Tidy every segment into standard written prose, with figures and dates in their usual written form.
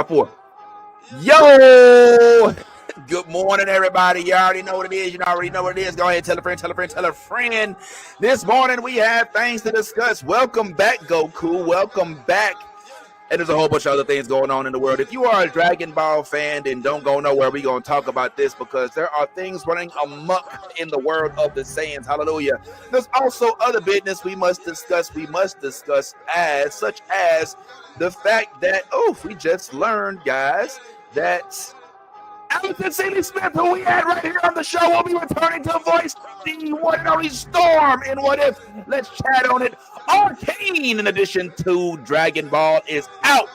4. Yo! Good morning, everybody. You already know what it is. You already know what it is. Go ahead, tell a friend, tell a friend, tell a friend. This morning we have things to discuss. Welcome back, Goku. Welcome back. And there's a whole bunch of other things going on in the world. If you are a Dragon Ball fan, then don't go nowhere. We're going to talk about this because there are things running amok in the world of the Saiyans. Hallelujah. There's also other business we must discuss. As such as the fact that, we just learned, guys, that Allison Seeley Smith, who we had right here on the show, will be returning to voice the one and only Storm in What If. Let's chat on it. Arcane, in addition to Dragon Ball, is out.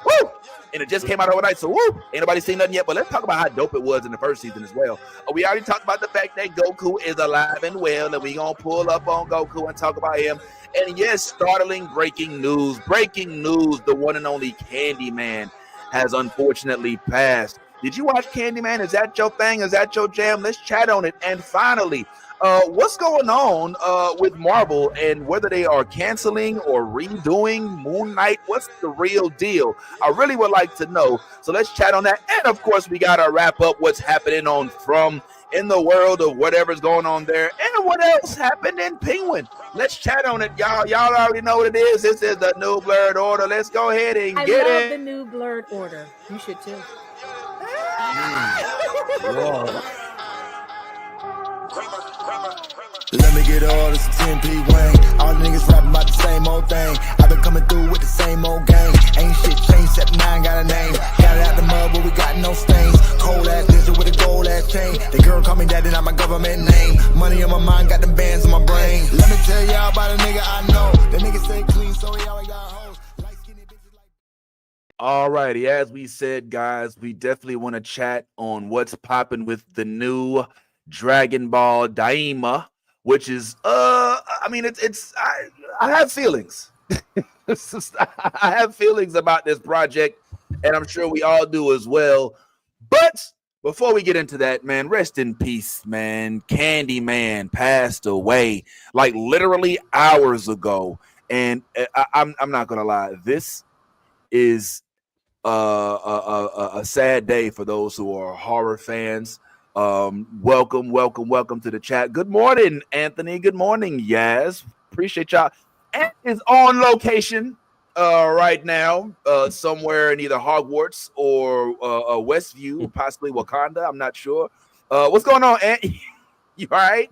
Woo! And it just came out overnight, so woo! Ain't nobody seen nothing yet, but let's talk about how dope it was in the first season as well. We already talked about the fact that Goku is alive and well, and we're going to pull up on Goku and talk about him. And yes, startling breaking news. The one and only Candyman has unfortunately passed. Did you watch Candyman? Is that your thing? Is that your jam? Let's chat on it. And finally, what's going on with Marvel and whether they are canceling or redoing Moon Knight? What's the real deal? I really would like to know. So let's chat on that. And of course, we got to wrap up what's happening on From in the world of whatever's going on there. And what else happened in Penguin? Let's chat on it, y'all. Y'all already know what it is. This is the New Blurred Order. Let's go ahead and get it. I love the New Blurred Order. You should too. Let me get all this 10p Wayne. All the niggas rapping about the same old thing. I've been coming through with the same old gang. Ain't shit changed except 9 got a name. Got it out the mud but we got no stains. Cold ass lizard with a gold ass chain. The girl call me daddy, not my government name. Money on my mind, got them bands on my brain. Let me tell y'all about a nigga I know. The nigga stay clean so he always got hoes. Light skinny bitches like. Alrighty, as we said, guys, we definitely want to chat on what's popping with the new Dragon Ball Daima, which is I have feelings. I have feelings about this project, and I'm sure we all do as well. But before we get into that, man, rest in peace, man. Candyman passed away like literally hours ago, and I'm not gonna lie, this is a sad day for those who are horror fans. Welcome to the chat. Good morning, Anthony. Good morning, Yaz. Appreciate y'all. Ant is on location right now, somewhere in either Hogwarts or Westview, possibly Wakanda. I'm not sure. What's going on, Ant? You all right?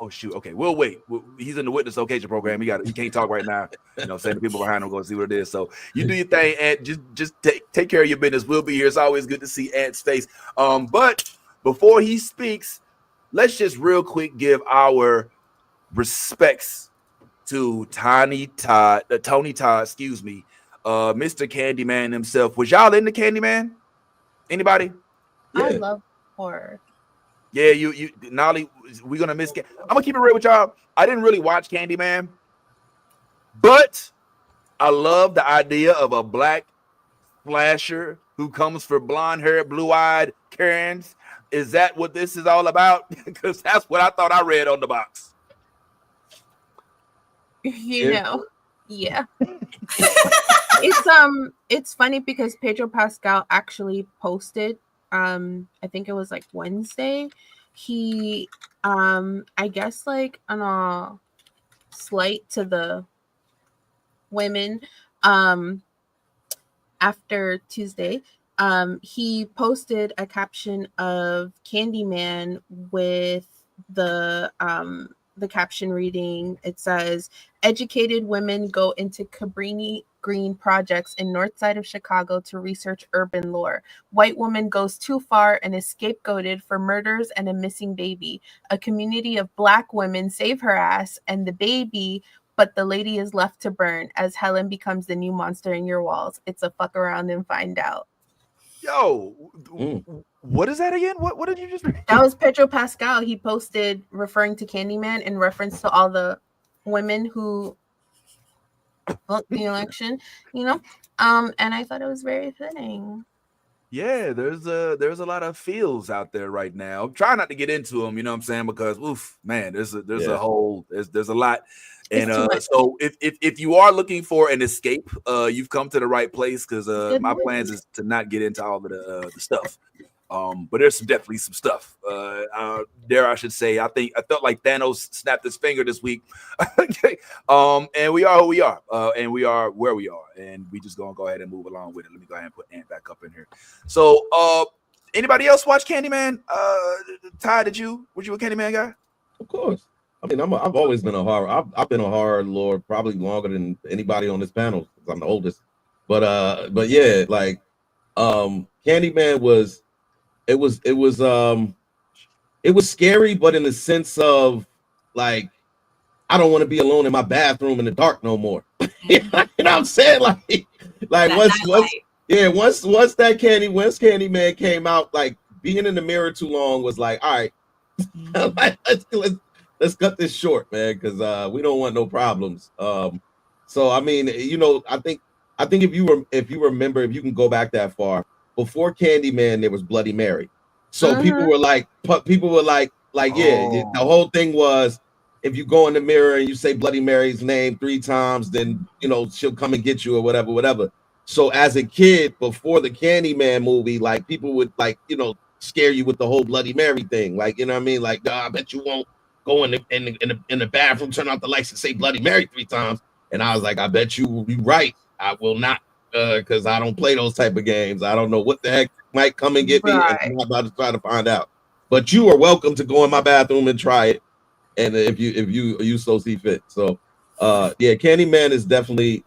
Oh shoot. Okay, we'll wait. He's in the witness location program. He can't talk right now. You know, saying the people behind him going to see what it is. So you do your thing, Ant. Just take care of your business. We'll be here. It's always good to see Ant's face. But before he speaks, let's just real quick give our respects to Tony Todd, excuse me, Mr. Candyman himself. Was y'all into Candyman? Anybody? Yeah. I love horror. Yeah, you Nolly, we're gonna miss. I'm gonna keep it real with y'all. I didn't really watch Candyman, but I love the idea of a black slasher who comes for blonde-haired, blue-eyed Karens. Is that what this is all about? Because that's what I thought I read on the box. Yeah. It's funny because Pedro Pascal actually posted. I think it was like Wednesday. He, I guess like on a slight to the women, after Tuesday, he posted a caption of Candyman with the caption reading, it says, "Educated women go into Cabrini Green projects in north side of Chicago to research urban lore. White woman goes too far and is scapegoated for murders and a missing baby. A community of black women save her ass and the baby, but the lady is left to burn as Helen becomes the new monster in your walls. It's a fuck around and find out." Yo, what is that again? What did you just read? That was Pedro Pascal. He posted referring to Candyman in reference to all the women who vote the election, you know. And I thought it was very fitting. Yeah, there's a lot of feels out there right now. Try not to get into them, you know what I'm saying? Because there's a lot. And so if you are looking for an escape, you've come to the right place, because my plans is to not get into all of the stuff. But there's definitely some stuff there, I should say. I felt like Thanos snapped his finger this week. Okay. And we are who we are, and we are where we are, and we just gonna go ahead and move along with it. Let me go ahead and put Ant back up in here. So anybody else watch Candyman? Ty, were you a Candyman guy? Of course. I mean, I've always been a horror. I've been a horror lord probably longer than anybody on this panel, because I'm the oldest. But yeah, like Candyman was scary, but in the sense of like, I don't want to be alone in my bathroom in the dark no more. You know what I'm saying? Like once Candyman came out, like being in the mirror too long was like, all right, like, let's cut this short, man, because we don't want no problems. So I mean, you know, I think if you remember, if you can go back that far, before Candyman, there was Bloody Mary. So people were like, yeah, the whole thing was, if you go in the mirror and you say Bloody Mary's name 3 times, then, you know, she'll come and get you or whatever. So as a kid, before the Candyman movie, like people would, like, you know, scare you with the whole Bloody Mary thing. Like, you know what I mean? Like, I bet you won't go in the bathroom, turn out the lights and say Bloody Mary 3 times. And I was like, I bet you will be right. I will not, because I don't play those type of games. I don't know what the heck might come and get me. And I'm not about to try to find out. But you are welcome to go in my bathroom and try it. And if you so see fit. So yeah, Candyman is definitely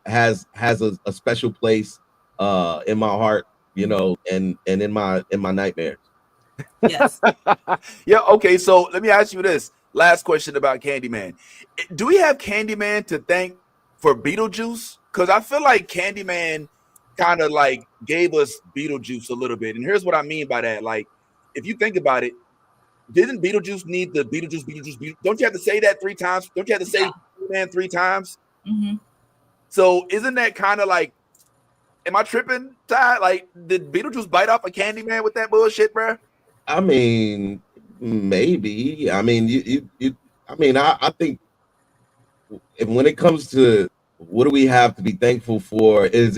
has a special place in my heart, you know, and in my nightmares. Yes. Yeah, okay. So let me ask you this last question about Candyman. Do we have Candyman to thank for Beetlejuice? Because I feel like Candyman kind of like gave us Beetlejuice a little bit. And here's what I mean by that. Like, if you think about it, didn't Beetlejuice need the Beetlejuice? Don't you have to say that 3 times? Don't you have to say man 3 times? Mm-hmm. So isn't that kind of like, am I tripping, Ty? Like, did Beetlejuice bite off a Candyman with that bullshit, bro? I mean, maybe. I mean, I think when it comes to what do we have to be thankful for, is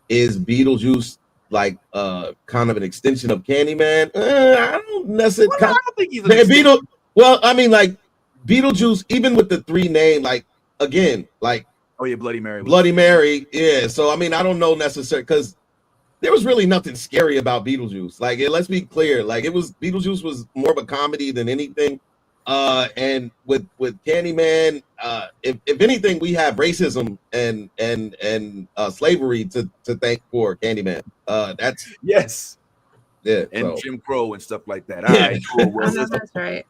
Beetlejuice like kind of an extension of Candyman? I don't necessarily. Well, I don't think he's an well, I mean, like Beetlejuice, even with the 3 name, like again, like Bloody Mary. Bloody Mary, yeah. So I mean, I don't know necessarily, because there was really nothing scary about Beetlejuice. Like, let's be clear, like Beetlejuice was more of a comedy than anything. And with Candyman, if anything, we have racism and slavery to thank for Candyman. That's yes, yeah, and Jim Crow and stuff like that. All right, cool. Well, that's right.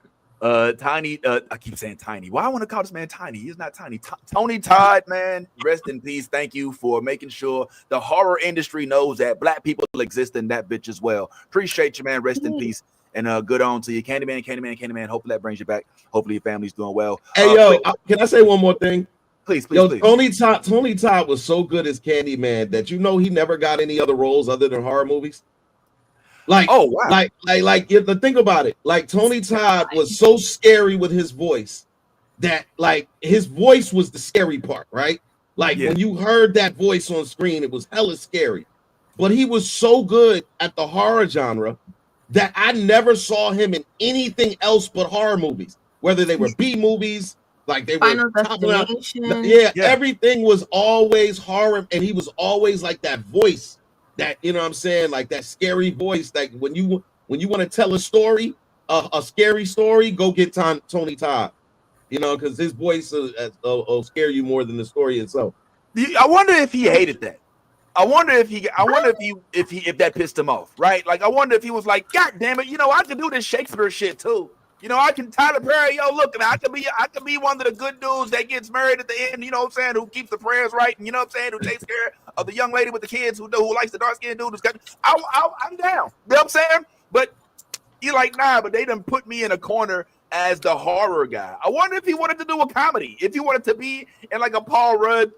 Tiny, I keep saying Tiny. Why I want to call this man Tiny? He's not Tiny. Tony Todd, man, rest in peace. Thank you for making sure the horror industry knows that Black people exist in that bitch as well. Appreciate you, man. Rest in peace. And good on to you, Candyman. Hopefully that brings you back. Hopefully your family's doing well. Hey, can I say one more thing? Please. Tony Todd was so good as Candyman that, you know, he never got any other roles other than horror movies. Like, oh wow, like you have to think about it. Like, Tony Todd was so scary with his voice that, like, his voice was the scary part, right? Like, when you heard that voice on screen, it was hella scary. But he was so good at the horror genre that I never saw him in anything else but horror movies, whether they were B movies, like they Final were Destination. Yeah, everything was always horror, and he was always like that voice, that, you know what I'm saying, like that scary voice. Like when you want to tell a story, a scary story, go get Tony Todd, you know, because his voice will scare you more than the story itself. I wonder if he hated that. I wonder if that pissed him off, right? Like, I wonder if he was like, God damn it, you know, I can do this Shakespeare shit too. You know, I can Tyler Perry, look, I can be one of the good dudes that gets married at the end, you know what I'm saying, who keeps the prayers right, and you know what I'm saying, who takes care of the young lady with the kids, who likes the dark-skinned dude who's got, I'm down. You know what I'm saying? But you're like, nah, but they done put me in a corner as the horror guy. I wonder if he wanted to do a comedy, if he wanted to be in like a Paul Rudd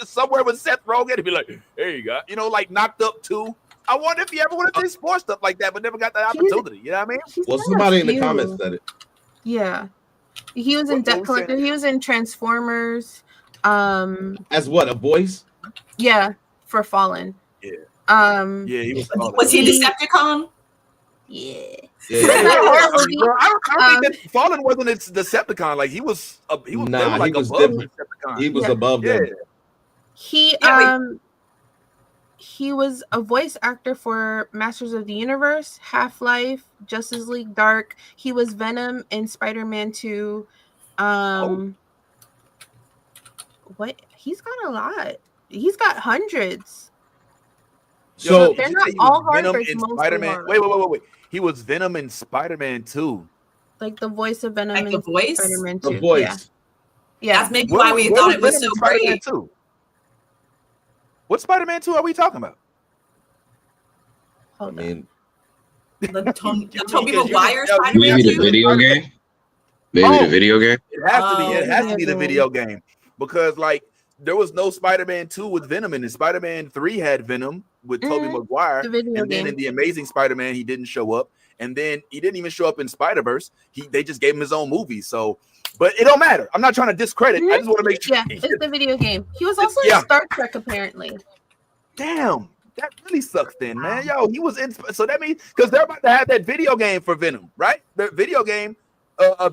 somewhere with Seth Rogen, he'd be like, "There you go," you know, like Knocked Up 2. I wonder if he ever wanted to explore stuff like that, but never got that opportunity. You know what I mean? Well, somebody in the comments said it. Yeah. He was in What Debt was saying? Collector. He was in Transformers. As what, a voice? Yeah, for Fallen. Yeah. Um, Yeah, he was. Was he a Decepticon? yeah. Yeah. Horror I movie. don't think that Fallen wasn't its Decepticon. Like he was they were like he was above different. Decepticon. He was Yeah. above them. He Yeah, he was a voice actor for Masters of the Universe, Half-Life, Justice League Dark. He was Venom in Spider-Man 2. What? He's got a lot. He's got hundreds. So they're not all hard, Venom but it's in mostly Spider-Man. hard. Wait. He was Venom in Spider-Man 2. Like the voice of Venom Like the in voice? Spider-Man the 2. voice. Yeah. That's maybe why we thought it was so Spider-Man great. 2? What Spider-Man 2 are we talking about? Hold I mean, The Tobey Because Maguire you- Spider-Man Maybe the 2? video game. Maybe the video game. It has to be. It has to Oh. be the video game because like there was no Spider-Man 2 with Venom in it. Spider-Man 3 had Venom with Tobey Maguire, The video and then game. in the Amazing Spider-Man he didn't show up, and then he didn't even show up in Spider-Verse. They just gave him his own movie. So, but it don't matter. I'm not trying to discredit. I just want to make sure. Yeah, it's the video game. He was also Yeah. in Star Trek, apparently. Damn, that really sucks then, man. Yo, he was in. So that means because they're about to have that video game for Venom, right? The video game,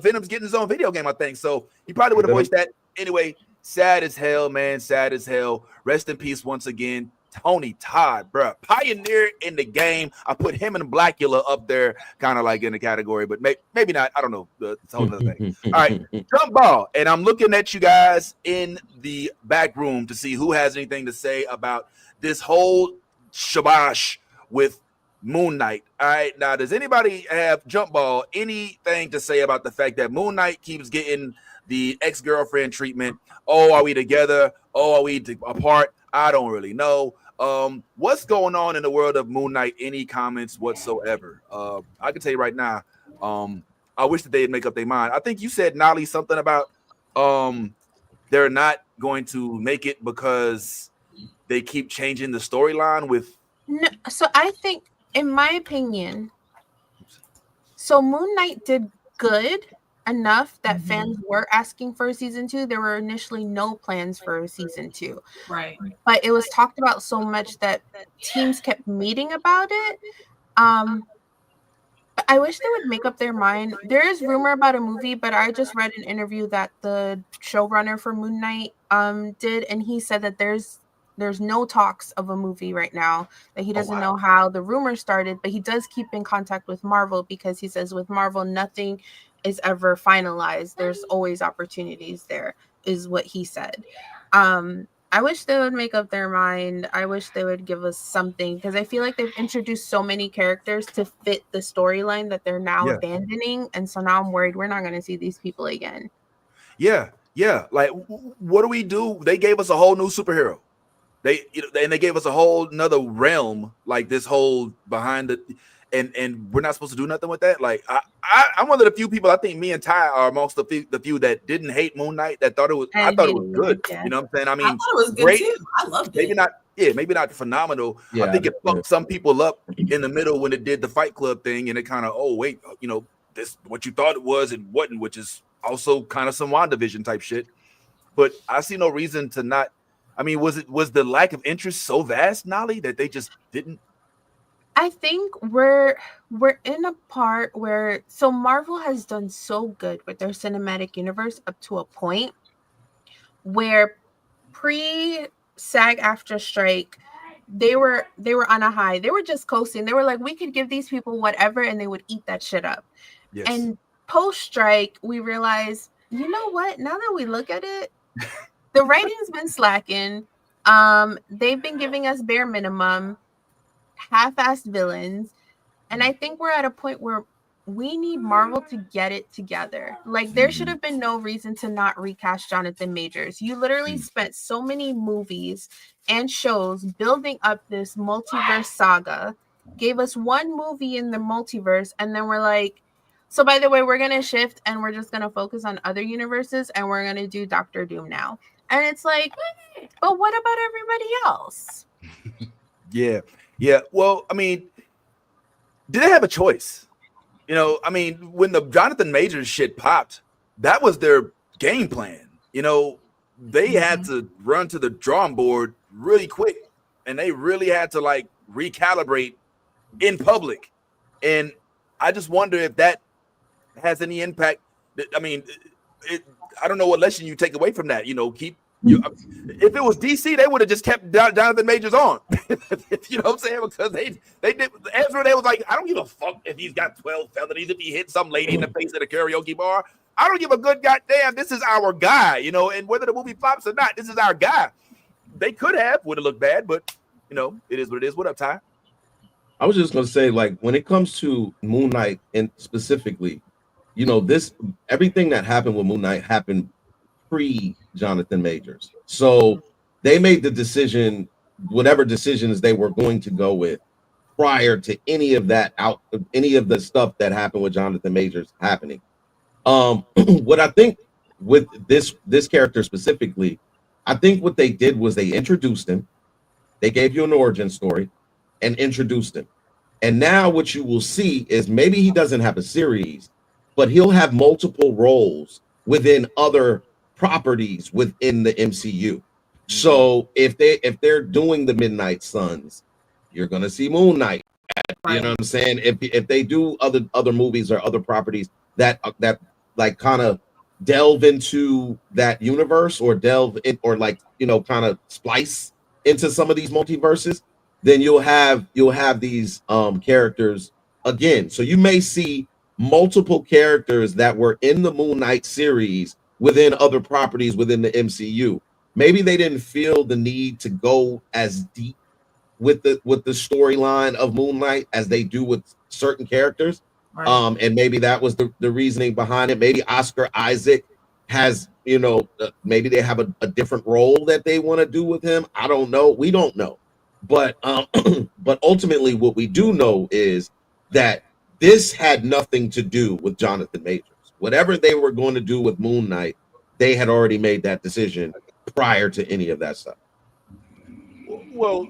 Venom's getting his own video game, I think. So he probably would have voiced that anyway. Sad as hell, man. Sad as hell. Rest in peace once again, Tony Todd, bro. Pioneer in the game. I put him and Blackula up there, kind of like in the category, but maybe not. I don't know. It's a whole other thing. All right, jump ball. And I'm looking at you guys in the back room to see who has anything to say about this whole shabash with Moon Knight. All right, now does anybody have jump ball anything to say about the fact that Moon Knight keeps getting the ex-girlfriend treatment? Oh, are we together? Oh, are we apart? I don't really know. What's going on in the world of Moon Knight? Any comments whatsoever? I can tell you right now. I wish that they'd make up their mind. I think you said, Nolly, something about they're not going to make it because they keep changing the storyline with. No, so I think, in my opinion, so Moon Knight did good enough that fans were asking for a season 2. There were initially no plans for a season 2. Right. But it was talked about so much that teams kept meeting about it. But I wish they would make up their mind. There is rumor about a movie, but I just read an interview that the showrunner for Moon Knight did, and he said that there's no talks of a movie right now, that he doesn't know how the rumor started, but he does keep in contact with Marvel because he says with Marvel, nothing is ever finalized. There's always opportunities there, is what he said. I wish they would make up their mind. I wish they would give us something because I feel like they've introduced so many characters to fit the storyline that they're now abandoning. And so now I'm worried we're not going to see these people again. Yeah. Like, what do we do? They gave us a whole new superhero. They gave us a whole another realm, like this whole behind the, and we're not supposed to do nothing with that. Like I'm one of the few people. I think me and Ty are amongst the few that didn't hate Moon Knight. That thought it was. I thought it was good. You know what I'm saying? I mean, I thought it was good great. too. I loved maybe it. not. Yeah, maybe not phenomenal. Yeah, I think it fucked some people up in the middle when it did the Fight Club thing, and it kind of this what you thought it was and wasn't, which is also kind of some WandaVision type shit. But I see no reason to not. I mean, was the lack of interest so vast, Nolly, that they just didn't? I think we're in a part where Marvel has done so good with their cinematic universe up to a point where SAG-AFTRA strike, they were on a high. They were just coasting. They were like, we could give these people whatever and they would eat that shit up. Yes. And post-strike, we realized, you know what? Now that we look at it, the writing's been slacking. They've been giving us bare minimum, half-assed villains. And I think we're at a point where we need Marvel to get it together. Like, there should have been no reason to not recast Jonathan Majors. You literally spent so many movies and shows building up this multiverse saga, gave us one movie in the multiverse, and then we're like, so by the way, we're going to shift and we're just going to focus on other universes and we're going to do Doctor Doom now. And it's like, but what about everybody else? Yeah. Well, I mean, did they have a choice? I mean, when the Jonathan Majors shit popped, that was their game plan. You know, they had to run to the drawing board really quick, and they really had to like recalibrate in public. And I just wonder if that has any impact. I mean, I don't know what lesson you take away from that. You know, if it was DC, they would have just kept Jonathan Majors on. You know what I'm saying? Because they did Ezra. They was like, I don't give a fuck if he's got 12 felonies, if he hit some lady in the face at a karaoke bar. I don't give a good goddamn. This is our guy, you know. And whether the movie flops or not, this is our guy. They would have looked bad, but you know, it is what it is. What up, Ty? I was just gonna say, like, when it comes to Moon Knight and specifically, you know, everything that happened with Moon Knight happened pre Jonathan Majors. So they made the decision, whatever decisions they were going to go with prior to any of the stuff that happened with Jonathan Majors happening. What I think with this character specifically, I think what they did was they introduced him, they gave you an origin story and introduced him. And now what you will see is maybe he doesn't have a series, but he'll have multiple roles within other properties within the MCU. So if they're doing the Midnight Suns, you're gonna see Moon Knight. You know what I'm saying? If they do other movies or other properties that like kind of delve into that universe or delve in, or like, you know, kind of splice into some of these multiverses, then you'll have these characters again. So you may see multiple characters that were in the Moon Knight series within other properties within the MCU. Maybe they didn't feel the need to go as deep with the storyline of Moon Knight as they do with certain characters. Right. And maybe that was the reasoning behind it. Maybe Oscar Isaac has, you know, maybe they have a different role that they want to do with him. I don't know. We don't know. But but ultimately what we do know is that this had nothing to do with Jonathan Majors. Whatever they were going to do with Moon Knight, they had already made that decision prior to any of that stuff. Well,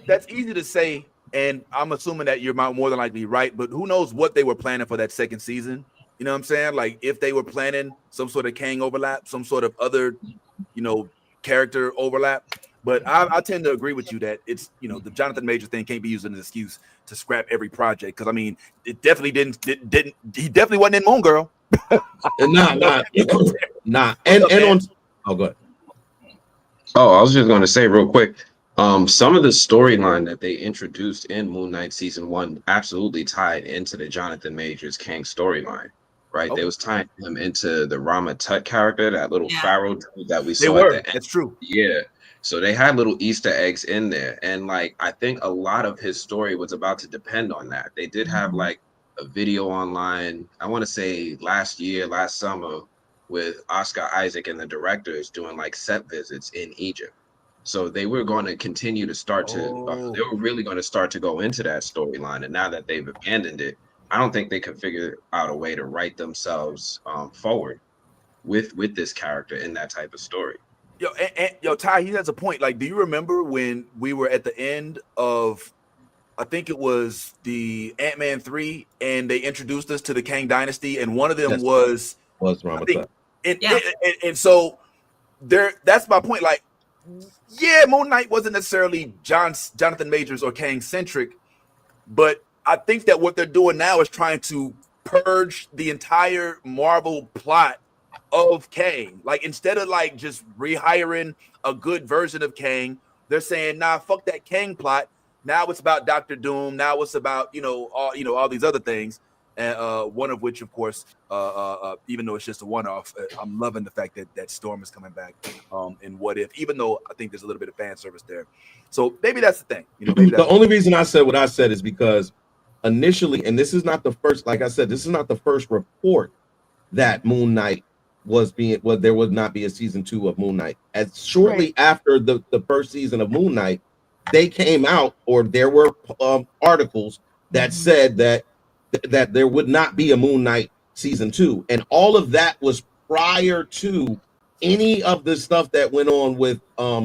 that's easy to say, and I'm assuming that you're more than likely right, but who knows what they were planning for that second season? You know what I'm saying? Like if they were planning some sort of Kang overlap, some sort of other, you know, character overlap. But I tend to agree with you that it's, you know, the Jonathan Majors thing can't be used as an excuse to scrap every project. Because I mean, it definitely didn't. He definitely wasn't in Moon Girl. Nah. And on. Oh, go ahead. Oh, I was just going to say real quick. Some of the storyline that they introduced in Moon Knight season 1 absolutely tied into the Jonathan Majors Kang storyline, right? They was tying him into the Rama Tut character, that little pharaoh that we saw at the end. That's true. Yeah. So they had little Easter eggs in there. And like, I think a lot of his story was about to depend on that. They did have like a video online, I want to say last summer, with Oscar Isaac and the directors doing like set visits in Egypt. So they were going to continue to they were really going to start to go into that storyline. And now that they've abandoned it, I don't think they could figure out a way to write themselves forward with this character in that type of story. Yo, Ty, he has a point. Like, do you remember when we were at the end of, I think it was the Ant-Man 3, and they introduced us to the Kang Dynasty, and one of them was Rama Tut. And so that's my point. Like, yeah, Moon Knight wasn't necessarily Jonathan Majors or Kang centric, but I think that what they're doing now is trying to purge the entire Marvel plot of Kang. Like, instead of like just rehiring a good version of Kang, they're saying, nah, fuck that Kang plot. Now it's about Dr. Doom. Now it's about, all these other things. And one of which, of course, even though it's just a one-off, I'm loving the fact that Storm is coming back in What If, even though I think there's a little bit of fan service there. So maybe that's the thing. The only reason I said what I said is because initially, and this is not the first, like I said, this is not the first report that Moon Knight there would not be a season 2 of Moon Knight. As shortly after the first season of Moon Knight, they came out, or there were articles that said that there would not be a Moon Knight season 2, and all of that was prior to any of the stuff that went on with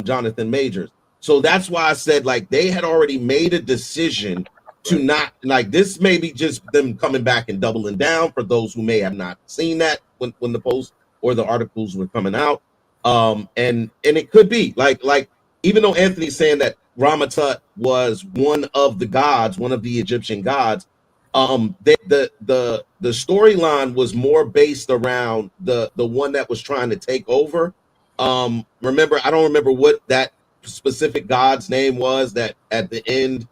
Jonathan Majors. So that's why I said, like, they had already made a decision to not, like, this may be just them coming back and doubling down for those who may have not seen that when the post or the articles were coming out. And it could be like even though Anthony's saying that Ramatut was one of the gods, one of the Egyptian gods, the storyline was more based around the one that was trying to take over. Remember, I don't remember what that specific god's name was that at the end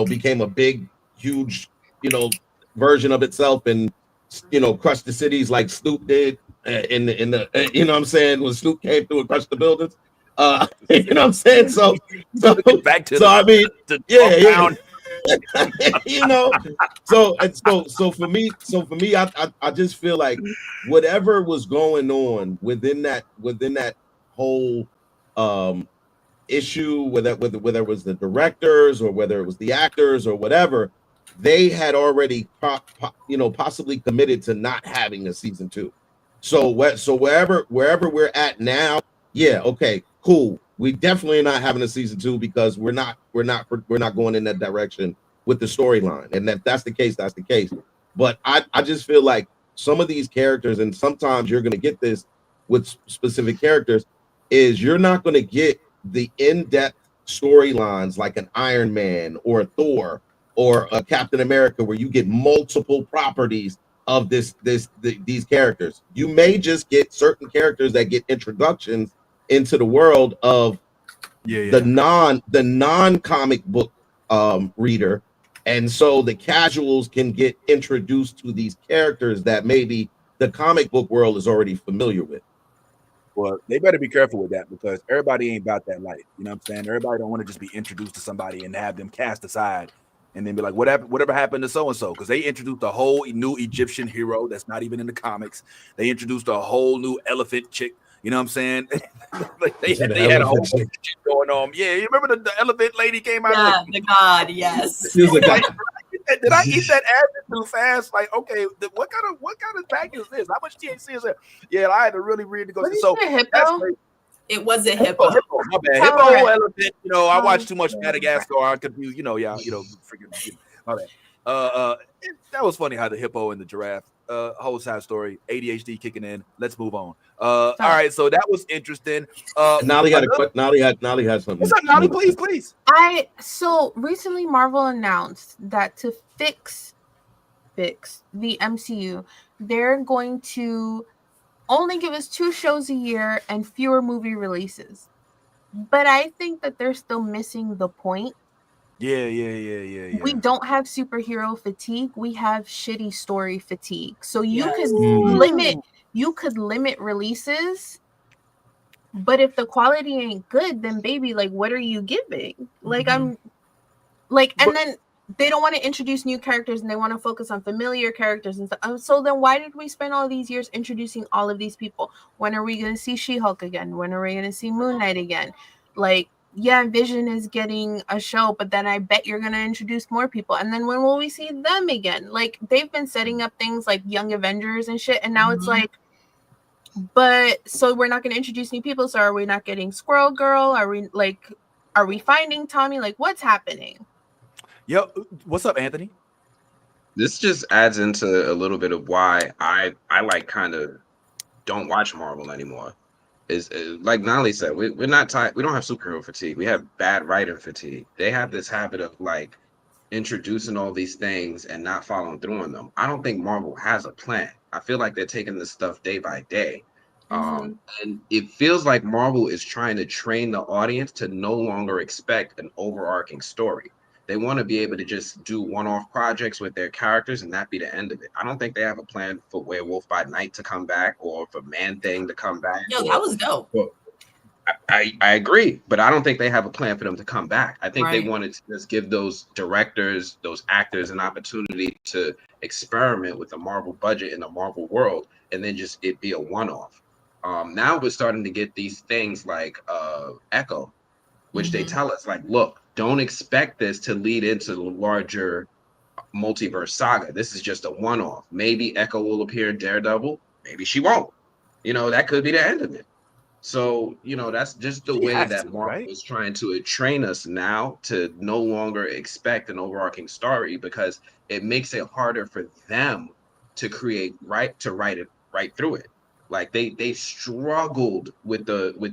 became a big, huge, version of itself and crushed the cities like Snoop did in the you know what I'm saying, when Snoop came through and crushed the buildings. You know what I'm saying? So back to I mean, yeah. So for me, I just feel like whatever was going on within that whole issue, whether it was the directors or whether it was the actors or whatever, they had already possibly committed to not having a season 2. So wherever we're at now, yeah, okay, cool. We definitely are not having a season 2 because we're not going in that direction with the storyline. And that's the case, that's the case. But I just feel like some of these characters, and sometimes you're going to get this with specific characters, is you're not going to get the in-depth storylines like an Iron Man or a Thor or a Captain America, where you get multiple properties of these characters. You may just get certain characters that get introductions into the world of the non comic book reader, and so the casuals can get introduced to these characters that maybe the comic book world is already familiar with. Well, they better be careful with that because everybody ain't about that life. You know what I'm saying? Everybody don't want to just be introduced to somebody and have them cast aside and then be like, whatever happened to so-and-so? Because they introduced a whole new Egyptian hero that's not even in the comics. They introduced a whole new elephant chick. You know what I'm saying? Like they had a whole shit going on. Yeah, you remember the elephant lady came out? Yeah, the god, yes. She was like, did I eat that acid too fast? Like, okay, what kind of package is this? How much THC is there? Yeah, I had to really read to go. Was So it a hippo? that's crazy. It was a hippo. My bad. Hippo, elephant. I watched too much Madagascar. I confused. Freaking. My bad. That was funny how the hippo and the giraffe. Whole side story. ADHD kicking in. Let's move on. All right. So that was interesting. Nolly had something. What's up, Nolly? Please. So recently Marvel announced that to fix the MCU, they're going to only give us 2 shows a year and fewer movie releases. But I think that they're still missing the point. Yeah. We don't have superhero fatigue. We have shitty story fatigue. So you could limit releases. But if the quality ain't good, then baby, like, what are you giving? Like, and then they don't want to introduce new characters and they want to focus on familiar characters and stuff. So then why did we spend all these years introducing all of these people? When are we going to see She-Hulk again? When are we going to see Moon Knight again? Like, yeah, Vision is getting a show, but then I bet you're going to introduce more people. And then when will we see them again? Like, they've been setting up things like Young Avengers and shit. And now it's like, but so we're not going to introduce new people. So are we not getting Squirrel Girl? Are we finding Tommy? Like, what's happening? Yo, what's up, Anthony? This just adds into a little bit of why I like kind of don't watch Marvel anymore. Is like Nolly said, we're not tired. We don't have superhero fatigue. We have bad writing fatigue. They have this habit of like introducing all these things and not following through on them. I don't think Marvel has a plan. I feel like they're taking this stuff day by day. And it feels like Marvel is trying to train the audience to no longer expect an overarching story. They want to be able to just do one-off projects with their characters and that be the end of it. I don't think they have a plan for Werewolf by Night to come back or for Man-Thing to come back. Yo, that was dope. I agree, but I don't think they have a plan for them to come back. I think they wanted to just give those directors, those actors an opportunity to experiment with the Marvel budget in the Marvel world and then just it be a one-off. Now we're starting to get these things like Echo, which they tell us like, look, don't expect this to lead into the larger multiverse saga. This is just a one-off. Maybe Echo will appear in Daredevil. Maybe she won't. That could be the end of it. So, that's just the way that Marvel is trying to train us now to no longer expect an overarching story because it makes it harder for them to write it right through it. Like they struggled with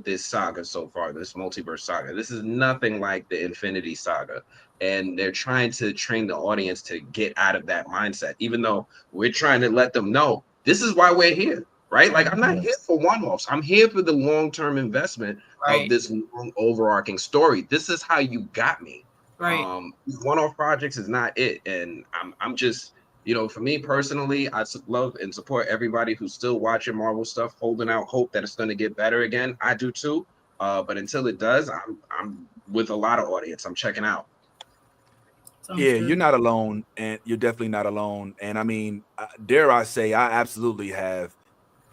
this saga so far, this multiverse saga. This is nothing like the Infinity Saga, and they're trying to train the audience to get out of that mindset. Even though we're trying to let them know this is why we're here, right? Like I'm not here for one-offs. I'm here for the long-term investment of this long overarching story. This is how you got me. Right. One-off projects is not it, and I'm just, you know, for me personally, I love and support everybody who's still watching Marvel stuff, holding out hope that it's going to get better again. I do too. But until it does, I'm with a lot of audience. I'm checking out. Sounds good. You're not alone, and you're definitely not alone. And I mean, dare I say, I absolutely have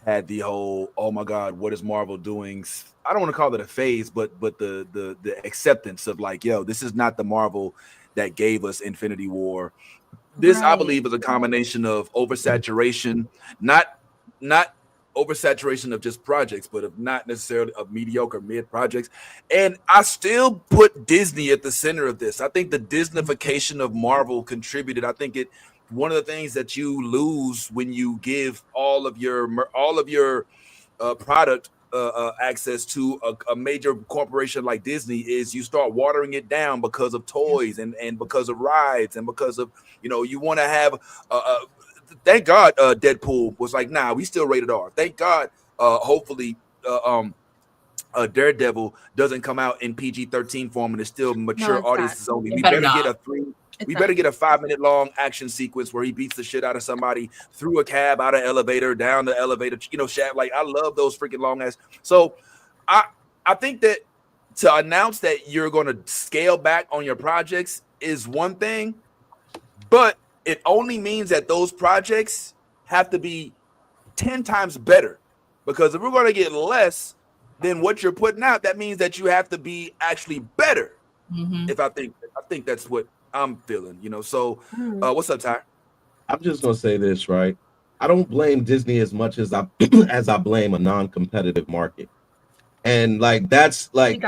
had the whole, oh my God, what is Marvel doing? I don't want to call it a phase, but the acceptance of like, yo, this is not the Marvel that gave us Infinity War. This, I believe, is a combination of oversaturation, not oversaturation of just projects, but of not necessarily of mediocre mid projects. And I still put Disney at the center of this. I think the Disneyfication of Marvel contributed. I think one of the things that you lose when you give all of your product access to a major corporation like Disney is you start watering it down because of toys and because of rides and because of, you know, you want to have thank God Deadpool was like, nah, we still rated R. Thank God hopefully Daredevil doesn't come out in PG-13 form and it's still mature audiences only. We better get a 5-minute long action sequence where he beats the shit out of somebody through a cab, out of elevator, down the elevator, you know, shaft. Like, I love those freaking long ass. So I think that to announce that you're going to scale back on your projects is one thing, but it only means that those projects have to be 10 times better, because if we're going to get less than what you're putting out, that means that you have to be actually better. I think that's what I'm feeling, you know. So what's up, Ty? I'm just gonna say this, right? I don't blame Disney as much as I blame a non-competitive market. And like that's like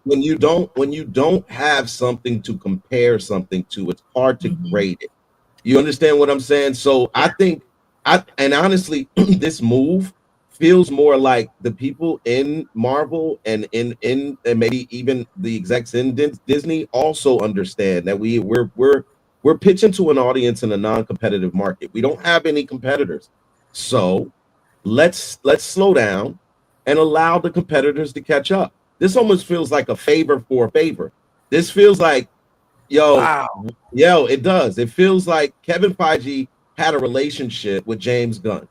when you don't have something to compare something to, it's hard to grade it. You understand what I'm saying? So I think and honestly, this move feels more like the people in Marvel and in and maybe even the execs in Disney also understand that we're pitching to an audience in a non-competitive market. We don't have any competitors, so let's slow down and allow the competitors to catch up. This almost feels like a favor for a favor. This feels like, it does. It feels like Kevin Feige had a relationship with James Gunn.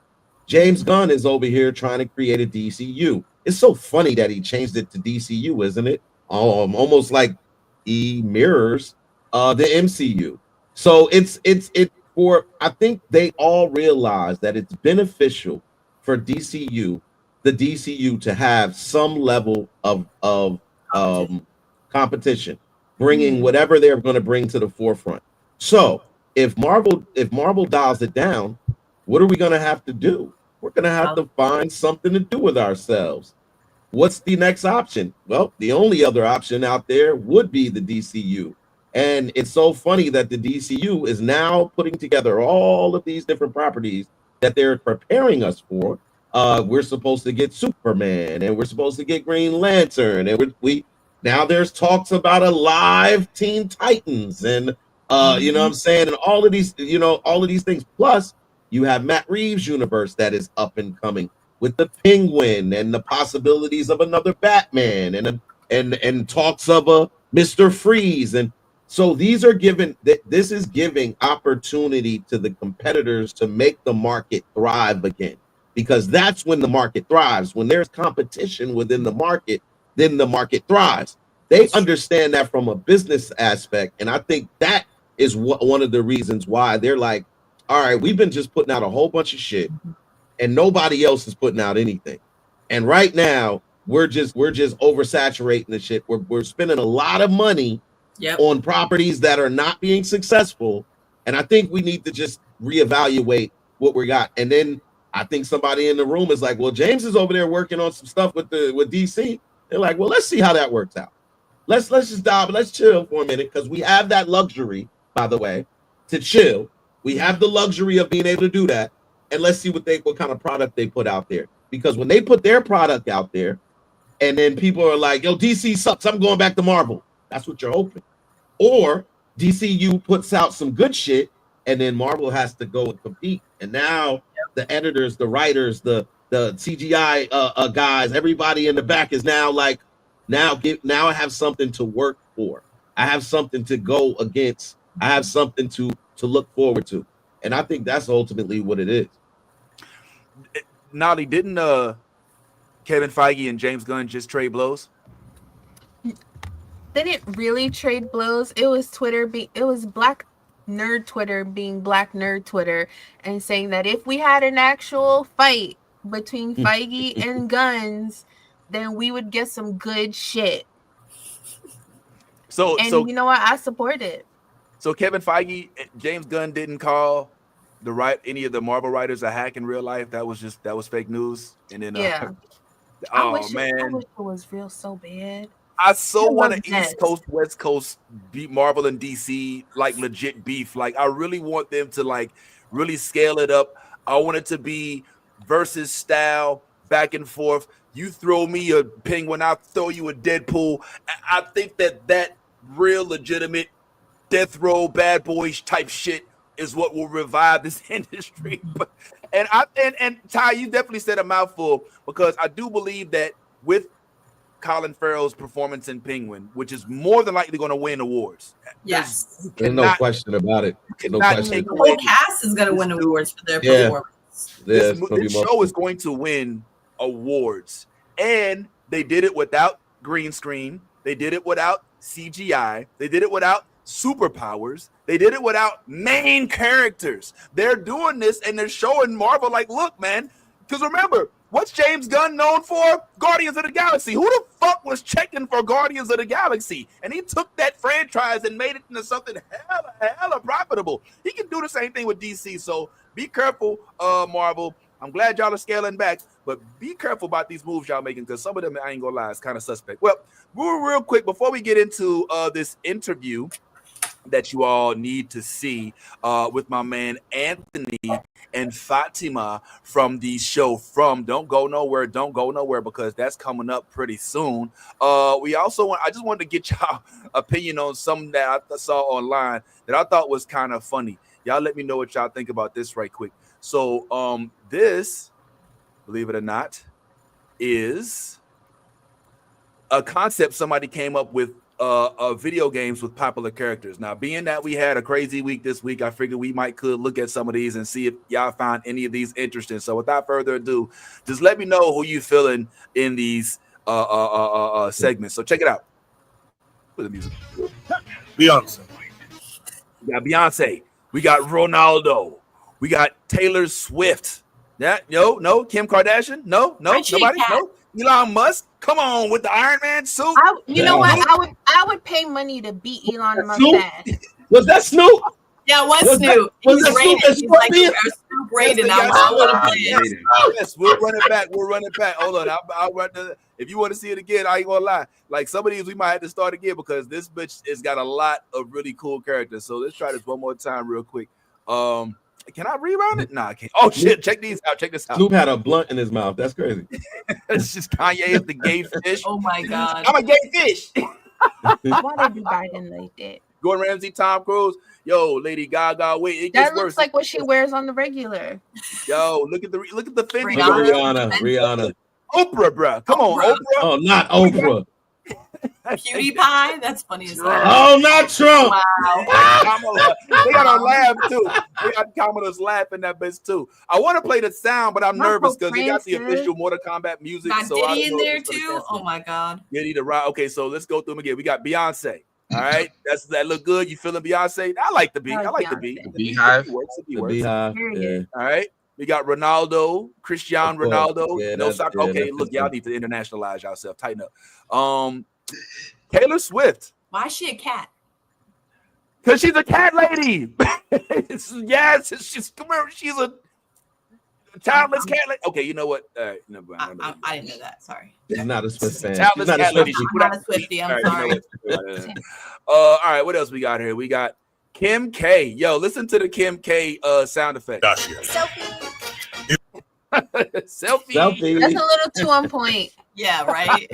James Gunn is over here trying to create a DCU. It's so funny that he changed it to DCU, isn't it? Almost like he mirrors the MCU. So I think they all realize that it's beneficial for the DCU to have some level of competition, bringing whatever they're going to bring to the forefront. So if Marvel dials it down, what are we going to have to do? We're going to have to find something to do with ourselves. What's the next option? Well, the only other option out there would be the DCU. And it's so funny that the DCU is now putting together all of these different properties that they're preparing us for. We're supposed to get Superman, and we're supposed to get Green Lantern, and we now there's talks about a live Teen Titans, and you know what I'm saying, and all of these things. Plus, you have Matt Reeves' universe that is up and coming with the Penguin and the possibilities of another Batman and talks of a Mr. Freeze. And so this is giving opportunity to the competitors to make the market thrive again, because that's when the market thrives. When there's competition within the market, then the market thrives. They understand that from a business aspect. And I think that is one of the reasons why they're like, all right, we've been just putting out a whole bunch of shit and nobody else is putting out anything. And right now we're just oversaturating the shit. We're spending a lot of money on properties that are not being successful. And I think we need to just reevaluate what we got. And then I think somebody in the room is like, well, James is over there working on some stuff with DC. They're like, well, let's see how that works out. Let's just dive, let's chill for a minute, because we have that luxury, by the way, to chill. We have the luxury of being able to do that, and let's see what kind of product they put out there. because when they put their product out there, and then people are like, "Yo, DC sucks. I'm going back to Marvel." That's what you're hoping. Or DCU puts out some good shit, and then Marvel has to go and compete. And now the editors, the writers, the CGI guys, everybody in the back is now like, now I have something to work for. I have something to go against. I have something to look forward to. And I think that's ultimately what it is. Nolly, didn't Kevin Feige and James Gunn just trade blows? They didn't really trade blows. It was it was Black Nerd Twitter being Black Nerd Twitter and saying that if we had an actual fight between Feige and Guns, then we would get some good shit. So you know what? I support it. So Kevin Feige, James Gunn didn't call any of the Marvel writers a hack in real life. That was fake news. And then yeah. I wish it was real so bad. I want an East Coast, West Coast beat Marvel and DC like legit beef. Like I really want them to like really scale it up. I want it to be versus style, back and forth. You throw me a Penguin, I'll throw you a Deadpool. I think that real legitimate death row bad boys type shit is what will revive this industry. And Ty, you definitely said a mouthful, because I do believe that with Colin Farrell's performance in Penguin, which is more than likely going to win awards. Yes. There's no question about it. No question. The whole cast is going to win awards for their performance. This show is going to win awards. And they did it without green screen. They did it without CGI. They did it without superpowers. They did it without main characters. They're doing this and they're showing Marvel like, look, man, because remember, what's James Gunn known for? Guardians of the Galaxy. Who the fuck was checking for Guardians of the Galaxy? And he took that franchise and made it into something hella profitable. He can do the same thing with DC. So be careful, Marvel. I'm glad y'all are scaling back, but be careful about these moves y'all making, because some of them, I ain't gonna lie, is kind of suspect. Well, real quick, before we get into this interview that you all need to see with my man Anthony and Fatima from the show from Don't Go Nowhere, because that's coming up pretty soon. I just wanted to get y'all opinion on something that I saw online that I thought was kind of funny. Y'all let me know what y'all think about this right quick. So this, believe it or not, is a concept somebody came up with video games with popular characters. Now, being that we had a crazy week this week, I figured we could look at some of these and see if y'all found any of these interesting. So without further ado, just let me know who you feeling in these segments. So check it out. Put the music. Beyonce. We got Beyonce. We got Ronaldo. We got Taylor Swift. No. Kim Kardashian. No. Nobody. No. Elon Musk. Come on with the Iron Man suit. You know what? I would pay money to beat Elon Musk ass. Was that Snoop? Yeah, it was Snoop. Was that Snoop? He's like Snoop rated. I want to play it. Yes, we'll run it back. Hold on. I'll run if you want to see it again, I ain't gonna lie. Like some of these, we might have to start again, because this bitch has got a lot of really cool characters. So let's try this one more time real quick. Can I reround it? Nah, I can't. Oh shit! Check these out. Check this out. Snoop had a blunt in his mouth. That's crazy. It's just Kanye is the gay fish. Oh my god! I'm a gay fish. Why they be biting like that? Gordon Ramsay, Tom Cruise. Yo, Lady Gaga. Wait, it that gets looks worse. like what she wears on the regular. Yo, look at the Fendi. Rihanna. Oprah, bro. Come on, Oprah. Oh, not Oprah. PewDiePie? That's funny as hell. Oh, not Trump. Wow. They got our laugh too. They got Kamala's laughing that bitch too. I want to play the sound, but I'm nervous because they got the official Mortal Kombat music. Got so Diddy in there too. Oh my god. Diddy the right. Okay, so let's go through them again. We got Beyonce. All right, that look good. You feeling Beyonce? I like the beat. I like the beat. The Beehive. The Beehive. Yeah. All right. We got Ronaldo, Cristiano Ronaldo. Yeah, no soccer. Okay, look, y'all need to internationalize yourself. Tighten up. Taylor Swift. Why is she a cat? Because she's a cat lady. Yes, she's a childless cat lady. Okay, you know what? All right, no, I didn't know that. Sorry. She's not a Swift fan. Childless cat lady. I'm not a Swiftie. I'm sorry. All right, what else we got here? We got Kim K. Yo, listen to the Kim K sound effect. Gotcha. Selfie. That's a little too on point. Yeah, right.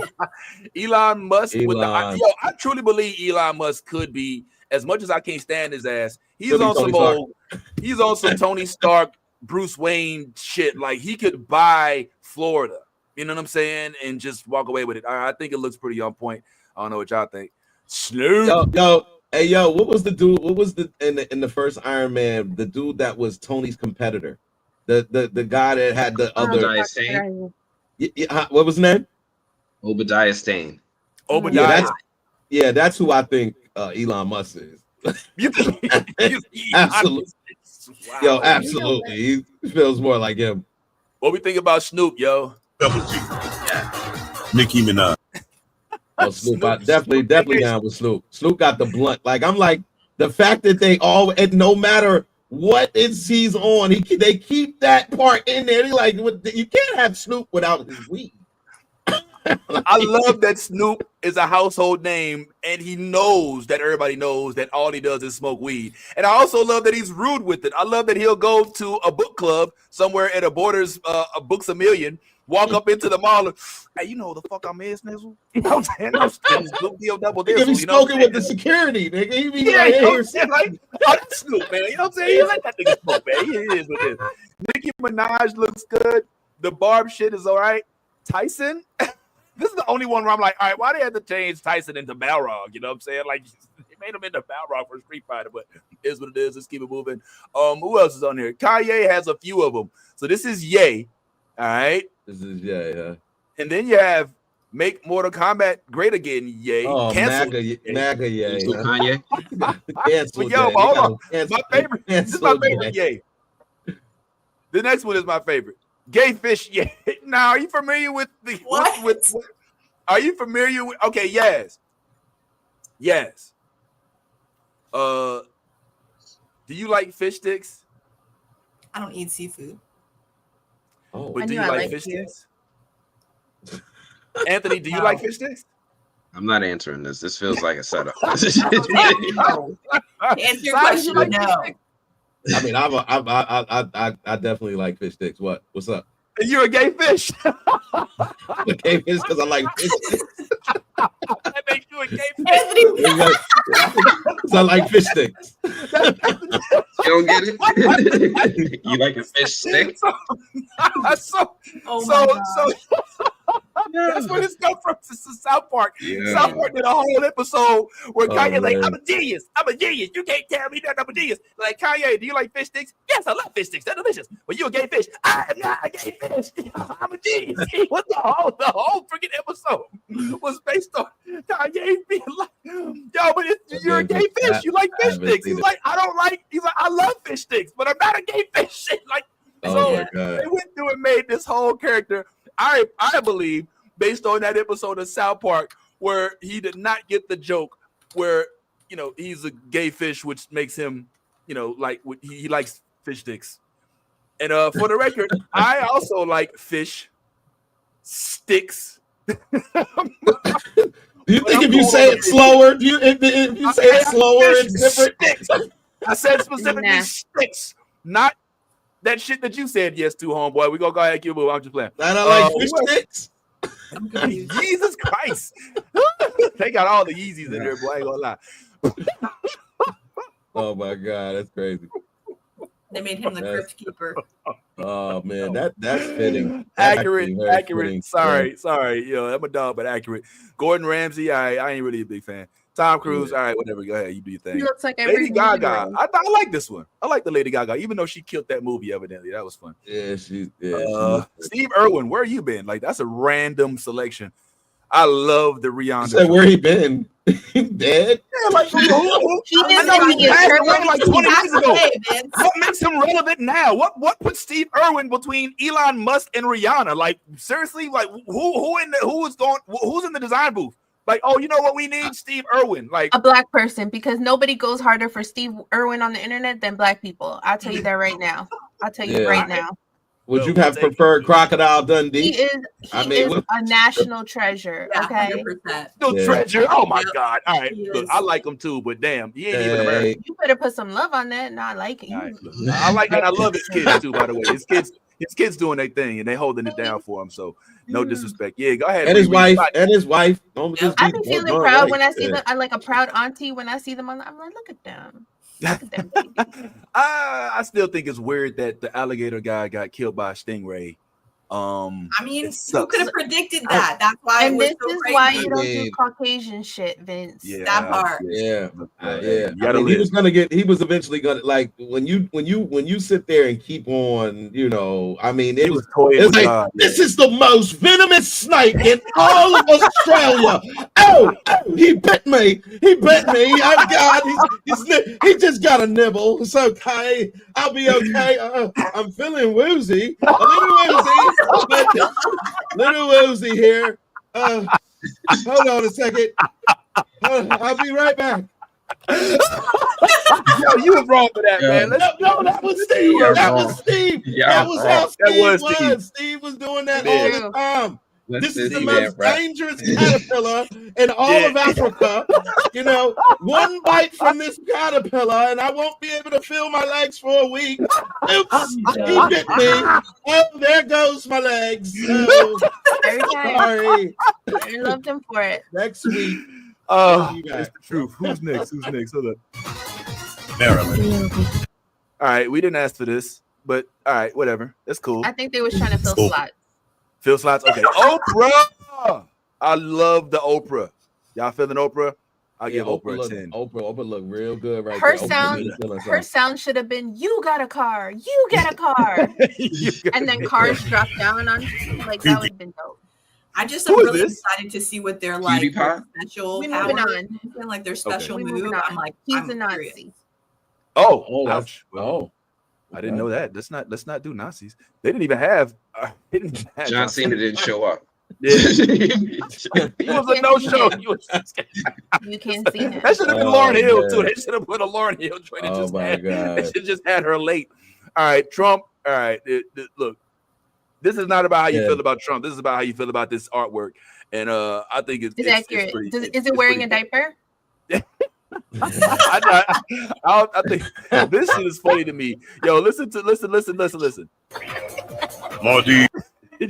Elon Musk with the I truly believe Elon Musk could be, as much as I can't stand his ass, he's on some Tony Stark, Bruce Wayne shit. Like he could buy Florida, you know what I'm saying, and just walk away with it. I think it looks pretty on point. I don't know what y'all think. Snoop. Yo, what was the dude? What was in the first Iron Man? The dude that was Tony's competitor, the guy that had the other. Obadiah Stane. What was his name? Obadiah Stane. Obadiah. That's who I think Elon Musk is. Absolutely. Wow. Yo, absolutely. He feels more like him. What we think about Snoop, yo? Double G. Nicki Minaj. Oh, Snoop, definitely down with Snoop. Snoop got the blunt. Like I'm like the fact that they all, and no matter what he's on, they keep that part in there. They like, you can't have Snoop without his weed. I love that Snoop is a household name, and he knows that everybody knows that all he does is smoke weed. And I also love that he's rude with it. I love that he'll go to a book club somewhere at a Borders, a Books A Million, walk up into the mall and, hey, you know who the fuck I'm is, Nizzle? You know what I'm saying? He's smoking with the security, nigga. He be like, oh, that's Snoop, man. You know what I'm saying? He let that nigga smoke, man. He is with this. Nicki Minaj looks good. The Barb shit is all right. Tyson? This is the only one where I'm like, all right, why they had to change Tyson into Balrog? You know what I'm saying? Like, they made him into Balrog for Street Fighter, but it is what it is. Let's keep it moving. Who else is on here? Kanye has a few of them. So this is Ye. All right. This is yeah. And then you have Make Mortal Kombat Great Again, Ye. Oh, MAGA, Ye. Kanye. But yo, hold on. My favorite. This is my favorite Ye. The next one is my favorite. Gay fish, yeah. Now, are you familiar with the what? Are you familiar with? Okay, yes. Do you like fish sticks? I don't eat seafood. Oh, but do you like fish sticks? Anthony, do you like fish sticks? I'm not answering this. This feels like a setup. Answer your question. No. I mean, I definitely like fish sticks. What's up? You're a gay fish. A gay fish because I like fish sticks. That makes you a gay fish. Because I like fish sticks. You don't get it? You like a fish stick? So that's where this comes from. This is South Park. Yeah. South Park did a whole episode where Kanye like, I'm a genius. You can't tell me that I'm a genius. Like, Kanye, do you like fish sticks? Yes, I love fish sticks. They're delicious. But you a gay fish. I'm not a gay fish. I'm a genius. What the whole freaking episode was based on Kanye being like, yo, but you're a gay fish. You like fish sticks. He's like, I love fish sticks, but I'm not a gay fish. Like, so they went through and made this whole character. I believe, based on that episode of South Park, where he did not get the joke, where he's a gay fish, which makes him, like he likes fish sticks. And for the record, I also like fish sticks. Do you think if you say it slower, if you say it slower, it's different? Sticks. I said specifically sticks, not that shit that you said yes to, homeboy. We gonna go ahead and keep moving. I'm just playing. I don't like fish sticks. Jesus Christ. They got all the Yeezys in there, boy. I ain't gonna lie. Oh my God, that's crazy. They made him the crypt keeper. Oh man, that's fitting. Accurate. Fitting. Sorry. I'm a dog, but accurate. Gordon Ramsay, I ain't really a big fan. Tom Cruise, all right, whatever. Go ahead, you do your thing. He looks like Lady Gaga. I like this one. I like the Lady Gaga, even though she killed that movie. Evidently, that was fun. Yeah, Steve Irwin, where you been? Like, that's a random selection. I love the Rihanna. Said where he been? Dead? Yeah, like he is only like 20 years ago. What makes him relevant now? What put Steve Irwin between Elon Musk and Rihanna? Like, seriously, like who's in the design booth? Like, oh, you know what we need? Steve Irwin. Like a black person, because nobody goes harder for Steve Irwin on the internet than black people. I'll tell you that right now. Now. Would you have preferred Crocodile Dundee? He is a national treasure. Okay. 100%. Treasure. Oh my God. All right. Look, I like him too, but damn, he ain't even American. You better put some love on that. Not like him. Right. I like that. I love his kids too, by the way. his kids doing their thing and they holding it down for him. So no disrespect. Yeah, go ahead. And his wife. Don't just I be be feeling drunk, proud right? when I see them. I like a proud auntie when I see them on. I'm like, look at them. Look at them. Baby. I still think it's weird that the alligator guy got killed by a stingray. I mean, it who sucks. could have predicted that? That's why. And it was this so is crazy. why you don't do Caucasian shit, Vince. Yeah, that part. Yeah. You I gotta mean, live. he was eventually gonna, like, when you sit there and keep on, you know, I mean, He was toying it's with like, God. this is the most venomous snake in all of Australia. Oh, he bit me. Oh God, he just got a nibble. It's okay. I'll be okay. I'm feeling woozy. A little woozy here. Hold on a second. I'll be right back. Yo, you was wrong for that, man. No, that was Steve. That was Steve. That was how Steve was. Steve was doing that all the time. This is the most dangerous caterpillar in all of Africa. You know, one bite from this caterpillar, and I won't be able to feel my legs for a week. Oops, he bit me. Oh, there goes my legs. Oh, sorry. I loved him for it. Next week. Oh, that's the truth. Who's next? Hold up. Maryland. All right, we didn't ask for this, but all right, whatever. That's cool. I think they was trying to fill slots. Fill slots. Okay. Oprah. I love the Oprah. Y'all feeling Oprah? I'll give Oprah a 10. Oprah look real good right her there. Her sound should have been, you got a car. You get a car. And then cars drop down on you. Like, that would have been dope. I just am really excited to see what their like special power, like their special move. I'm like, he's a Nazi. Oh, ouch. Oh, I didn't know that. Let's not do Nazis. They didn't even have. John Cena didn't show up. Yeah. He was a no-show. You can't see that. That should have been Lauryn Hill too. They should have put a Lauryn Hill joint. They should just had her late. All right, Trump. All right, look. This is not about how you feel about Trump. This is about how you feel about this artwork. And I think it's accurate. Is it wearing a diaper? I think this shit is funny to me. Yo, listen. Marty. They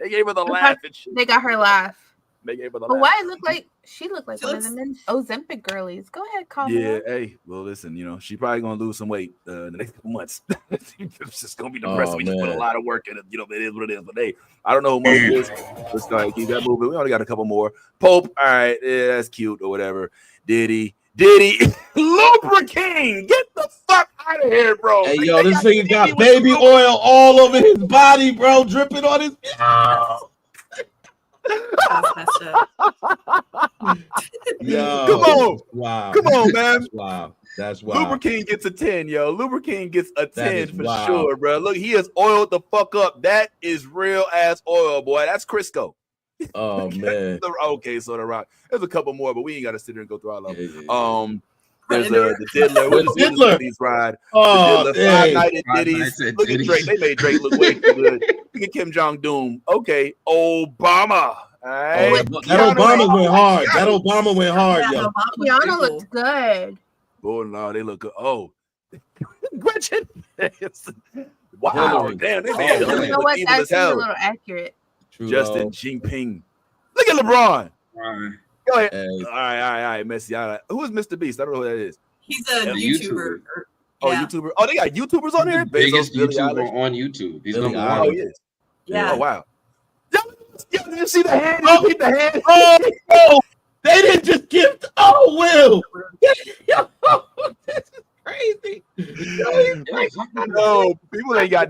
gave her the laugh and shit. They got her laugh. They gave her the but laugh. why it look like she looked like one of the Ozempic girlies? Go ahead, call her. Hey, well, listen, she probably gonna lose some weight in the next couple months. It's just gonna be depressing. We just put a lot of work in it. It is what it is. But hey, I don't know who most is. Let's go ahead, keep that moving. We only got a couple more. Pope, all right, yeah, that's cute or whatever. Diddy, Lubric King, get the fuck out of here, bro. Hey, yo, this nigga got baby oil all over his body, bro, dripping on his. Yo, come on, wow, come on, man. That's wow. Lubric King gets a 10, yo. Lubric King gets a 10 for sure, bro. Look, he has oiled the fuck up. That is real ass oil, boy. That's Crisco. Oh man. Okay, so the rock. There's a couple more, but we ain't got to sit here and go through all of them. Yeah. There's the Diddler. What is Diddler? Diddy's ride? Oh, the Diddler, 5 Nights at Diddy's. Look at Drake. They made Drake look way too good. Look at Kim Jong Doom. Okay, Obama. All right. That Obama went hard. That Obama went hard, yo. Rihanna looked good. Oh no, they look good. Oh, Gretchen. Wow, damn, they made You know what? That's a little accurate. True, Justin Jinping. Look at LeBron. Go ahead. Hey. All right, Messi. All right. Who is Mr. Beast? I don't know who that is. He's a YouTuber. YouTuber. Oh, they got YouTubers on here. Biggest YouTuber on YouTube. He's number one. Oh, yes. Yeah. Oh, wow. Yo, did you see the hand? Oh, the hand. Oh, they didn't just give. Oh, Will. Yo, this is crazy. No, people ain't got.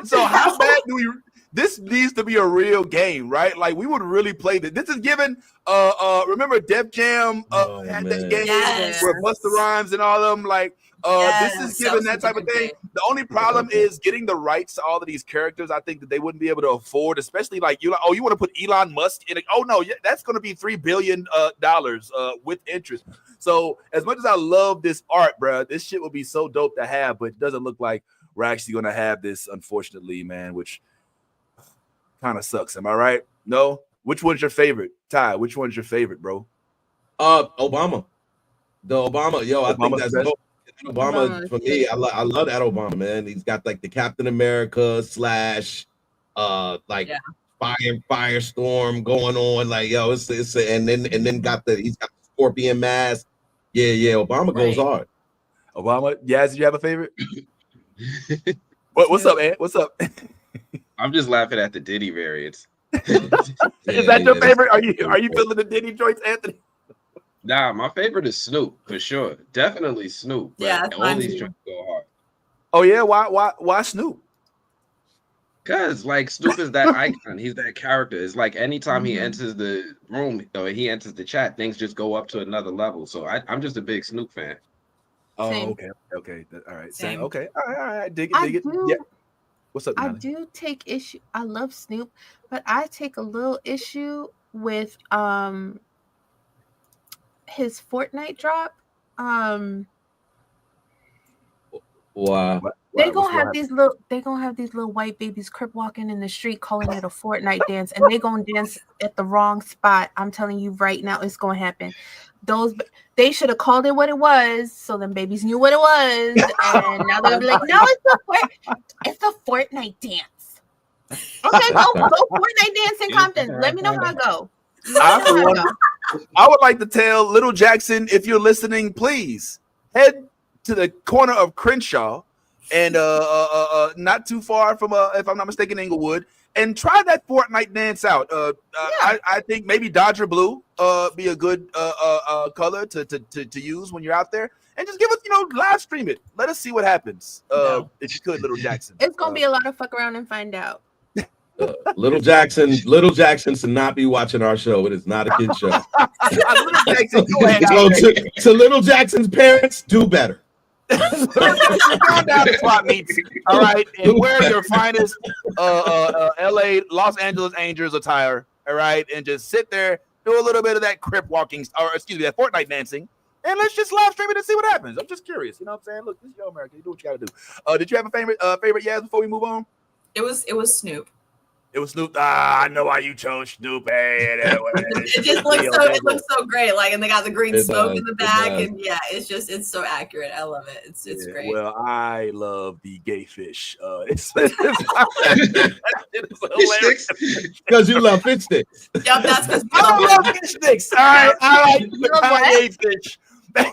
So how bad do we? This needs to be a real game, right? Like we would really play this. This is given. Remember Def Jam had that game where Busta Rhymes and all of them. Like this is given that type of thing. The only problem is getting the rights to all of these characters. I think that they wouldn't be able to afford, especially like you want to put Elon Musk in it. Oh no, that's going to be $3 billion with interest. So as much as I love this art, bro, this shit would be so dope to have, but it doesn't look like we're actually going to have this, unfortunately, man. Which kind of sucks. Am I right? No. Which one's your favorite, Ty? Which one's your favorite, bro? Obama. The Obama. Yo, I think that's dope. Obama for me, I love that Obama, man. He's got like the Captain America / firestorm going on, like yo, it's and then he's got the scorpion mask. Yeah, Obama goes hard. Obama, Yaz, do you have a favorite? What's up, Ed? What's up? I'm just laughing at the Diddy variants. Is that your favorite? Are you feeling the Diddy joints, Anthony? Nah, my favorite is Snoop for sure. Definitely Snoop. Yeah, all these joints go hard. Oh yeah, why Snoop? Cause like Snoop is that icon. He's that character. It's like anytime he enters the room or he enters the chat, things just go up to another level. So I'm just a big Snoop fan. Oh, Same. okay. All right. Same. Okay. All right. Dig it. Yeah. What's up, I Nani? do take issue. I love Snoop, but I take a little issue with his Fortnite drop. Wow. They're gonna have these little white babies crip walking in the street calling it a Fortnite dance, and they're gonna dance at the wrong spot. I'm telling you right now, it's gonna happen. They should have called it what it was, so them babies knew what it was, and now they're like, no, it's a Fortnite dance. Okay, go Fortnite dance in Compton. Let me know how I go. I would like to tell Little Jackson, if you're listening, please head to the corner of Crenshaw and not too far from if I'm not mistaken, Inglewood, and try that Fortnite dance out. I think maybe Dodger Blue be a good color to use when you're out there, and just give us, live stream it. Let us see what happens. If you could, Little Jackson. It's gonna be a lot of fuck around and find out. Little Jackson should not be watching our show. It is not a kid show. Little Jackson, go ahead. So to Little Jackson's parents, do better. Go down to swap meets, all right, and wear your finest LA Los Angeles Angels attire, all right, and just sit there, do a little bit of that crip walking, or that Fortnite dancing, and let's just live stream it and see what happens. I'm just curious, you know what I'm saying? Look, this is your America. You do what you gotta do. Did you have a favorite Yaz before we move on? It was Snoop. It was Snoop. I know why you chose Snoop. It just looks so great. Like, and they got the green smoke in the back, and yeah, it's so accurate. I love it. It's great. Well, I love the gay fish. It's hilarious because you love fish sticks. Yep, that's because I love fish sticks. All right, I like the Kanye fish. That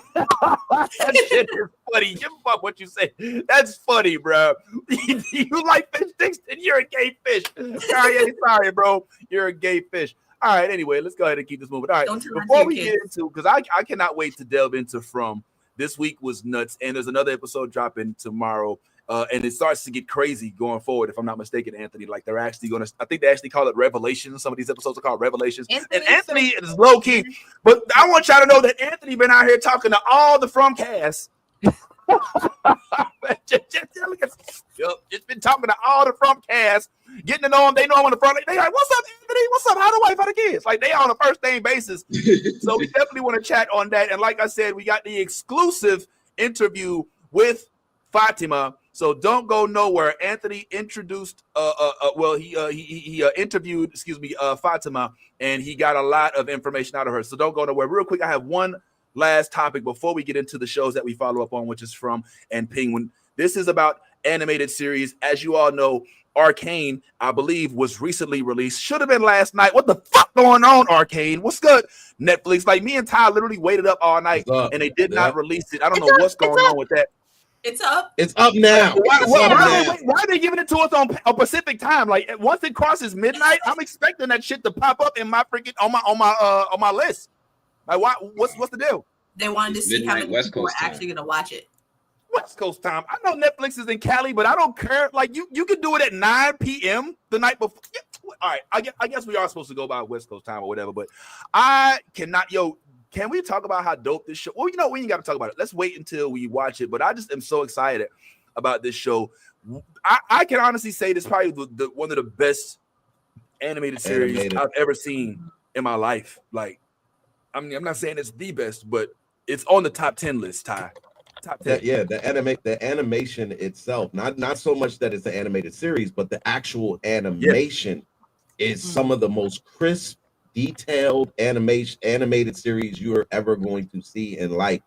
shit is funny. Give a fuck what you say. That's funny, bro. You like fish sticks, then you're a gay fish. Sorry, bro. You're a gay fish. All right, anyway, let's go ahead and keep this moving. All right, before we get into, because I cannot wait to delve into From. This week was nuts, and there's another episode dropping tomorrow. And it starts to get crazy going forward, if I'm not mistaken, Anthony. Like, they're actually going to, I think they actually call it Revelations. Some of these episodes are called Revelations. And Anthony is low key. But I want y'all to know that Anthony been out here talking to all the From cast. Just been talking to all the From cast, getting to know them. They know him on the front. They like, what's up, Anthony? What's up? How the wife, how the kids? Like, they on a first name basis. So we definitely want to chat on that. And like I said, we got the exclusive interview with Fatima. So don't go nowhere. Anthony introduced, he interviewed, Fatima, and he got a lot of information out of her. So don't go nowhere. Real quick, I have one last topic before we get into the shows that we follow up on, which is From and Penguin. This is about animated series. As you all know, Arcane, I believe, was recently released. Should have been last night. What the fuck going on, Arcane? What's good? Netflix, like me and Ty literally waited up all night and they did not release it. I don't know what's going on with that. It's up. It's up now. Why are they giving it to us on Pacific time? Like, once it crosses midnight, I'm expecting that shit to pop up in my freaking on my list. Like, what's the deal? They wanted to see how many people were actually going to watch it. West Coast time. I know Netflix is in Cali, but I don't care. Like, you can do it at 9 p.m. the night before. Yeah, all right, I guess we are supposed to go by West Coast time or whatever, but I cannot. Can we talk about how dope this show? Well, we ain't got to talk about it. Let's wait until we watch it. But I just am so excited about this show. I can honestly say this is probably one of the best animated series I've ever seen in my life. Like, I mean, I'm not saying it's the best, but it's on the top 10 list, Ty. Top 10. The animation itself, not so much that it's an animated series, but the actual animation is some of the most crisp, detailed animated series you are ever going to see in life.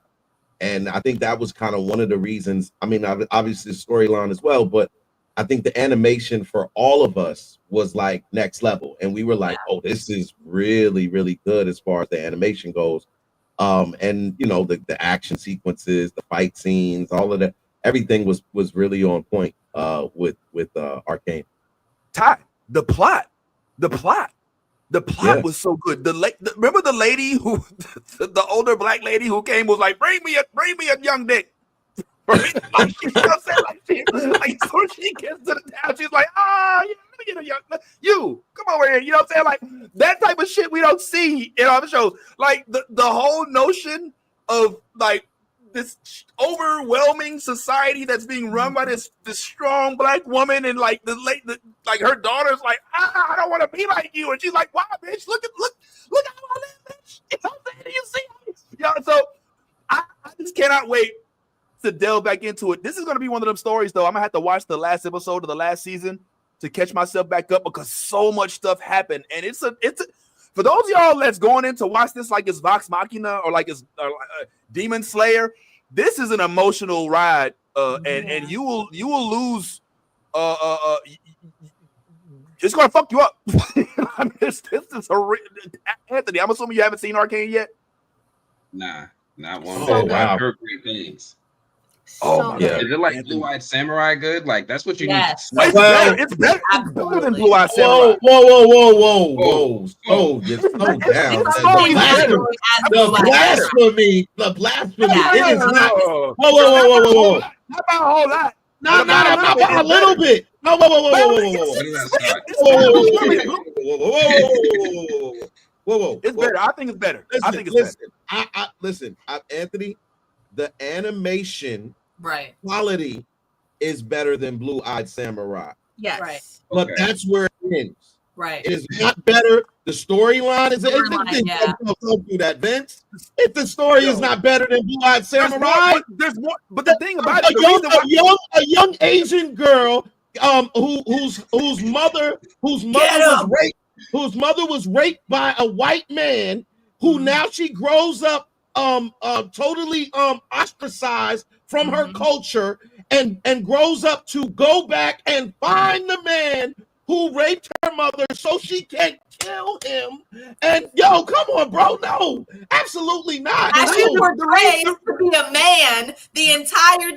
And I think that was kind of one of the reasons. I mean, obviously the storyline as well, but I think the animation for all of us was like next level. And we were like, oh, this is really, really good as far as the animation goes. And you know, the action sequences, the fight scenes, all of that, everything was really on point with Arcane. Ty, the plot was so good. Remember the lady who, the older black lady who came was like, bring me a young dick. Right? Like, you know what I'm saying? Like, so she gets to the town, she's like, let me get a young, you come over here. You know what I'm saying? Like that type of shit we don't see in other shows. Like the whole notion of like this overwhelming society that's being run by this strong black woman, and like like her daughter's like, I don't want to be like you, and she's like, wow, bitch, look how I live, bitch. It's all there. You see, you know, so I just cannot wait to delve back into it. This is going to be one of them stories, though. I'm gonna have to watch the last episode of the last season to catch myself back up, because so much stuff happened, and it's a for those of y'all that's going in to watch this like it's Vox Machina or like it's Demon Slayer. This is an emotional ride, and you will lose. It's gonna fuck you up. I mean, this is Anthony. I'm assuming you haven't seen Arcane yet. Nah, not one. Oh, wow. I've heard great things. Oh my God. Is it like Blue-Eyed Samurai good? Like that's what you need. It's better. It's better than Blue-Eyed Samurai. Whoa. Oh, you slow down. The blasphemy. It is not. Whoa. Not about a whole lot. Not a little bit. No, whoa. It's better. I think it's better. Listen, Anthony, the animation quality is better than Blue-Eyed Samurai. Yes. Right. But that's where it ends. Right. It is not better. The storyline is don't do that, Vince. If the story is not better than Blue-Eyed Samurai, there's more. But the thing about a young Asian girl, whose mother was raped by a white man, who now she grows up totally ostracized from her culture, and grows up to go back and find the man who raped her mother so she can kill him. And come on, bro. No, absolutely not. As she was raised to be a man the entire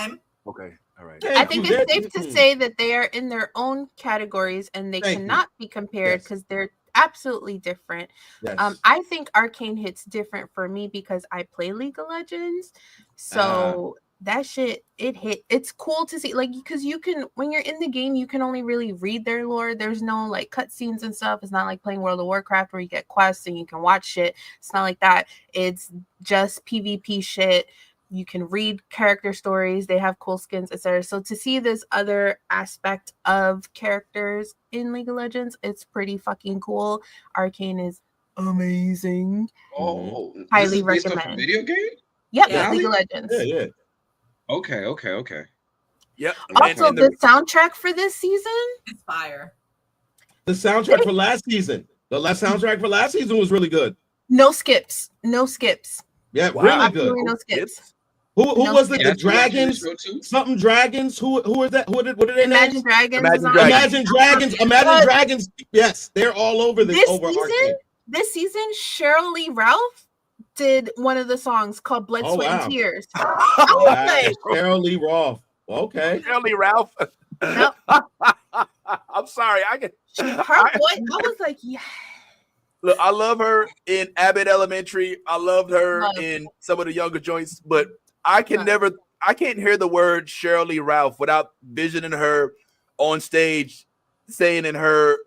time. Okay. All right. I think it's safe to say that they are in their own categories and they cannot be compared because they're absolutely different. Yes. I think Arcane hits different for me because I play League of Legends. So that shit, it's cool to see, like, because you can, when you're in the game, you can only really read their lore. There's no like cutscenes and stuff. It's not like playing World of Warcraft where you get quests and you can watch shit. It's not like that. It's just PvP shit. You can read character stories. They have cool skins, etc. So to see this other aspect of characters in League of Legends, it's pretty fucking cool. Arcane is amazing. Oh, highly this is based off recommend. a video game? Yep, Yeah. League of Legends. Yeah. Okay. Yep. Also, the soundtrack for this season, It's fire. The soundtrack for last season. The last soundtrack for last season was really good. no skips. Yeah, Wow. really Absolutely good. no skips. Who No was it? Yeah, The Dragons? Something Dragons? Who is that? What are their Imagine names? Dragons. Imagine is on- Imagine Dragons. Yes, they're all over this. This season, Cheryl Lee Ralph did one of the songs called Blood, Oh, Sweat, wow. and Tears. Cheryl Lee Roth. Okay. Shirley Ralph. Nope. I'm sorry. Her voice, I was like, yeah. Look, I love her in Abbott Elementary. I loved her Love. in some of the younger joints, but I can't hear the word Shirley Ralph without visioning her on stage saying in her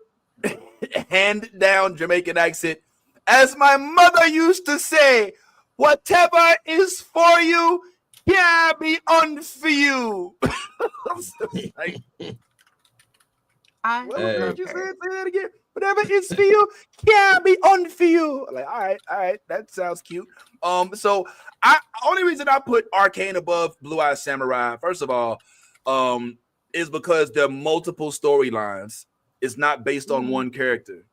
hand down Jamaican accent, as my mother used to say, whatever is for you can't be on for you. Like, I what love did you say? her. Say that again. Whatever is for you can't be on for you. Like, all right, that sounds cute. So only reason I put Arcane above Blue-Eyed Samurai, first of all, is because there are multiple storylines. It's not based on one character.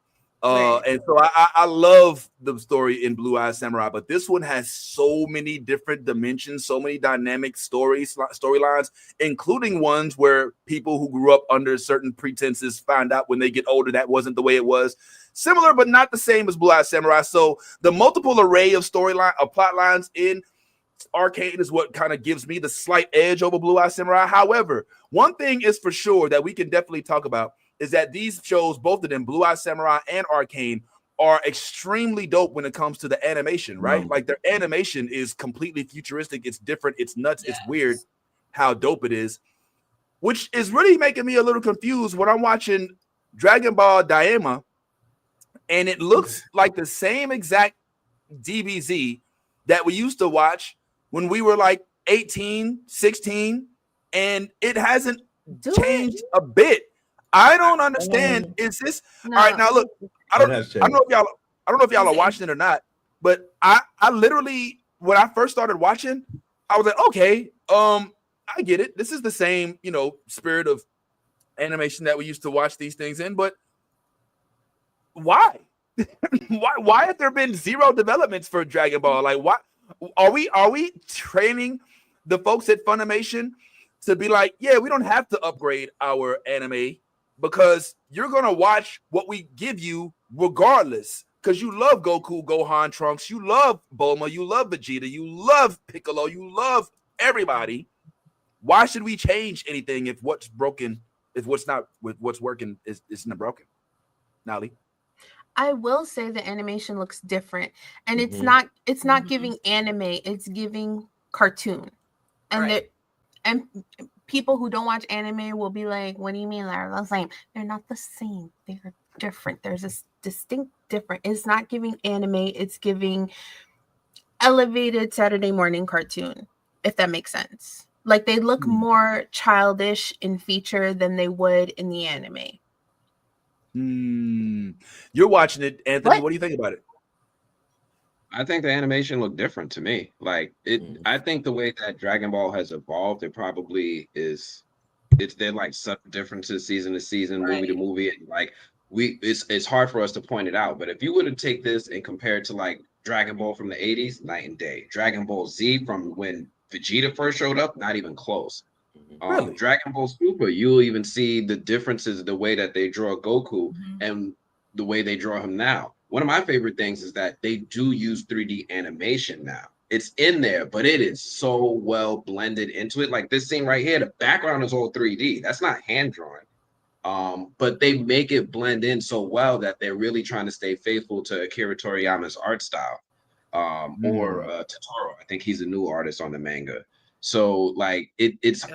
And so I love the story in Blue Eye Samurai, but this one has so many different dimensions, so many dynamic storylines, including ones where people who grew up under certain pretenses find out when they get older that wasn't the way it was. Similar, but not the same as Blue Eye Samurai. So the multiple array of plot lines in Arcane is what kind of gives me the slight edge over Blue Eye Samurai. However, one thing is for sure that we can definitely talk about is that these shows, both of them, Blue Eye Samurai and Arcane, are extremely dope when it comes to the animation, right? Like their animation is completely futuristic. It's different. It's nuts. Yes. It's weird how dope it is, which is really making me a little confused when I'm watching Dragonball Daima, and it looks like the same exact DBZ that we used to watch when we were like 18, 16, and it hasn't changed a bit. I don't understand. Is this all right? Now look, I don't know if y'all are watching it or not, but I literally, when I first started watching, I was like, okay, I get it. This is the same, spirit of animation that we used to watch these things in, but why? why have there been zero developments for Dragon Ball? Like, why are we training the folks at Funimation to be like, yeah, we don't have to upgrade our anime because you're gonna watch what we give you regardless, because you love Goku, Gohan, Trunks, you love Bulma, you love Vegeta, you love Piccolo, you love everybody. Why should we change anything if what's broken, if what's not with what's working isn't broken? Nali? I will say the animation looks different, and it's not giving anime, it's giving cartoon. And and people who don't watch anime will be like, what do you mean they're the same? They're not the same. They're different. There's a distinct difference. It's not giving anime, it's giving elevated Saturday morning cartoon, if that makes sense. Like they look more childish in feature than they would in the anime. You're watching it, Anthony. What do you think about it? I think the animation looked different to me. Like it, I think the way that Dragon Ball has evolved, it probably is. They're like such differences season to season, movie to movie, and like it's hard for us to point it out. But if you were to take this and compare it to like Dragon Ball from the '80s, night and day. Dragon Ball Z from when Vegeta first showed up, not even close. Really? Dragon Ball Super, you'll even see the differences, the way that they draw Goku and the way they draw him now. One of my favorite things is that they do use 3D animation now. It's in there, but it is so well blended into it. Like this scene right here, the background is all 3D. That's not hand drawing. But they make it blend in so well that they're really trying to stay faithful to Akira Toriyama's art style. Or Totoro. I think he's a new artist on the manga. So like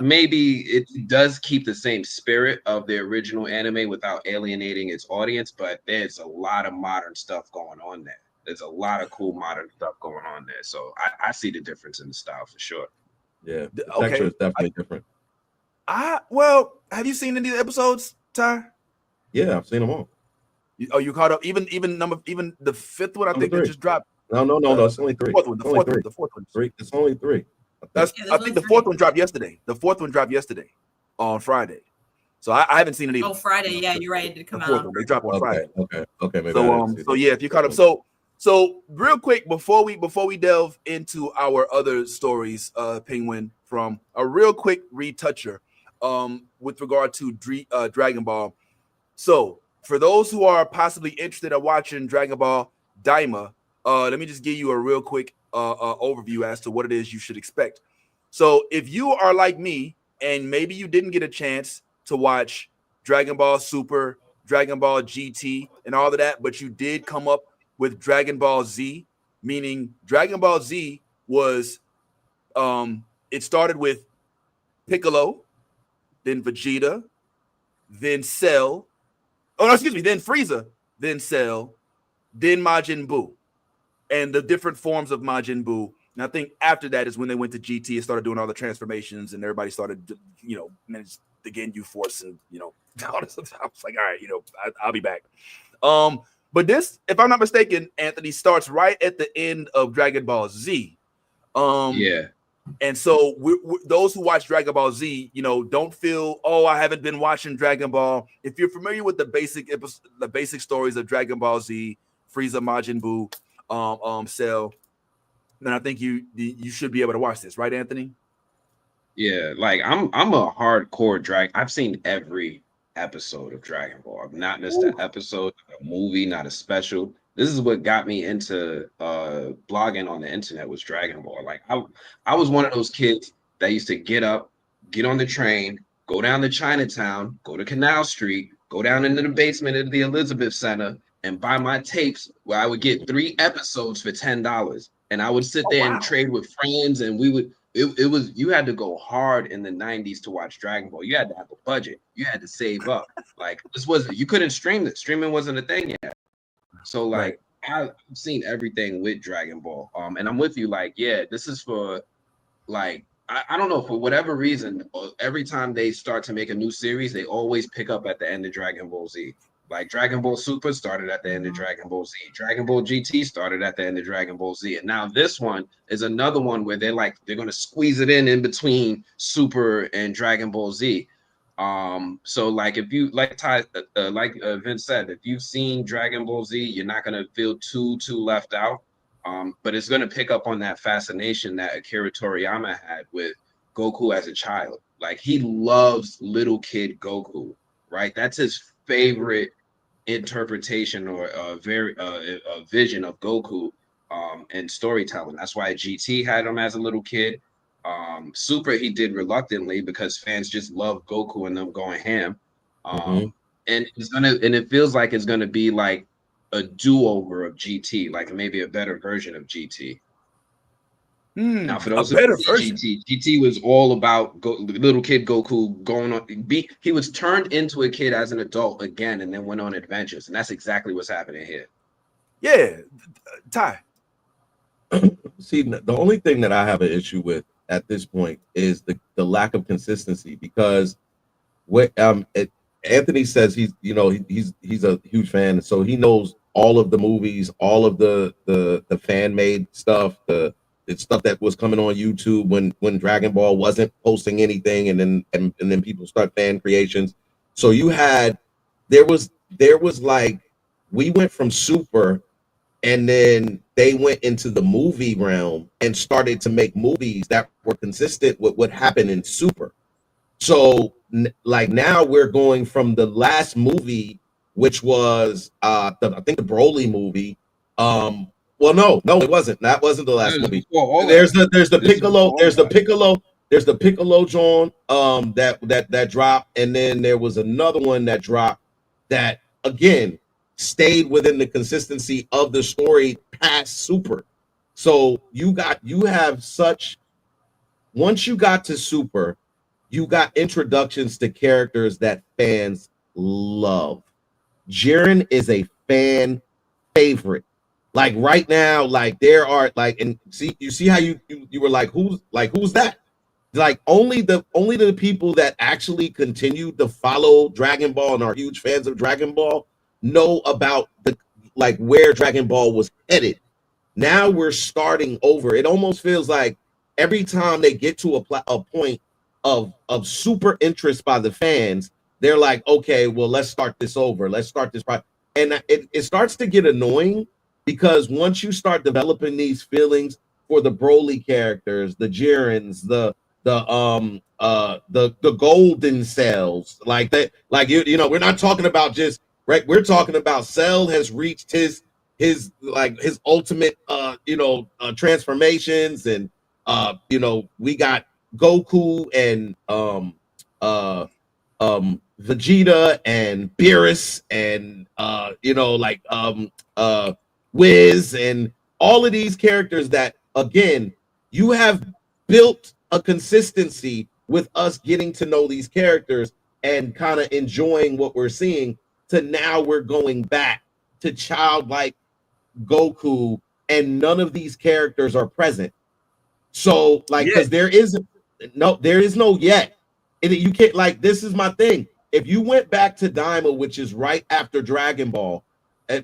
maybe it does keep the same spirit of the original anime without alienating its audience, but there's a lot of modern stuff going on there. There's a lot of cool modern stuff going on there. So I see the difference in the style for sure. Yeah, the texture is definitely different. Well, have you seen any of the episodes, Ty? Yeah, I've seen them all. You caught up? Even the fifth one, I think they just dropped. No, it's only three. The fourth one. Three. It's only three. I think the fourth one dropped yesterday. The fourth one dropped yesterday on Friday. So I haven't seen it either. Oh, Friday, yeah, you're right. It did come out. They dropped on Friday. Okay. Maybe so yeah, if you caught up. So real quick before we delve into our other stories, Penguin, from a real quick retoucher, with regard to Dragon Ball. So for those who are possibly interested in watching Dragon Ball Daima, let me just give you a real quick overview as to what it is you should expect. So if you are like me and maybe you didn't get a chance to watch Dragon Ball Super, Dragon Ball GT, and all of that, but you did come up with Dragon Ball Z, meaning Dragon Ball Z was it started with Piccolo, then Vegeta, then Cell, then Frieza, then Cell, then Majin Buu, and the different forms of Majin Buu. And I think after that is when they went to GT and started doing all the transformations, and everybody started, managed the Ginyu Force and, all this stuff. I was like, all right, I'll be back. But this, if I'm not mistaken, Anthony, starts right at the end of Dragon Ball Z. Yeah. And so those who watch Dragon Ball Z, don't feel, oh, I haven't been watching Dragon Ball. If you're familiar with the basic stories of Dragon Ball Z, Frieza, Majin Buu, Cell, then I think you should be able to watch this, right, Anthony? Yeah, like I'm a hardcore Dragon. I've seen every episode of Dragon Ball. I've not missed an episode, a movie, not a special. This is what got me into blogging on the internet was Dragon Ball. Like I was one of those kids that used to get up, get on the train, go down to Chinatown, go to Canal Street, go down into the basement of the Elizabeth Center, and buy my tapes where I would get 3 episodes for $10. And I would sit there and trade with friends, and we would. It was, you had to go hard in the 90s to watch Dragon Ball. You had to have a budget. You had to save up. Like this wasn't, you couldn't stream it. Streaming wasn't a thing yet. So like I've seen everything with Dragon Ball. And I'm with you. Like, yeah, this is for like I don't know, for whatever reason, every time they start to make a new series, they always pick up at the end of Dragon Ball Z. Like Dragon Ball Super started at the end of Dragon Ball Z. Dragon Ball GT started at the end of Dragon Ball Z. And now this one is another one where they're going to squeeze it in between Super and Dragon Ball Z. So like if you like Vince said, if you've seen Dragon Ball Z, you're not going to feel too left out. But it's going to pick up on that fascination that Akira Toriyama had with Goku as a child. Like he loves little kid Goku, right? That's his favorite interpretation or a vision of Goku and storytelling. That's why GT had him as a little kid. Super he did reluctantly because fans just love Goku and them going ham. And it feels like it's gonna be like a do-over of GT, like maybe a better version of GT. Now, for those who GT was all about little kid Goku going on. He was turned into a kid as an adult again, and then went on adventures, and that's exactly what's happening here. Yeah, Ty. See, the only thing that I have an issue with at this point is the lack of consistency, because what Anthony says he's a huge fan, so he knows all of the movies, all of the fan made stuff, the stuff that was coming on YouTube when Dragon Ball wasn't posting anything, and then people start fan creations. So there was like, we went from Super, and then they went into the movie realm and started to make movies that were consistent with what happened in Super. So like now we're going from the last movie, which was I think the Broly movie. Well, no, it wasn't. That wasn't the last movie. There's the Piccolo John that dropped, and then there was another one that dropped that again stayed within the consistency of the story past Super. So once you got to Super, you got introductions to characters that fans love. Jiren is a fan favorite. Like right now, like there are like, and you see how you were like, who's that? Like only the people that actually continue to follow Dragon Ball and are huge fans of Dragon Ball know about where Dragon Ball was headed. Now we're starting over. It almost feels like every time they get to a point of super interest by the fans, they're like, okay, well, let's start this over. Let's start this project. And it starts to get annoying, because once you start developing these feelings for the Broly characters, the Jirens, the golden cells, like that, like we're not talking about just right. We're talking about Cell has reached his ultimate transformations, and we got Goku and Vegeta and Beerus and Wiz and all of these characters that, again, you have built a consistency with us getting to know these characters and kind of enjoying what we're seeing, to now we're going back to childlike Goku, and none of these characters are present. So because there is no yet. And you can't, like, this is my thing. If you went back to Daima, which is right after Dragon Ball,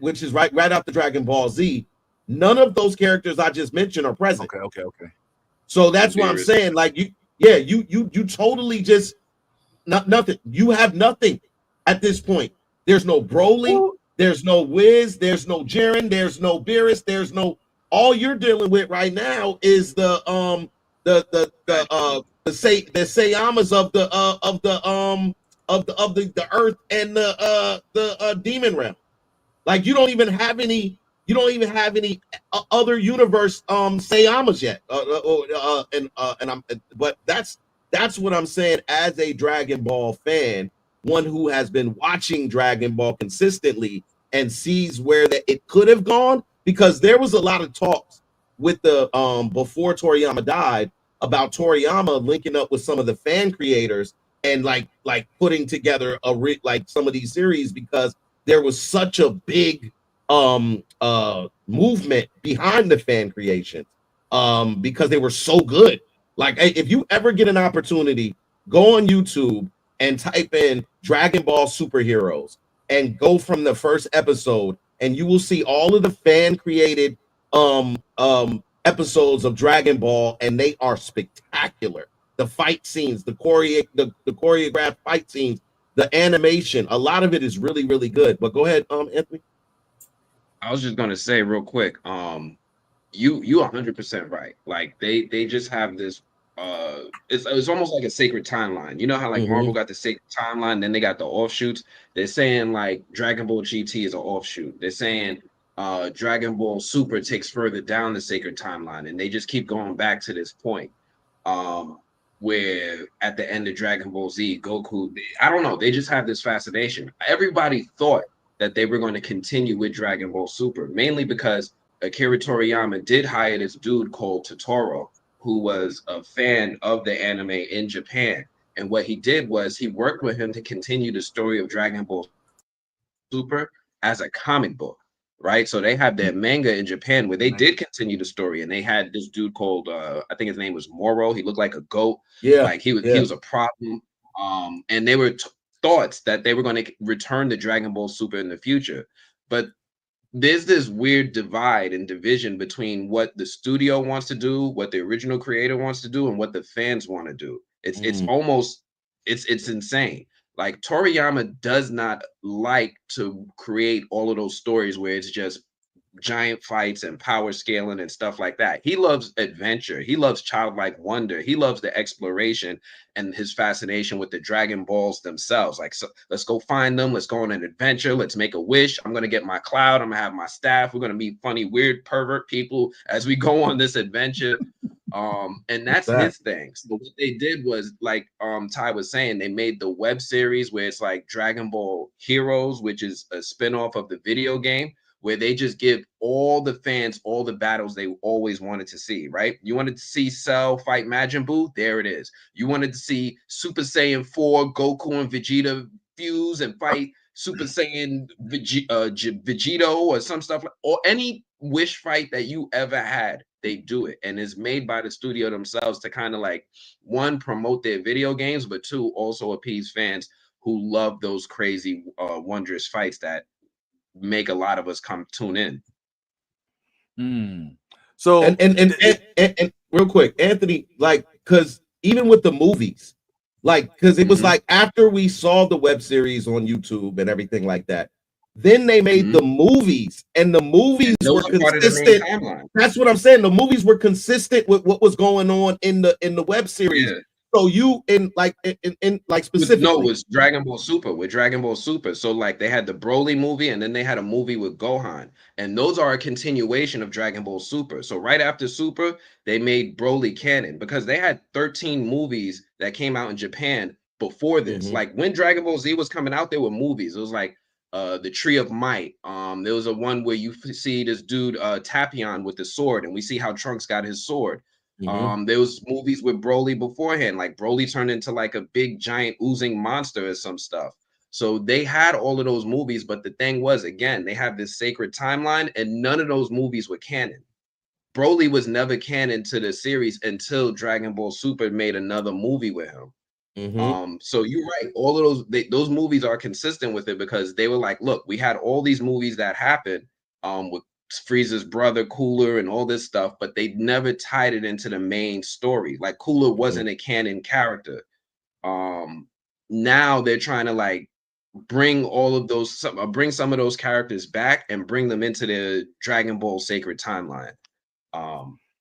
which is right after Dragon Ball Z, none of those characters I just mentioned are present. Okay. So that's what I'm saying. Like you totally just nothing. You have nothing at this point. There's no Broly, there's no Wiz, there's no Jaren, there's no Beerus, there's no. All you're dealing with right now is the Saiyamas of the Earth and the demon realm. Like you don't even have any other universe Saiyamas yet. But that's what I'm saying as a Dragon Ball fan, one who has been watching Dragon Ball consistently and sees where it could have gone, because there was a lot of talks with the before Toriyama died about Toriyama linking up with some of the fan creators and like putting together like some of these series, because there was such a big movement behind the fan creation because they were so good. Like, if you ever get an opportunity, go on YouTube and type in Dragon Ball superheroes and go from the first episode, and you will see all of the fan created episodes of Dragon Ball, and they are spectacular. The fight scenes, the choreographed fight scenes, the animation, a lot of it is really, really good. But go ahead, Anthony. I was just gonna say real quick, you 100% right. Like they just have this it's almost like a sacred timeline. You know how like Marvel got the sacred timeline, then they got the offshoots. They're saying like Dragon Ball GT is an offshoot. They're saying Dragon Ball Super takes further down the sacred timeline, and they just keep going back to this point. Where at the end of Dragon Ball Z, Goku, I don't know, they just have this fascination. Everybody thought that they were going to continue with Dragon Ball Super, mainly because Akira Toriyama did hire this dude called Totoro, who was a fan of the anime in Japan. And what he did was he worked with him to continue the story of Dragon Ball Super as a comic book, right? So they had their manga in Japan where they did continue the story, and they had this dude called I think his name was Moro. He looked like a goat. Yeah, like he was a problem. And they were thoughts that they were going to return to Dragon Ball Super in the future, but there's this weird divide and division between what the studio wants to do, what the original creator wants to do, and what the fans want to do. It's almost it's insane. Like Toriyama does not like to create all of those stories where it's just giant fights and power scaling and stuff like that. He loves adventure. He loves childlike wonder. He loves the exploration and his fascination with the Dragon Balls themselves. Like, so let's go find them. Let's go on an adventure. Let's make a wish. I'm going to get my cloud. I'm going to have my staff. We're going to meet funny, weird, pervert people as we go on this adventure. And that's his thing. So what they did was, like Ty was saying, they made the web series where it's like Dragon Ball Heroes, which is a spinoff of the video game, where they just give all the fans all the battles they always wanted to see, right? You wanted to see Cell fight Majin Buu? There it is. You wanted to see Super Saiyan 4, Goku and Vegeta fuse and fight Super Saiyan Vegito or some stuff, or any wish fight that you ever had, they do it. And it's made by the studio themselves to kind of like, one, promote their video games, but two, also appease fans who love those crazy, wondrous fights that make a lot of us come tune in. So and real quick, Anthony, like, because even with the movies, like, because it was like after we saw the web series on YouTube and everything like that, then they made the movies, and the movies were consistent. That's what I'm saying. The movies were consistent with what was going on in the web series. So you in like specifically, no, it was Dragon Ball Super with Dragon Ball Super. So like they had the Broly movie, and then they had a movie with Gohan, and those are a continuation of Dragon Ball Super. So right after Super, they made Broly canon because they had 13 movies that came out in Japan before this. Like when Dragon Ball Z was coming out, there were movies. It was like the Tree of Might. There was a one where you see this dude Tapion with the sword, and we see how Trunks got his sword. There was movies with Broly beforehand, like Broly turned into like a big giant oozing monster or some stuff. So they had all of those movies, but the thing was, again, they have this sacred timeline, and none of those movies were canon. Broly was never canon to the series until Dragon Ball Super made another movie with him. So you're right, all of those movies are consistent with it because they were like, look, we had all these movies that happened with Frieza's brother Cooler and all this stuff, but they never tied it into the main story. Like Cooler wasn't a canon character. Now they're trying to like bring all of those, bring some of those characters back and bring them into the Dragon Ball Sacred timeline.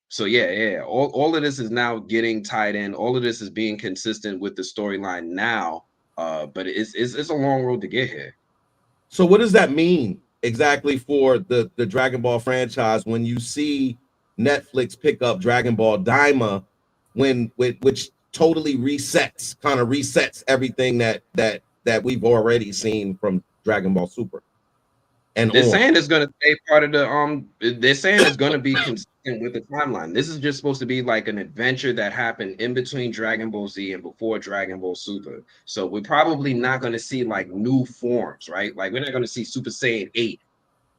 So yeah, all of this is now getting tied in. All of this is being consistent with the storyline now, but it's a long road to get here. So what does that mean exactly for the Dragon Ball franchise when you see Netflix pick up Dragon Ball Daima, which totally resets everything that we've already seen from Dragon Ball Super? And they're saying it's going to stay part of the they're saying it's going to be consistent with the timeline. This is just supposed to be like an adventure that happened in between Dragon Ball Z and before Dragon Ball Super. So we're probably not going to see like new forms, right? Like we're not going to see Super Saiyan 8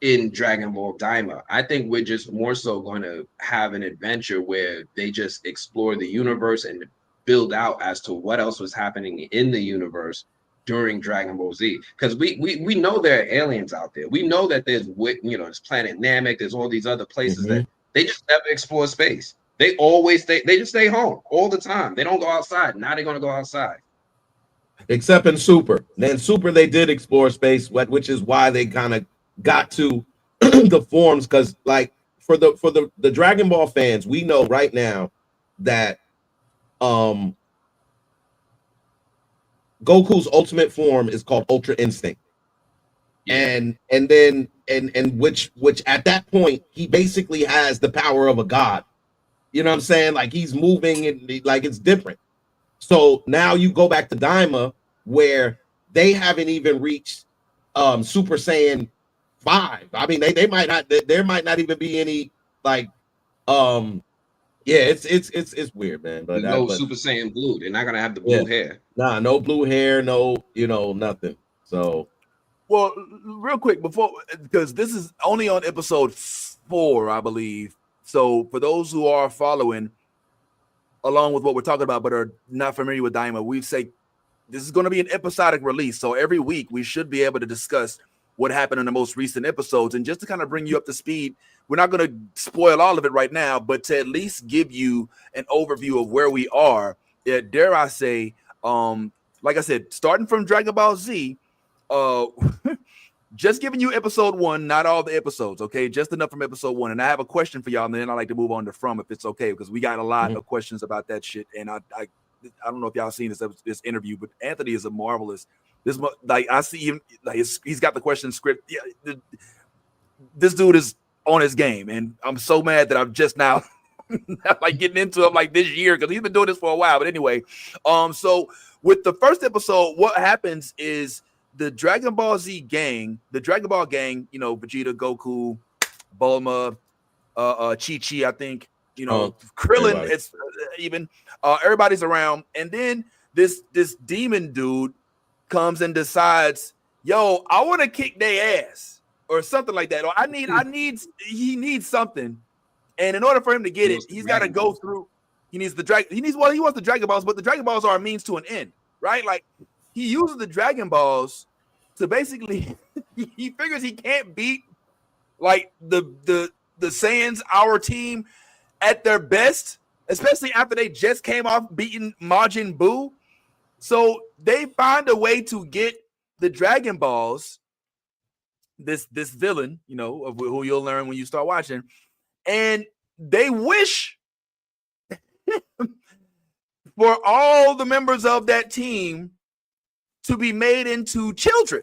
in Dragon Ball Daima. I think we're just more so going to have an adventure where they just explore the universe and build out as to what else was happening in the universe during Dragon Ball Z, because we know there are aliens out there. We know that there's there's planet Namek, there's all these other places that they just never explore space. They always they just stay home all the time. They don't go outside. Now they're gonna go outside. Except in Super. Then Super they did explore space, which is why they kind of got to the forms, because like for the Dragon Ball fans, we know right now that Goku's ultimate form is called Ultra Instinct. Yeah. And which at that point he basically has the power of a god. You know what I'm saying? Like he's moving and like it's different. So now you go back to Daima where they haven't even reached Super Saiyan 5. I mean they might not, there might not even be any like yeah, it's weird, man. But Super Saiyan Blue. They're not gonna have the blue hair. Nah, no blue hair, no, nothing. So, well, real quick before, because this is only on episode 4, I believe. So for those who are following along with what we're talking about but are not familiar with Daima, we say this is going to be an episodic release. So every week we should be able to discuss what happened in the most recent episodes, and just to kind of bring you up to speed. We're not going to spoil all of it right now, but to at least give you an overview of where we are. Dare I say, like I said, starting from Dragon Ball Z, just giving you episode 1, not all the episodes, okay? Just enough from episode 1. And I have a question for y'all, and then I like to move on to From, if it's okay, because we got a lot of questions about that shit. And I don't know if y'all seen this interview, but Anthony is a marvelous. This like I see him, like he's got the question script. Yeah, this dude is on his game, and I'm so mad that I'm just now like getting into him like this year, because he's been doing this for a while. But anyway, so with the first episode, what happens is the Dragon Ball Z gang, the Dragon Ball gang, Vegeta, Goku, Bulma, Chi-Chi, I think, Krillin, it's even everybody's around, and then this demon dude comes and decides, yo, I want to kick their ass. Or something like that. Or he needs something. And in order for him to get it, he's got to go through. He wants the Dragon Balls, but the Dragon Balls are a means to an end, right? Like he uses the Dragon Balls to basically, he figures he can't beat like the Saiyans, our team, at their best, especially after they just came off beating Majin Buu. So they find a way to get the Dragon Balls, this villain, of who you'll learn when you start watching, and they wish for all the members of that team to be made into children.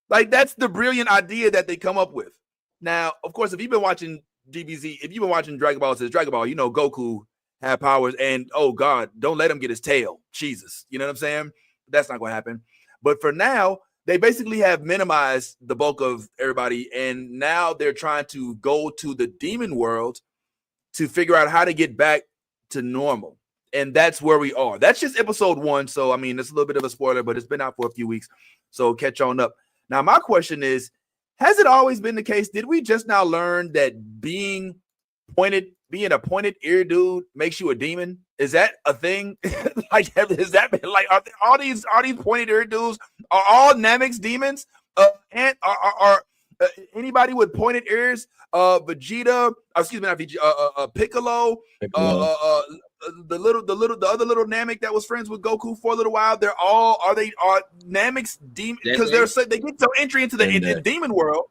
Like that's the brilliant idea that they come up with. Now, of course, if you've been watching DBZ, if you've been watching Dragon Ball, Goku had powers, and oh God, don't let him get his tail. Jesus, you know what I'm saying? That's not going to happen. But for now, they basically have minimized the bulk of everybody, and now they're trying to go to the demon world to figure out how to get back to normal. And that's where we are. That's just episode 1. So, I mean, it's a little bit of a spoiler, but it's been out for a few weeks. So catch on up. Now, my question is, has it always been the case? Did we just now learn that being a pointed ear dude makes you a demon? Is that a thing? Like, has that been like, are all these pointed ear dudes, are all Namek's demons? And are Anybody with pointed ears? Vegeta, excuse me, not Vegeta, Piccolo, the other little Namek that was friends with Goku for a little while. They're all are Namek's demon because they get some entry into the demon world.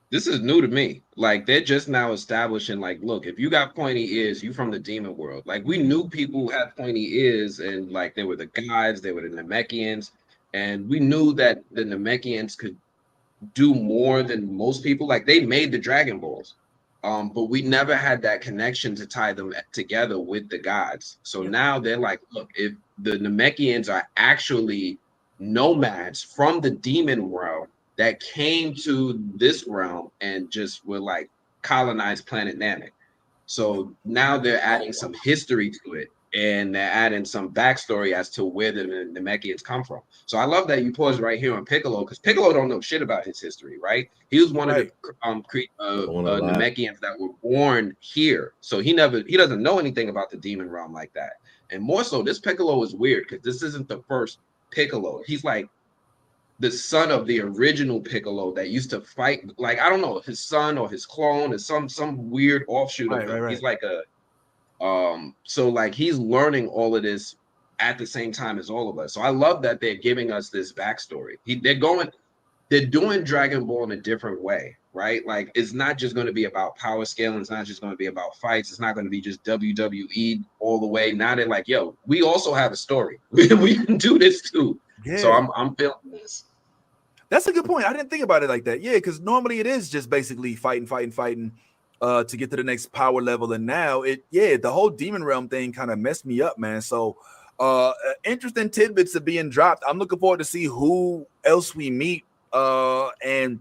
This is new to me. Like, they're just now establishing, like, look, if you got pointy ears, you from the demon world. Like, we knew people who had pointy ears, and like they were the gods, they were the Namekians, and we knew that the Namekians could do more than most people. Like, they made the Dragon Balls, but we never had that connection to tie them together with the gods. So now they're like, look, if the Namekians are actually nomads from the demon world that came to this realm and just were like colonized planet Namek. So now they're adding some history to it, and they're adding some backstory as to where the Namekians come from. So I love that you paused right here on Piccolo, because Piccolo don't know shit about his history, right? He was one of the Namekians that were born here. So he doesn't know anything about the demon realm like that. And more so, this Piccolo is weird because this isn't the first Piccolo. He's like the son of the original Piccolo that used to fight, like, I don't know, his son or his clone or some weird offshoot of him. Right. He's like so like he's learning all of this at the same time as all of us. So I love that they're giving us this backstory. They're doing Dragon Ball in a different way, right? Like, it's not just going to be about power scaling. It's not just going to be about fights. It's not going to be just WWE all the way. Now they're like, yo, we also have a story. We can do this too. Yeah. So I'm feeling this. That's a good point. I didn't think about it like that. Yeah, because normally it is just basically fighting to get to the next power level. And now the whole demon realm thing kind of messed me up, man. So interesting tidbits are being dropped. I'm looking forward to see who else we meet and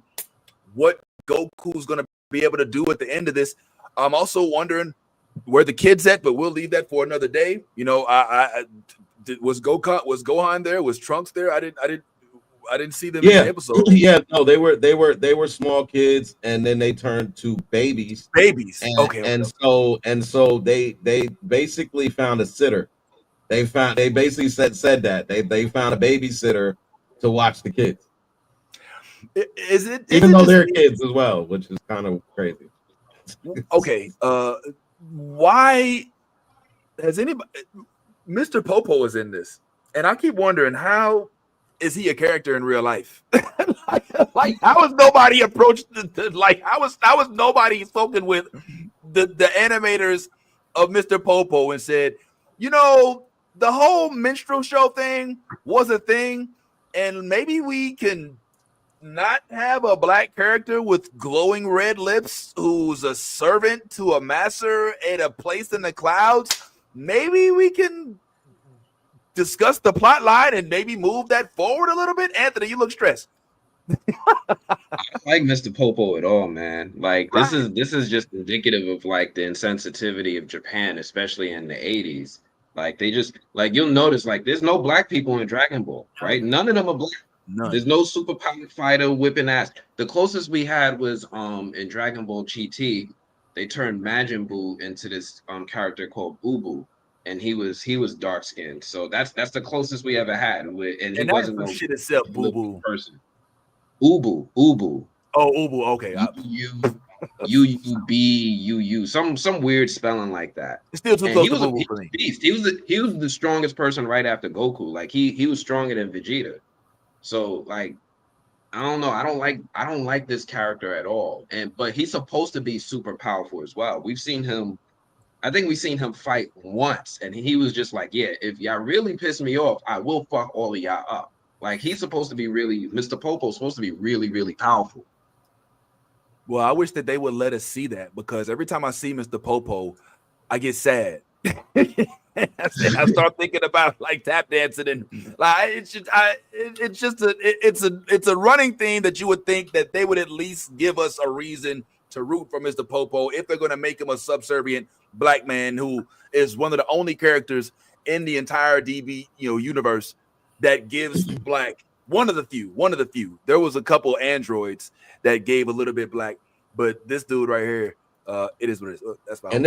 what Goku's going to be able to do at the end of this. I'm also wondering where the kid's at, but we'll leave that for another day. You know, was Gohan there? Was Trunks there? I didn't see them in the episode. Yeah, no, they were small kids, and then they turned to babies. And so they basically found a sitter. They basically said that they found a babysitter to watch the kids. Even though they're kids as well, which is kind of crazy. Okay, why has anybody? Mr. Popo is in this, and I keep wondering, how is he a character in real life? like how has nobody approached how was nobody spoken with the animators of Mr. Popo and said, you know, the whole minstrel show thing was a thing, and maybe we can not have a black character with glowing red lips who's a servant to a master at a place in the clouds. Maybe we can discuss the plot line and maybe move that forward a little bit. Anthony, you look stressed. I like Mr. Popo at all, man. Like, this is just indicative of like the insensitivity of Japan, especially in the 80s. Like, they just, like, you'll notice, like, there's no black people in Dragon Ball, right? None of them are black. None. There's no superpower fighter whipping ass. The closest we had was in Dragon Ball GT, they turned Majin Buu into this character called Ubu, and he was dark skinned. So that's the closest we ever had. And he wasn't no shit itself, Boo Boo person. Ubu. Oh, Ubu. Okay. U some weird spelling like that. It's still too close to Boo Boo for me. Beast. He was the strongest person right after Goku. Like he was stronger than Vegeta. So like, I don't know. I don't like this character at all. But he's supposed to be super powerful as well. We've seen him. I think we've seen him fight once, and he was just like, yeah, if y'all really piss me off, I will fuck all of y'all up. Like, he's supposed to be Mr. Popo's supposed to be really, really powerful. Well, I wish that they would let us see that, because every time I see Mr. Popo, I get sad. I start thinking about like tap dancing, and like it's a running theme that you would think that they would at least give us a reason to root for Mr. Popo if they're going to make him a subservient black man who is one of the only characters in the entire DB universe that gives black. One of the few. There was a couple androids that gave a little bit black, but this dude right here, it is what it is. That's fine. And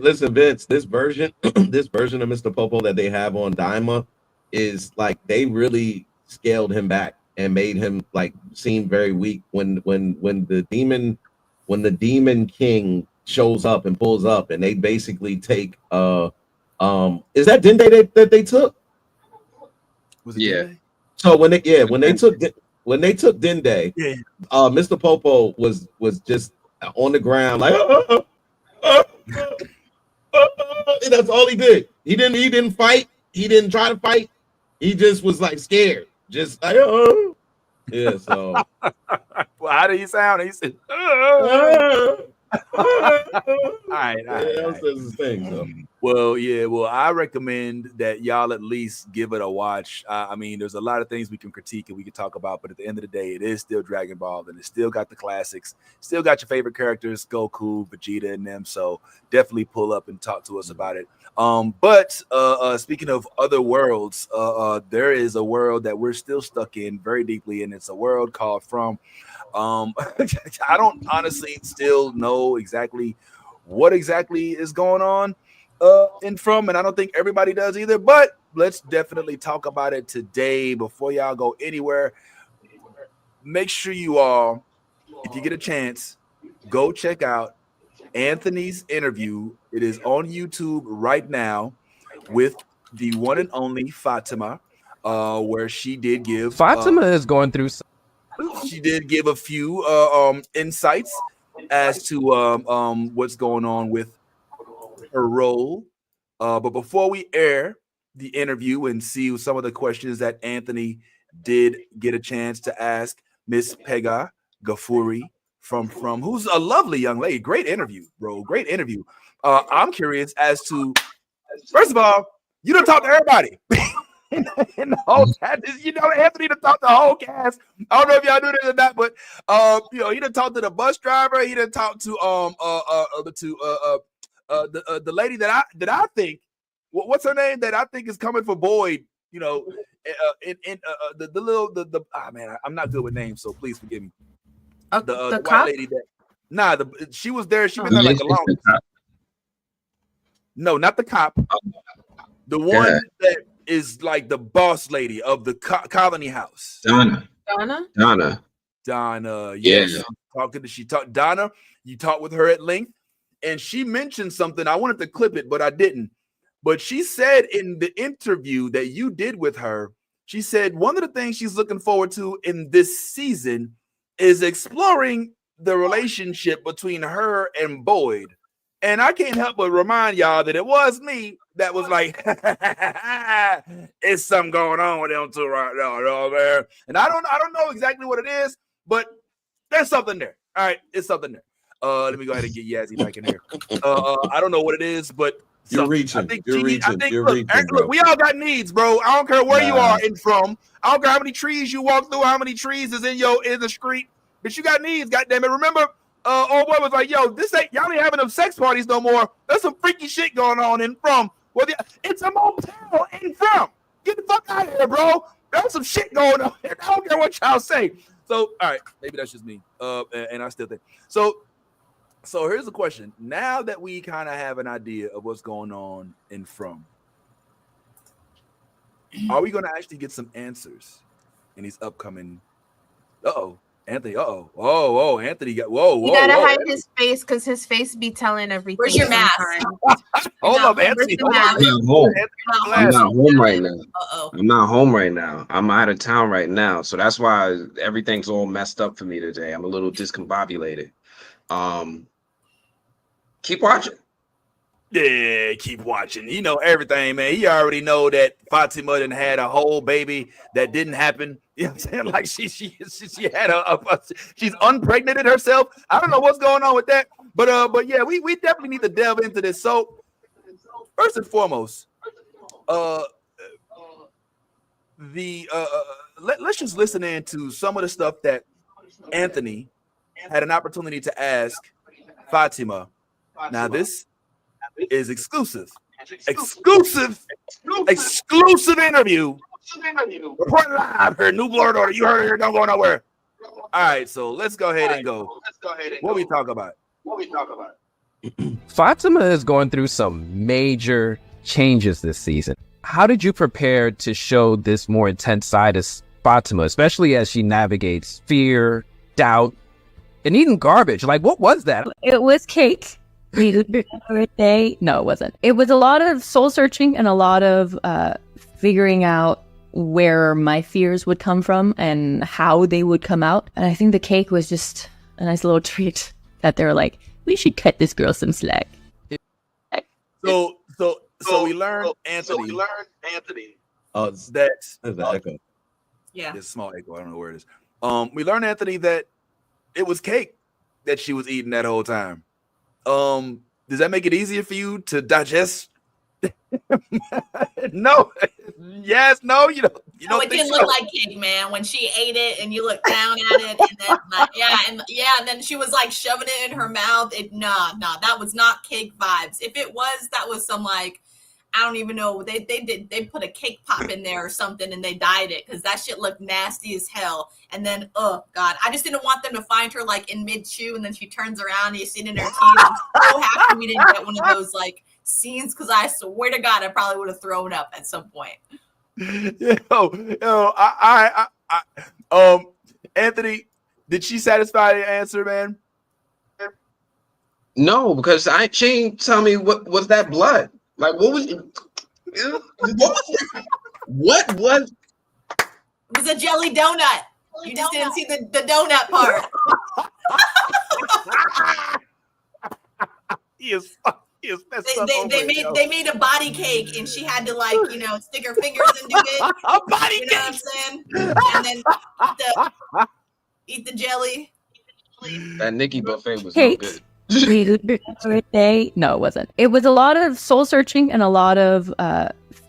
listen, Vince, this version of Mr. Popo that they have on Daima is like, they really scaled him back. and made him like seem very weak when the demon king shows up and pulls up, and they basically take is that Dende that they took? Was it Yeah. Dende? So when they took Dende, Yeah. Mr. Popo was just on the ground like and that's all he did. He didn't fight. He didn't try to fight. He just was like scared. Just like yeah. So Well, how did he sound? He said, all right. that's his thing. So. Well, yeah. Well, I recommend that y'all at least give it a watch. I mean, there's a lot of things we can critique and we can talk about, but at the end of the day, it is still Dragon Ball, and it still got the classics, still got your favorite characters, Goku, Vegeta, and them. So definitely pull up and talk to us about it. But speaking of other worlds, there is a world that we're still stuck in very deeply, and it's a world called From. I don't honestly still know exactly what exactly is going on in From, and I don't think everybody does either, but let's definitely talk about it today. Before y'all go anywhere, make sure you all, if you get a chance, go check out Anthony's interview. It is on YouTube right now with the one and only Fatima, where she did give Fatima is going through she did give a few insights as to what's going on with her role. But before we air the interview and see some of the questions that Anthony did get a chance to ask Miss Pega Gafuri from who's a lovely young lady. Great interview, bro. Great interview. I'm curious as to, first of all, you don't talk to everybody. In the whole cast, Anthony to talk to the whole cast. I don't know if y'all knew this or not, but he done talked to the bus driver. He done talked to the lady that I think, what's her name, that I think is coming for Boyd. Man, I'm not good with names, so please forgive me. The cop? white lady that she was there. She been there like a long time. No, not the cop. The one that is like the boss lady of the colony house. Donna. Yes. Donna, you talked with her at length, and she mentioned something. I wanted to clip it, but I didn't. But she said in the interview that you did with her, she said one of the things she's looking forward to in this season is exploring the relationship between her and Boyd. And I can't help but remind y'all that it was me that was like, it's something going on with them two right now, man. And I don't know exactly what it is, but there's something there. All right, it's something there. Let me go ahead and get Yazzie back in here. I don't know what it is, but you're reaching. Look, we all got needs, bro. I don't care where you are in From. I don't care how many trees you walk through, how many trees is in the street, but you got needs. Goddamn it! Remember. Old boy was like, yo, this ain't, y'all ain't having them sex parties no more. There's some freaky shit going on in From. Well, it's a motel in From. Get the fuck out of here, bro. There's some shit going on. I don't care what y'all say. So, all right, maybe that's just me. And I still think. So here's the question. Now that we kind of have an idea of what's going on in From, are we going to actually get some answers in these upcoming? Anthony, Anthony got You gotta hide his face because his face be telling everything. Where's your mask? Hold up, Anthony. I'm not home right now. I'm not home right now. I'm out of town right now. So that's why everything's all messed up for me today. I'm a little discombobulated. Keep watching. Yeah, keep watching. You know everything, man. You already know that Fatima done had a whole baby that didn't happen. You know what I'm saying? Like she had she's unpregnanted herself. I don't know what's going on with that, but yeah, we definitely need to delve into this. So first and foremost, let's just listen in to some of the stuff that Anthony had an opportunity to ask Fatima. Now this is exclusive interview. Report live here, New Blurred Order. You heard it here, don't go nowhere. All right, so let's go ahead and go. What we talk about? Fatima is going through some major changes this season. How did you prepare to show this more intense side Fatima, especially as she navigates fear, doubt, and eating garbage. Like, what was that? It was cake. Birthday. No, it wasn't. It was a lot of soul searching and a lot of figuring out where my fears would come from and how they would come out. And I think the cake was just a nice little treat that they were like, we should cut this girl some slack. So we learned Anthony. Oh, That's the echo. Yeah. It's a small echo. I don't know where it is. We learned, Anthony, that it was cake that she was eating that whole time. Does that make it easier for you to digest? No. Yes, no, you don't. You No, don't it think didn't so? look like cake, man. When she ate it and you look down at it, and then and then she was like shoving it in her mouth. Nah, that was not cake vibes. If it was, that was some like, I don't even know. They put a cake pop in there or something and they dyed it because that shit looked nasty as hell. And then, oh God, I just didn't want them to find her like in mid chew and then she turns around and you see it in her teeth. I'm so happy we didn't get one of those like scenes because I swear to God, I probably would have thrown up at some point. Anthony, did she satisfy the answer, man? No, because she ain't tell me what was that blood. Like, what was what was It was a jelly donut. You just didn't see the donut part. He is messed up. They made a body cake and she had to like, stick her fingers into it. A body You know what I'm saying? And then eat the jelly. that Nikki buffet was Cake. no good. Birthday. No, it wasn't. It was a lot of soul searching and a lot of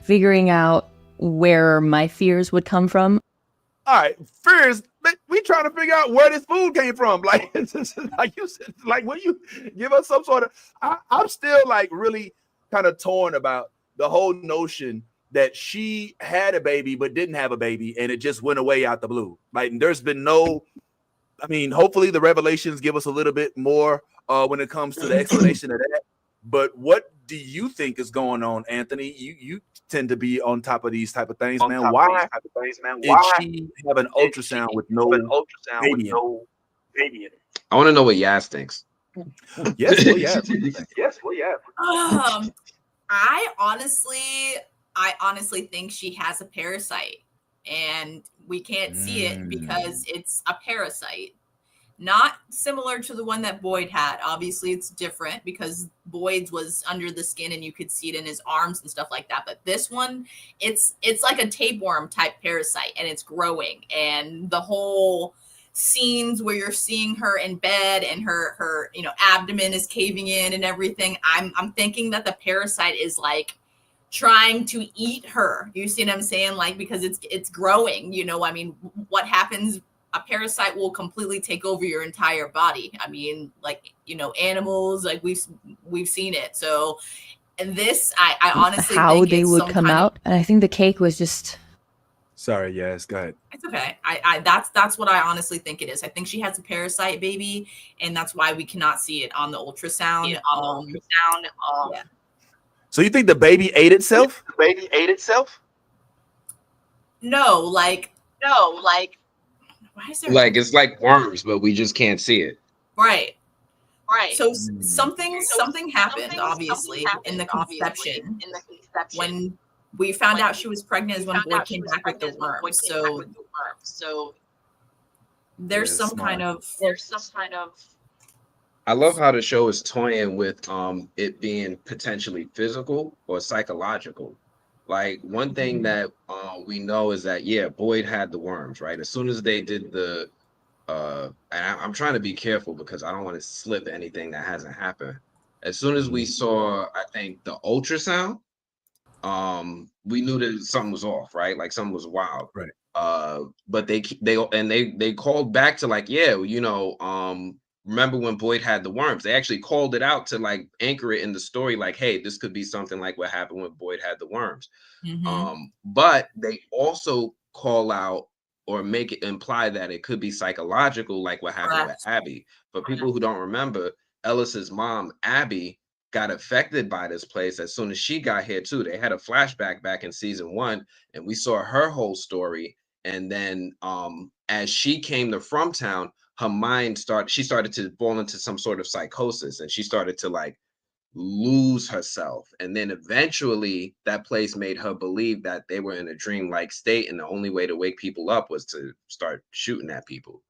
figuring out where my fears would come from. All right, first, we trying to figure out where this food came from. Like, like you said, like when you give us some sort of, I'm still like really kind of torn about the whole notion that she had a baby but didn't have a baby and it just went away out the blue. Like, there's been no, I mean, hopefully the revelations give us a little bit more when it comes to the explanation of that. But what do you think is going on, Anthony? You tend to be on top of these type of things, man. Why did she have an ultrasound with no baby in it? I want to know what Yas thinks. Yes, well, yeah. Yes, well, yeah. I honestly think she has a parasite, and we can't see it because it's a parasite. Not similar to the one that Boyd had. Obviously, it's different because Boyd's was under the skin and you could see it in his arms and stuff like that. But this one, it's like a tapeworm type parasite and it's growing. And the whole scenes where you're seeing her in bed and her abdomen is caving in and everything. I'm thinking that the parasite is like trying to eat her. You see what I'm saying? Like, because it's growing. I mean, what happens? A parasite will completely take over your entire body. I mean, like, animals, like we've seen it. So, and this, I honestly how think they it's would come out. And I think the cake was just. Sorry, yes, go ahead. It's okay. That's what I honestly think it is. I think she has a parasite baby, and that's why we cannot see it on the ultrasound. Yeah. So you think the baby ate itself? No, like. Why is there Like, it's like worms, but we just can't see it. Right. So something happened, obviously, in the conception. When we found out she was pregnant is when Boyd came back with the worms. So there's some kind of. I love how the show is toying with it being potentially physical or psychological. Like, one thing that we know is that, Boyd had the worms, right? As soon as they did the, and I'm trying to be careful because I don't want to slip anything that hasn't happened. As soon as we saw, I think, the ultrasound, we knew that something was off, right? Like, something was wild. Right. But they called back to like, remember when Boyd had the worms? They actually called it out to like anchor it in the story, like, hey, this could be something like what happened when Boyd had the worms. But they also call out or make it imply that it could be psychological, like what happened with Abby. For people who don't remember, Ellis's mom, Abby, got affected by this place as soon as she got here too. They had a flashback back in season 1, and we saw her whole story. And then as she came to Fromtown, her mind started to fall into some sort of psychosis, and she started to like lose herself. And then eventually that place made her believe that they were in a dreamlike state, and the only way to wake people up was to start shooting at people.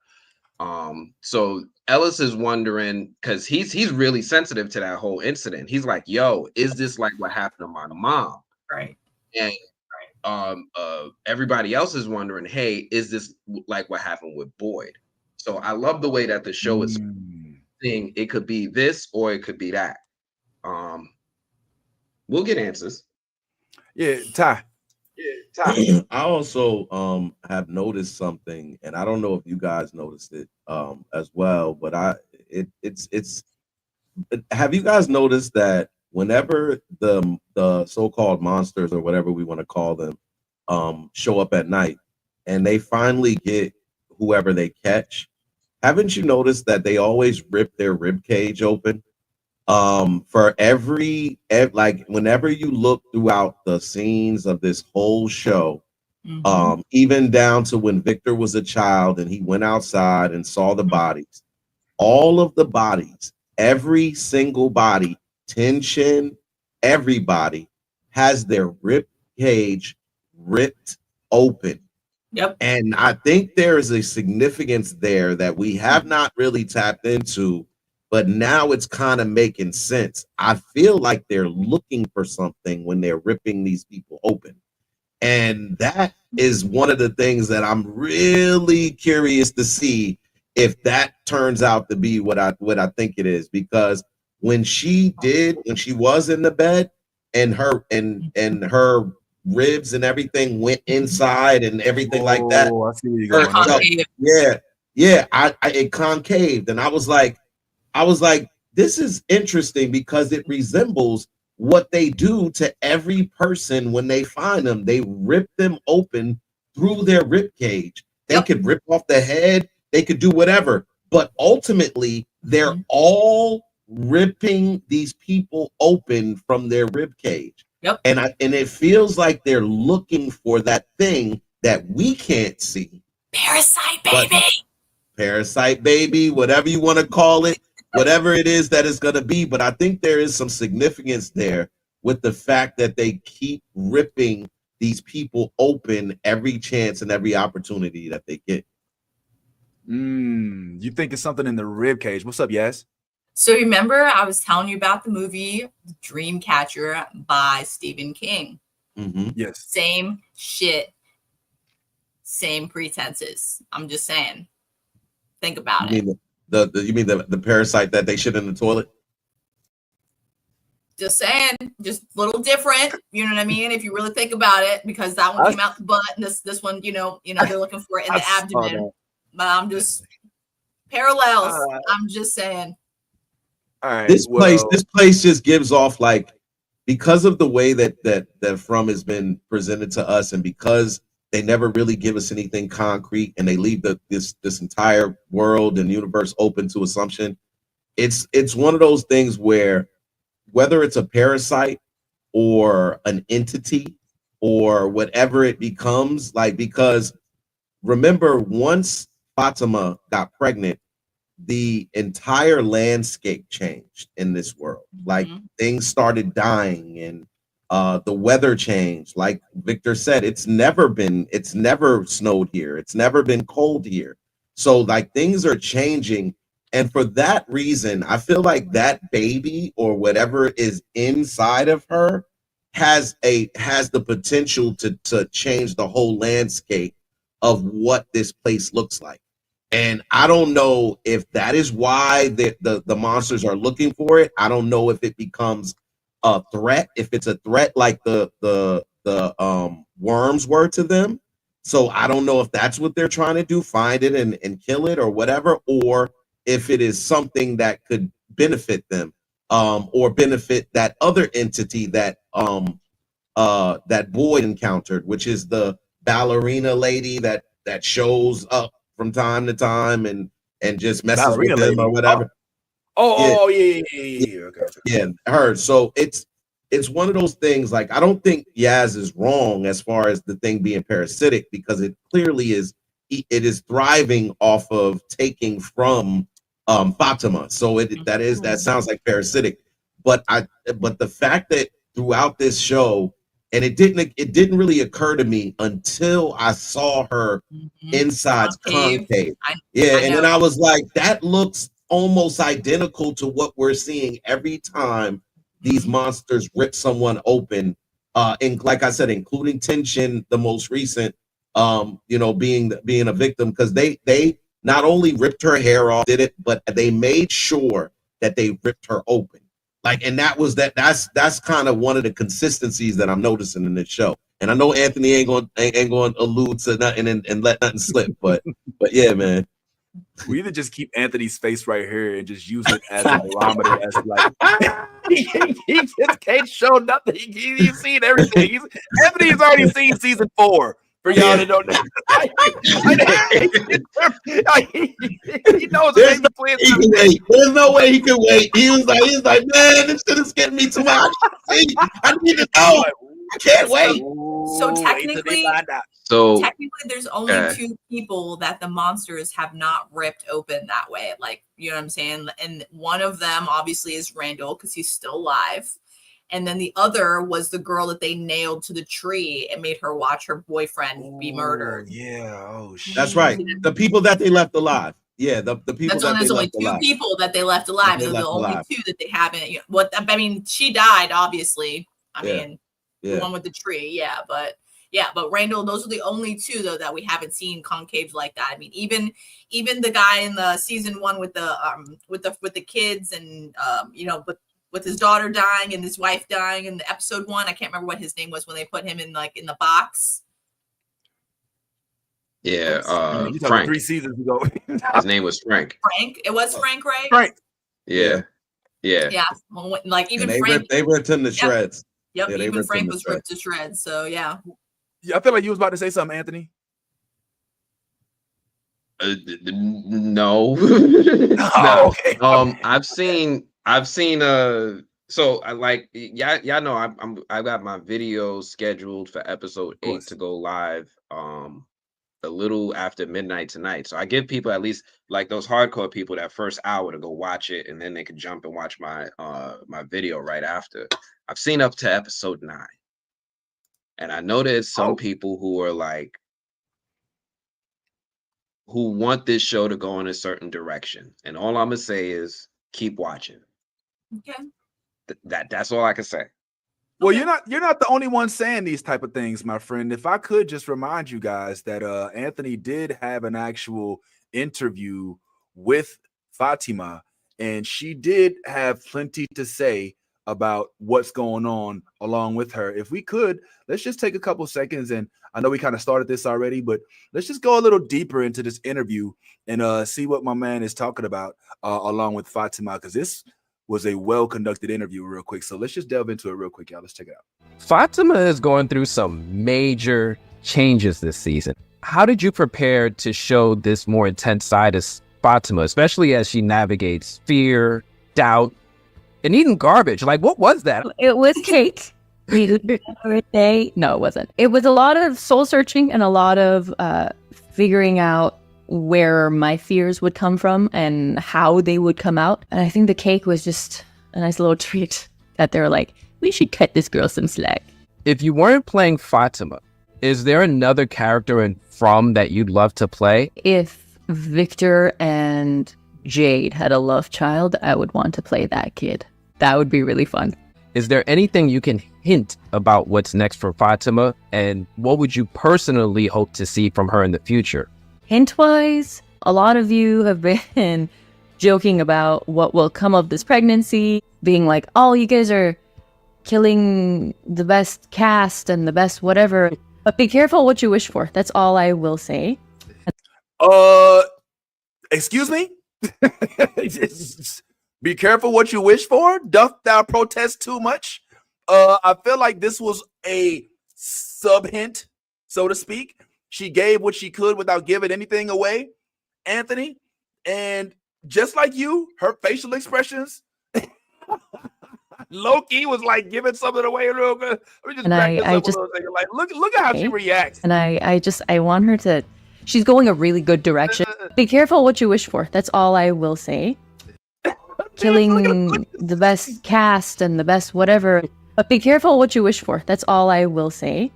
So Ellis is wondering, because he's really sensitive to that whole incident. He's like, yo, is this like what happened to my mom? Right. And everybody else is wondering, hey, is this like what happened with Boyd? So I love the way that the show is saying it could be this or it could be that. We'll get answers. Yeah, Ty. I also have noticed something, and I don't know if you guys noticed it as well, but have you guys noticed that whenever the so-called monsters or whatever we want to call them show up at night and they finally get whoever they catch, haven't you noticed that they always rip their rib cage open? For every like whenever you look throughout the scenes of this whole show, even down to when Victor was a child and he went outside and saw the bodies, all of the bodies, every single body, Tension, everybody has their rib cage ripped open. Yep. And I think there is a significance there that we have not really tapped into, but now it's kind of making sense. I feel like they're looking for something when they're ripping these people open. And that is one of the things that I'm really curious to see if that turns out to be what I think it is. Because when she was in the bed and her ribs and everything went inside and everything like that. I see where you're going. It concaved, and I was like, this is interesting because it resembles what they do to every person when they find them. They rip them open through their rib cage. They could rip off the head, they could do whatever, but ultimately they're all ripping these people open from their rib cage. And it feels like they're looking for that thing that we can't see. Parasite baby, whatever you want to call it, whatever it is that it's going to be. But I think there is some significance there with the fact that they keep ripping these people open every chance and every opportunity that they get. You think it's something in the rib cage? What's up, Yes? So remember, I was telling you about the movie Dreamcatcher by Stephen King. Yes. Same shit, same pretenses. I'm just saying. Think about it. You mean the parasite that they shit in the toilet? Just saying, just a little different. You know what I mean? If you really think about it, because that one came out the butt, and this one, you know, they're looking for it in the abdomen. But I'm just parallels. I'm just saying. All right, this place just gives off, like, because of the way that From has been presented to us, and because they never really give us anything concrete, and they leave this entire world and universe open to assumption. It's one of those things where whether it's a parasite or an entity or whatever it becomes, like, because remember, once Fatima got pregnant, the entire landscape changed in this world. Like, things started dying, and the weather changed. Like Victor said, it's never snowed here. It's never been cold here. So, like, things are changing. And for that reason, I feel like that baby or whatever is inside of her has the potential to change the whole landscape of what this place looks like. And I don't know if that is why the monsters are looking for it. I don't know if it becomes a threat, if it's a threat like the worms were to them. So I don't know if that's what they're trying to do, find it and kill it or whatever, or if it is something that could benefit them, or benefit that other entity that that Boyd encountered, which is the ballerina lady that shows up from time to time and just messes with them or whatever. Yeah, okay. Yeah, her. So it's it's one of those things. Like, I don't think Yaz is wrong as far as the thing being parasitic, because it clearly is. It is thriving off of taking from Fatima. So that sounds like parasitic. But the fact that throughout this show, and it didn't really occur to me until I saw her inside concave. And then I was like, that looks almost identical to what we're seeing every time these monsters rip someone open. And like I said, including Tenshin, the most recent, being a victim, because they not only ripped her hair off, did it, but they made sure that they ripped her open. Like, and that's kind of one of the consistencies that I'm noticing in this show. And I know Anthony ain't going to allude to nothing and let nothing slip, but yeah, man. We either just keep Anthony's face right here and just use it as a barometer, as like he just can't show nothing. He's seen everything. Anthony's already seen season 4. For y'all that don't know, he knows there's no way he can wait. He was like, man, this shit is getting me too much. I need to know. I can't wait. So technically, there's only 2 people that the monsters have not ripped open that way. Like, you know what I'm saying? And one of them obviously is Randall, because he's still alive. And then the other was the girl that they nailed to the tree and made her watch her boyfriend be murdered. Yeah. Oh, shit. That's right. The people that they left alive. Yeah, the people that they left alive. There's only 2 people that they left alive. They're the only 2 that they haven't. I mean, she died, obviously. I mean, the one with the tree. Yeah, but Randall, those are the only 2 though that we haven't seen concaves like that. I mean, even the guy in the season 1 with the kids and with his daughter dying and his wife dying in the episode 1. I can't remember what his name was when they put him in the box. Yeah, Frank. 3 seasons ago. His name was Frank. Frank. It was Frank, right? Frank. Yeah. Well, like even Frank, they ripped him to shreds. Yep. Even Frank was ripped to shreds. So yeah. I feel like you was about to say something, Anthony. No. No. Okay. I've seen so I like y'all know I got my video scheduled for episode 8 to go live a little after midnight tonight. So I give people, at least like those hardcore people, that first hour to go watch it, and then they can jump and watch my my video right after. I've seen up to episode 9. And I know there's some people who are like, who want this show to go in a certain direction. And all I'm gonna say is keep watching. Okay. That's all I can say. Well, you're not the only one saying these type of things, my friend. If I could just remind you guys that Anthony did have an actual interview with Fatima, and she did have plenty to say about what's going on along with her. If we could, let's just take a couple seconds, and I know we kind of started this already, but let's just go a little deeper into this interview and see what my man is talking about along with Fatima, because this was a well-conducted interview real quick. So let's just delve into it real quick, y'all. Let's check it out. Fatima is going through some major changes this season. How did you prepare to show this more intense side of Fatima, especially as she navigates fear, doubt, and eating garbage? Like, what was that? It was cake. Birthday. No, it wasn't. It was a lot of soul searching and a lot of figuring out where my fears would come from and how they would come out. And I think the cake was just a nice little treat that they're like, we should cut this girl some slack. If you weren't playing Fatima, is there another character in From that you'd love to play? If Victor and Jade had a love child, I would want to play that kid. That would be really fun. Is there anything you can hint about what's next for Fatima, and what would you personally hope to see from her in the future? Hint-wise, a lot of you have been joking about what will come of this pregnancy, being like, oh, you guys are killing the best cast and the best whatever. But be careful what you wish for. That's all I will say. Excuse me? Be careful what you wish for. Doth thou protest too much? I feel like this was a sub-hint, so to speak. She gave what she could without giving anything away, Anthony. And just like you, her facial expressions Loki was like giving something away real good. Let me just And back this I up just a little second. Like, look at how she reacts. and I want her to. She's going a really good direction. Be careful what you wish for. That's all I will say. Killing the best cast and the best whatever, but be careful what you wish for. That's all I will say.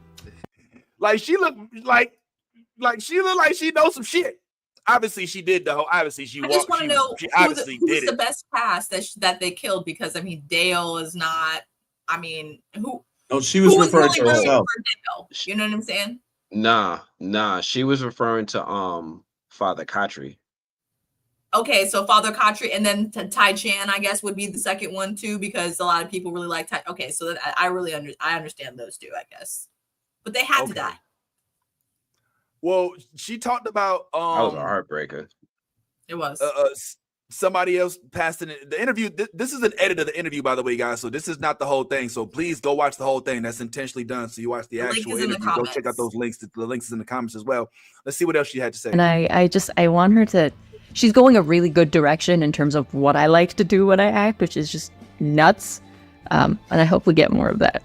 Like she looked like she looked like she knows some shit. Obviously she did though. Obviously she I just want to know she obviously who's did the it. best cast that they killed, because I mean Dale is not. I mean who? No, she was referring to really herself. Dale? You know what I'm saying? Nah. She was referring to Father Katri. Okay, so Father Katri, and then Tai Chan, I guess, would be the second one too, because a lot of people really like Tai. Okay, so that I really understand those two, I guess, but they had to die. Well, she talked about That was a heartbreaker. It was. Somebody else passed in the interview. This is an edit of the interview, by the way, guys. So this is not the whole thing. So please go watch the whole thing. That's intentionally done. So you watch the actual interview. Go check out those links. The links is in the comments as well. Let's see what else she had to say. And I want her to. She's going a really good direction in terms of what I like to do when I act, which is just nuts. And I hope we get more of that.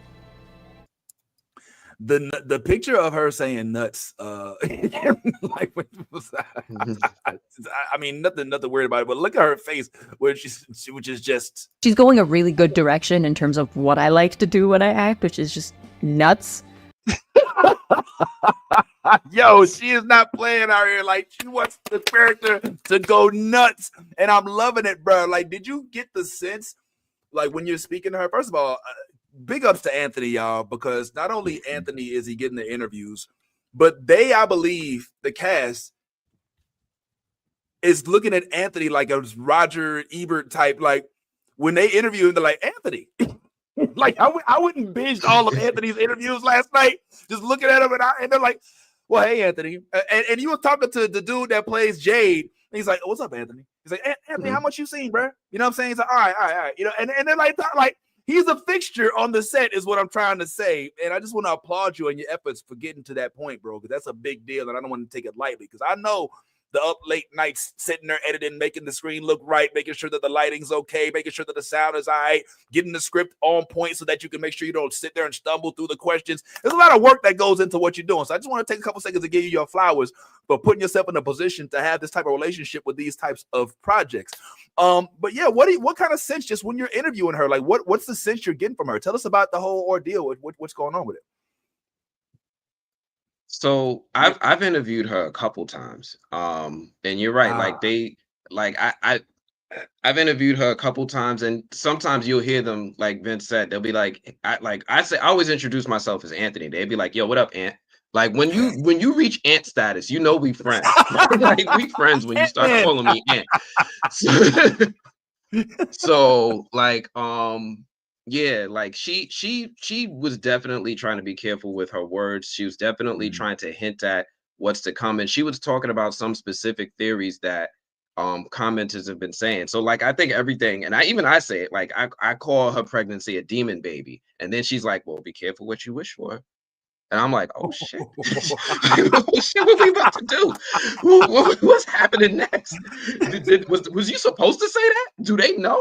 The picture of her saying nuts, like I mean nothing weird about it, but look at her face which is just. She's going a really good direction in terms of what I like to do when I act, which is just nuts. Yo, she is not playing out here. Like she wants the character to go nuts, and I'm loving it, bro. Like, did you get the sense, like when you're speaking to her? First of all, big ups to Anthony, y'all, because not only Anthony is he getting the interviews, but I believe the cast is looking at Anthony like a Roger Ebert type. Like when they interview him, they're like, Anthony. Like I wouldn't binge all of Anthony's interviews last night, just looking at him, and they're like, well, hey, Anthony. And you were talking to the dude that plays Jade, and he's like, oh, what's up, Anthony? He's like, Anthony, how much you seen, bro? You know what I'm saying? He's like, all right. You know, and they're like he's a fixture on the set is what I'm trying to say. And I just want to applaud you on your efforts for getting to that point, bro, because that's a big deal, and I don't want to take it lightly, because I know the up late nights sitting there editing, making the screen look right, making sure that the lighting's okay, making sure that the sound is all right, getting the script on point so that you can make sure you don't sit there and stumble through the questions. There's a lot of work that goes into what you're doing. So I just want to take a couple seconds to give you your flowers for putting yourself in a position to have this type of relationship with these types of projects. But yeah, what kind of sense, just when you're interviewing her, like what's the sense you're getting from her? Tell us about the whole ordeal with what's going on with it. So I've interviewed her a couple times. And you're right, I've interviewed her a couple times, and sometimes you'll hear them, like Vince said, they'll be like, I always introduce myself as Anthony. They'd be like, yo, what up, Ant? Like when you reach Ant status, you know we friends. Like we friends when you start calling me Ant. So like yeah, like she was definitely trying to be careful with her words. She was definitely trying to hint at what's to come, and she was talking about some specific theories that commenters have been saying. So like I think everything, and I say it, like I call her pregnancy a demon baby, and then she's like, well, be careful what you wish for. And I'm like, oh shit, shit, what we about to do? What's happening next? Was you supposed to say that? Do they know?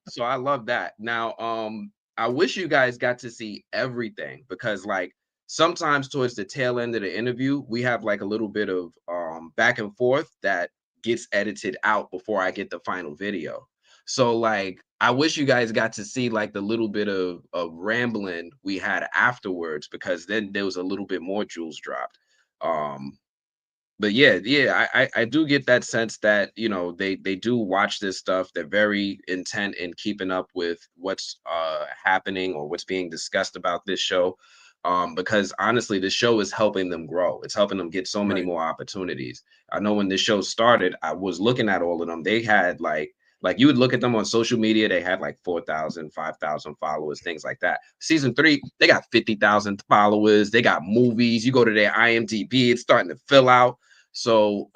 So I love that. Now, I wish you guys got to see everything, because like sometimes towards the tail end of the interview, we have like a little bit of back and forth that gets edited out before I get the final video. So like I wish you guys got to see like the little bit of rambling we had afterwards, because then there was a little bit more jewels dropped. But yeah, I do get that sense that, you know, they do watch this stuff. They're very intent in keeping up with what's happening or what's being discussed about this show. Because honestly, the show is helping them grow. It's helping them get so many more opportunities. I know when this show started, I was looking at all of them. They had like you would look at them on social media, they had like 4,000, 5,000 followers, things like that. Season 3, they got 50,000 followers. They got movies. You go to their IMDb, it's starting to fill out. So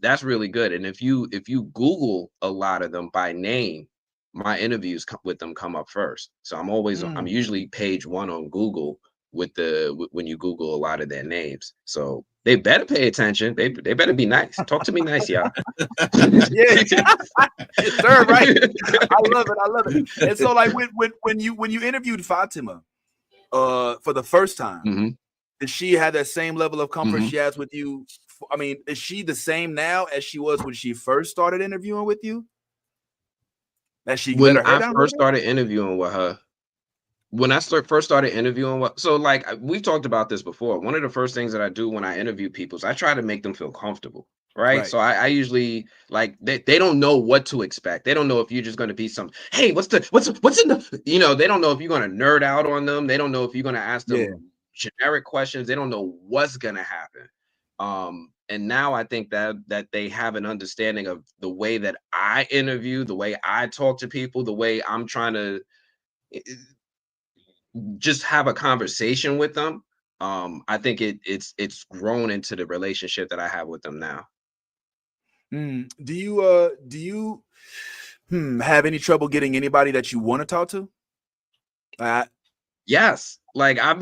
that's really good. And if you Google a lot of them by name, my interviews with them come up first. So I'm usually page 1 on Google when you Google a lot of their names. So they better pay attention. They better be nice. Talk to me nice, y'all. Yeah, sir, right. I love it. I love it. And so, like, when you interviewed Fatima, for the first time, did she have that same level of comfort she has with you? I mean, is she the same now as she was when she first started interviewing with you? That she When let her hair I down a first little bit? started interviewing with her, when I first started interviewing with, so like we've talked about this before. One of the first things that I do when I interview people is I try to make them feel comfortable, right? Right. So I usually like they don't know what to expect. They don't know if you're just going to be some, hey, what's in the, they don't know if you're going to nerd out on them. They don't know if you're going to ask them Yeah. generic questions. They don't know what's going to happen. And now I think that they have an understanding of the way that I interview, the way I talk to people, the way I'm trying to just have a conversation with them. I think it's grown into the relationship that I have with them now. Do you have any trouble getting anybody that you want to talk to? Yes, like I've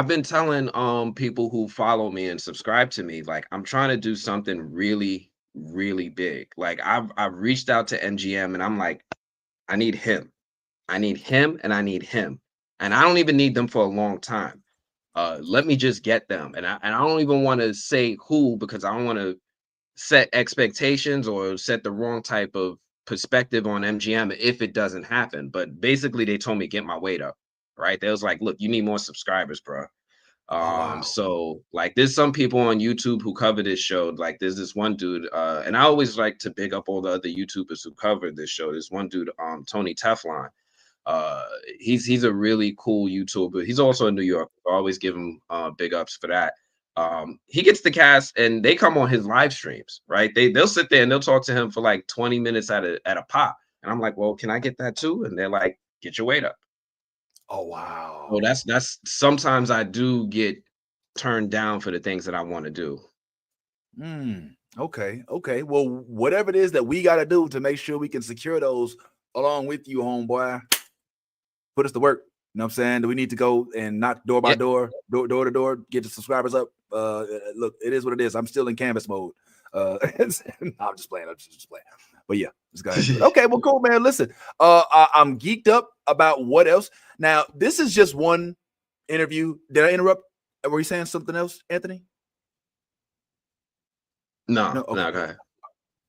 been telling people who follow me and subscribe to me, like I'm trying to do something really, really big. Like I've reached out to MGM and I'm like, I need him. I need him and I need him. And I don't even need them for a long time. Let me just get them. And I don't even want to say who, because I don't want to set expectations or set the wrong type of perspective on MGM if it doesn't happen. But basically they told me get my weight up, right? They was like, look, you need more subscribers, bro. Wow. So like there's some people on YouTube who cover this show. Like there's this one dude, and I always like to big up all the other YouTubers who cover this show. There's one dude, Tony Teflon. He's a really cool YouTuber. He's also in New York. I always give him big ups for that. He gets the cast and they come on his live streams, right? They'll sit there and they'll talk to him for like 20 minutes at a pop. And I'm like, well, can I get that too? And they're like, get your weight up. Oh wow. Well, that's sometimes I do get turned down for the things that I want to do. Okay. Well, whatever it is that we got to do to make sure we can secure those along with you, homeboy, put us to work. You know what I'm saying? Do we need to go and knock door by door, door to door, get the subscribers up? Look, it is what it is. I'm still in canvas mode. No, I'm just playing. But yeah, let's go ahead. Okay, well, cool, man. Listen, I'm geeked up about what else. Now, this is just one interview. Did I interrupt? Were you saying something else, Anthony? No, go ahead.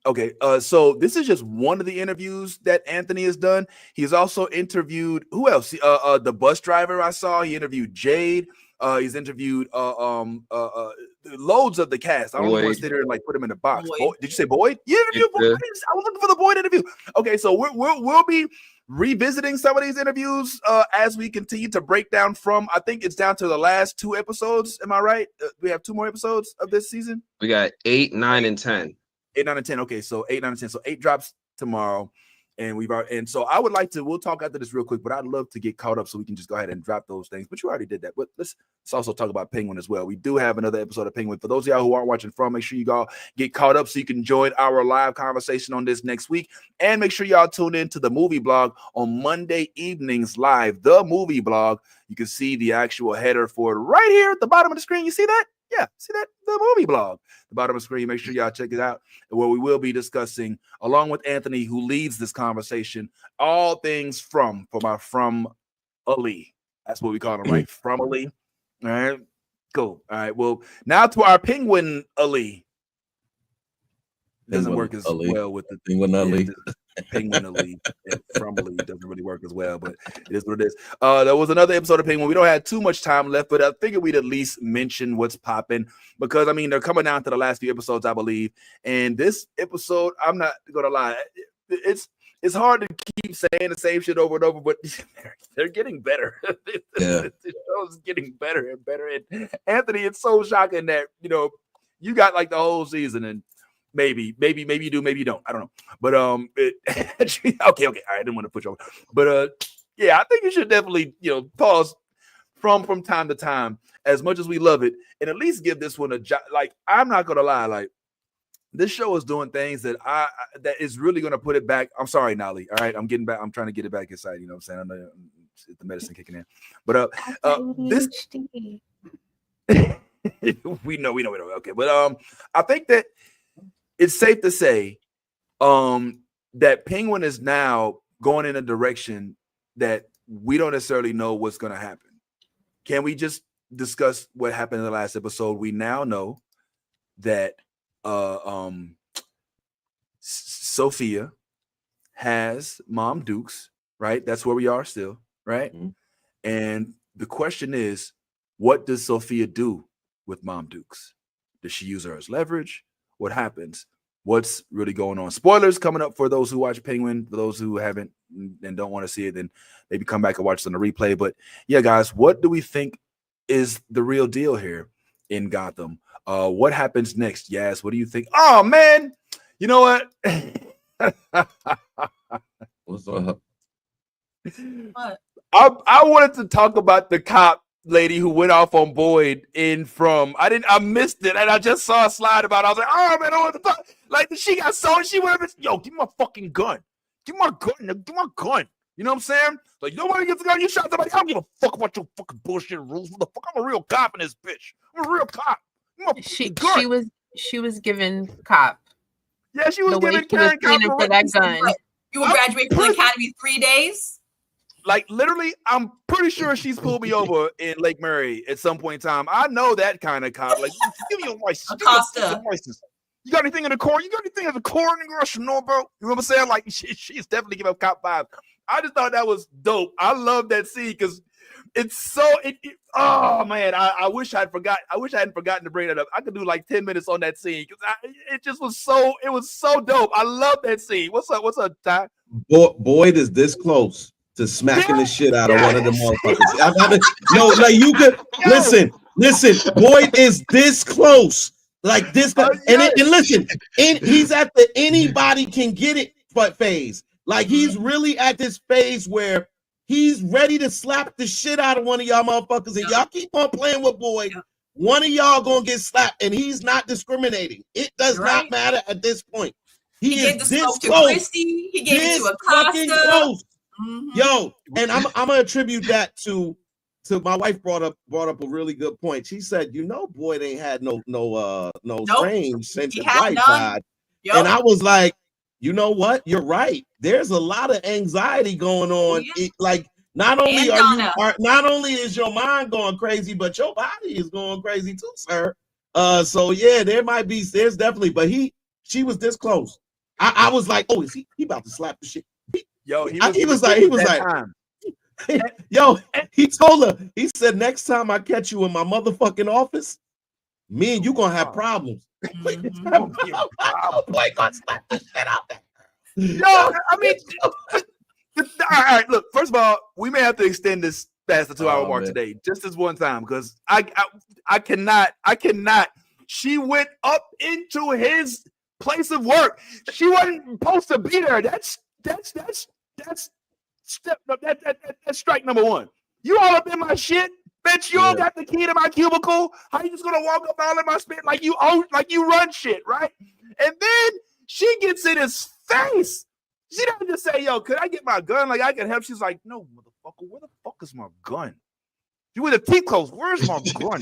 Okay, so this is just one of the interviews that Anthony has done. He's also interviewed who else? The bus driver I saw. He interviewed Jade. He's interviewed loads of the cast. I don't want to sit there and like put him in a box. Did you say Boyd? You interviewed Boyd? I was looking for the Boyd interview. Okay, so we'll be revisiting some of these interviews as we continue to break down from. I think it's down to the last 2 episodes. Am I right? We have 2 more episodes of this season. We got 8, 9, and 10. 8, 9, and 10. Okay, so 8, 9, and 10. So 8 drops tomorrow. And so I would like to, we'll talk after this real quick, but I'd love to get caught up so we can just go ahead and drop those things. But you already did that. But let's also talk about Penguin as well. We do have another episode of Penguin. For those of y'all who aren't watching from, make sure you all get caught up so you can join our live conversation on this next week. And make sure y'all tune in to the movie blog on Monday evenings live. The movie blog. You can see the actual header for it right here at the bottom of the screen. You see that? Yeah, see that? The movie blog. The bottom of the screen. Make sure y'all check it out, where we will be discussing, along with Anthony, who leads this conversation, all things from Ali. That's what we call him, right? From Ali. All right, cool. All right, well, now to our Penguin Ali. Doesn't work as well with the Penguin Ali. Penguin Ali from Ali doesn't really work as well, but it is what it is. There was another episode of Penguin. We don't have too much time left, but I figured we'd at least mention what's popping because I mean they're coming down to the last few episodes, I believe. And this episode, I'm not gonna lie, it's hard to keep saying the same shit over and over, but they're getting better. The show's getting better and better. And Anthony, it's so shocking that you got like the whole season and. Maybe you do, maybe you don't. I don't know. But okay. All right, I didn't want to push over. But yeah, I think you should definitely pause from time to time as much as we love it and at least give this one a job. Like I'm not gonna lie, like this show is doing things that that is really gonna put it back. I'm sorry, Nolly. All right, I'm getting back. I'm trying to get it back inside. You know what I'm saying? it's the medicine kicking in. But this we know. Okay, but I think that it's safe to say that Penguin is now going in a direction that we don't necessarily know what's going to happen. Can we just discuss what happened in the last episode? We now know that Sophia has Mom Dukes, right? That's where we are still, right? Mm-hmm. And the question is, what does Sophia do with Mom Dukes? Does she use her as leverage? What happens? What's really going on? Spoilers coming up for those who watch Penguin. For those who haven't and don't want to see it, then maybe come back and watch it on the replay. But yeah, guys, what do we think is the real deal here in Gotham? What happens next? Yas, what do you think? Oh man, you know what? What's up? What? I wanted to talk about the cop lady who went off on Boyd I missed it, and I just saw a slide about it. I was like, oh man, what the fuck? Like she got so she went up, yo, give me my fucking gun. Give me my gun. Give me my gun. You know what I'm saying? Like, nobody gets the gun, you shot somebody. I don't give a fuck about your fucking bullshit rules. What the fuck? I'm a real cop in this bitch. I'm a real cop. She was given cop. Yeah, she was given Karen cop for that gun. You will graduate from the academy 3 days? Like, literally, I'm pretty sure she's pulled me over in Lake Murray at some point in time. I know that kind of cop. Like, give me your license. Acosta. You got anything in the core? You got anything in the core? Nigga, I should know about. You know what I'm saying? Like, she's definitely giving up cop vibes. I just thought that was dope. I love that scene because it's so. Oh man, I wish I'd forgot. I wish I hadn't forgotten to bring that up. I could do like 10 minutes on that scene because it just was so. It was so dope. I love that scene. What's up? What's up, Ty? Boyd is this close to smacking the shit out of one of the motherfuckers. No, like you could listen. Boyd is this close, like this, and listen. He's at the anybody can get it phase. Like he's really at this phase where he's ready to slap the shit out of one of y'all motherfuckers, and y'all keep on playing with Boyd. One of y'all gonna get slapped, and he's not discriminating. It does not matter at this point. He is this close. To Christy. He gave it to Acosta. Close. Mm-hmm. Yo, and I'm gonna attribute that to my wife brought up a really good point. She said, Boyd ain't had no range since his wife died. And I was like, you know what? You're right. There's a lot of anxiety going on. Like not only is your mind going crazy, but your body is going crazy too, sir. So yeah, there's definitely, but she was this close. I was like, oh, is he about to slap the shit? He was like, yo, he told her, he said, next time I catch you in my motherfucking office, me and you gonna have problems. Boy, gonna slap the shit out there. Yo, I mean, all right. Look, first of all, we may have to extend this past the 2-hour mark today, just this one time, because I cannot. She went up into his place of work. She wasn't supposed to be there. That's strike number one. You all up in my shit. Bitch, you all got the key to my cubicle. How you just gonna walk up all in my spit like you run shit, right? And then she gets in his face. She doesn't just say, yo, could I get my gun? Like I can help. She's like, no, motherfucker, where the fuck is my gun? You with the teeth closed, where's my gun?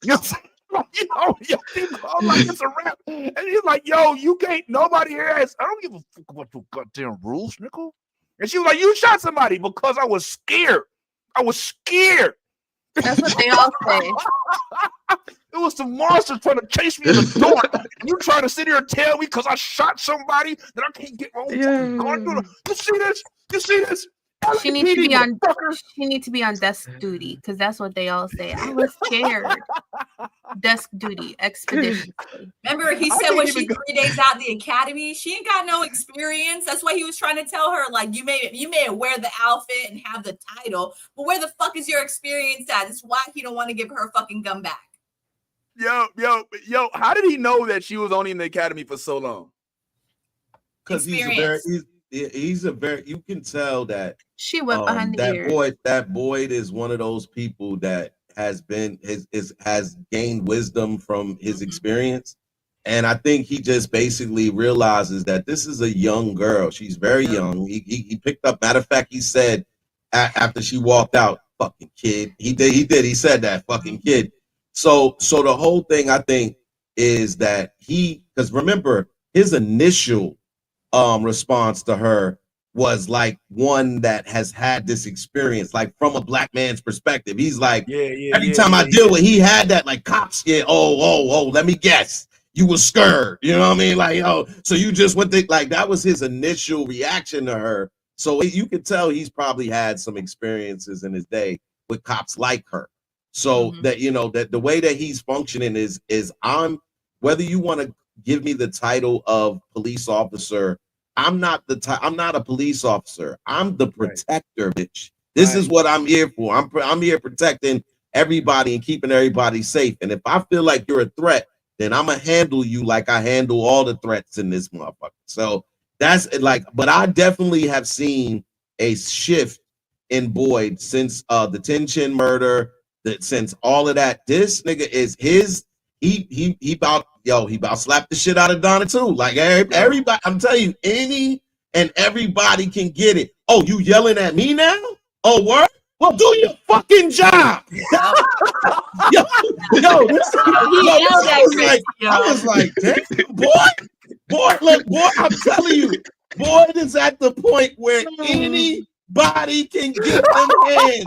You know what I'm saying? I'm like, it's a rap. And he's like, yo, you can't, nobody here has, I don't give a fuck about your goddamn rules, nickel. And she was like, you shot somebody because I was scared. That's what they all say. It was some monster trying to chase me in the dark. You trying to sit here and tell me because I shot somebody that I can't get my own fucking gun? You see this? She needs to be on desk duty because that's what they all say. I was scared. Desk duty, expedition. Remember, he said when she's 3 days out of the academy, she ain't got no experience. That's why he was trying to tell her, like, you may wear the outfit and have the title, but where the fuck is your experience at? That's why he don't want to give her fucking gun back. Yo, how did he know that she was only in the academy for so long? Because he's a very, you can tell that she went behind the ears. That Boyd is one of those people that has gained wisdom from his experience. And I think he just basically realizes that this is a young girl. She's very young. He picked up, matter of fact, he said after she walked out. Fucking kid. He did. He said that fucking kid. So the whole thing I think is that because remember his initial response to her was like one that has had this experience, like from a black man's perspective. He's like, every time I deal with, he had that like cops. Yeah. Oh. Let me guess. You were scared. You know what I mean? Like, so you just went like that was his initial reaction to her. So you could tell he's probably had some experiences in his day with cops like her. So that, that the way that he's functioning is I'm, whether you want to give me the title of police officer, I'm not a police officer. I'm the protector, bitch. This is what I'm here for. I'm here protecting everybody and keeping everybody safe. And if I feel like you're a threat, then I'm gonna handle you like I handle all the threats in this motherfucker. So that's like, but I definitely have seen a shift in Boyd since the Tin Chin murder, since all of that. This nigga is he about slap the shit out of Donna too. Like everybody, I'm telling you, any and everybody can get it. Oh, you yelling at me now? Oh, what? Well, do your fucking job. yo, I was like, damn, boy, look, boy, I'm telling you, Boyd is at the point where anybody can get them hands.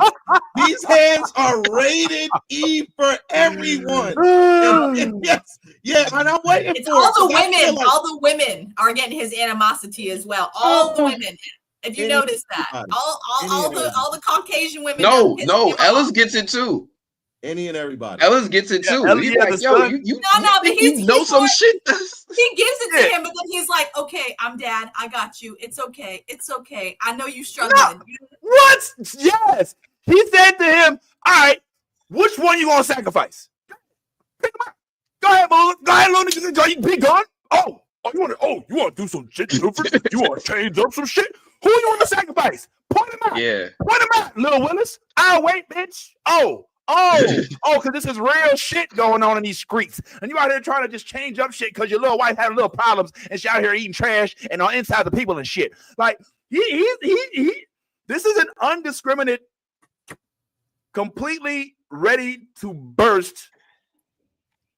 These hands are rated E for everyone. And yes, yeah, and I'm waiting it's for all it. the women. Like, all the women are getting his animosity as well. All the women. If you notice that, all the Caucasian women. No, Ellis gets it too. Any and everybody. Ellis gets it too. He's like, yo, you know some shit. He gives it to him, but then he's like, okay, I'm dad. I got you. It's okay. It's okay. I know you struggling. No. What? Yes. He said to him, all right, which one you gonna sacrifice? Pick him up. Go ahead, Boo. Go ahead, little nigga. Be gone. You want to do some shit different? You want to change up some shit? Who you want to sacrifice? Point him out. Yeah. Point him out, Lil Willis. I'll wait, bitch. Because this is real shit going on in these streets. And you out here trying to just change up shit because your little wife had little problems and she out here eating trash and on inside the people and shit. Like, this is an undiscriminated, completely ready to burst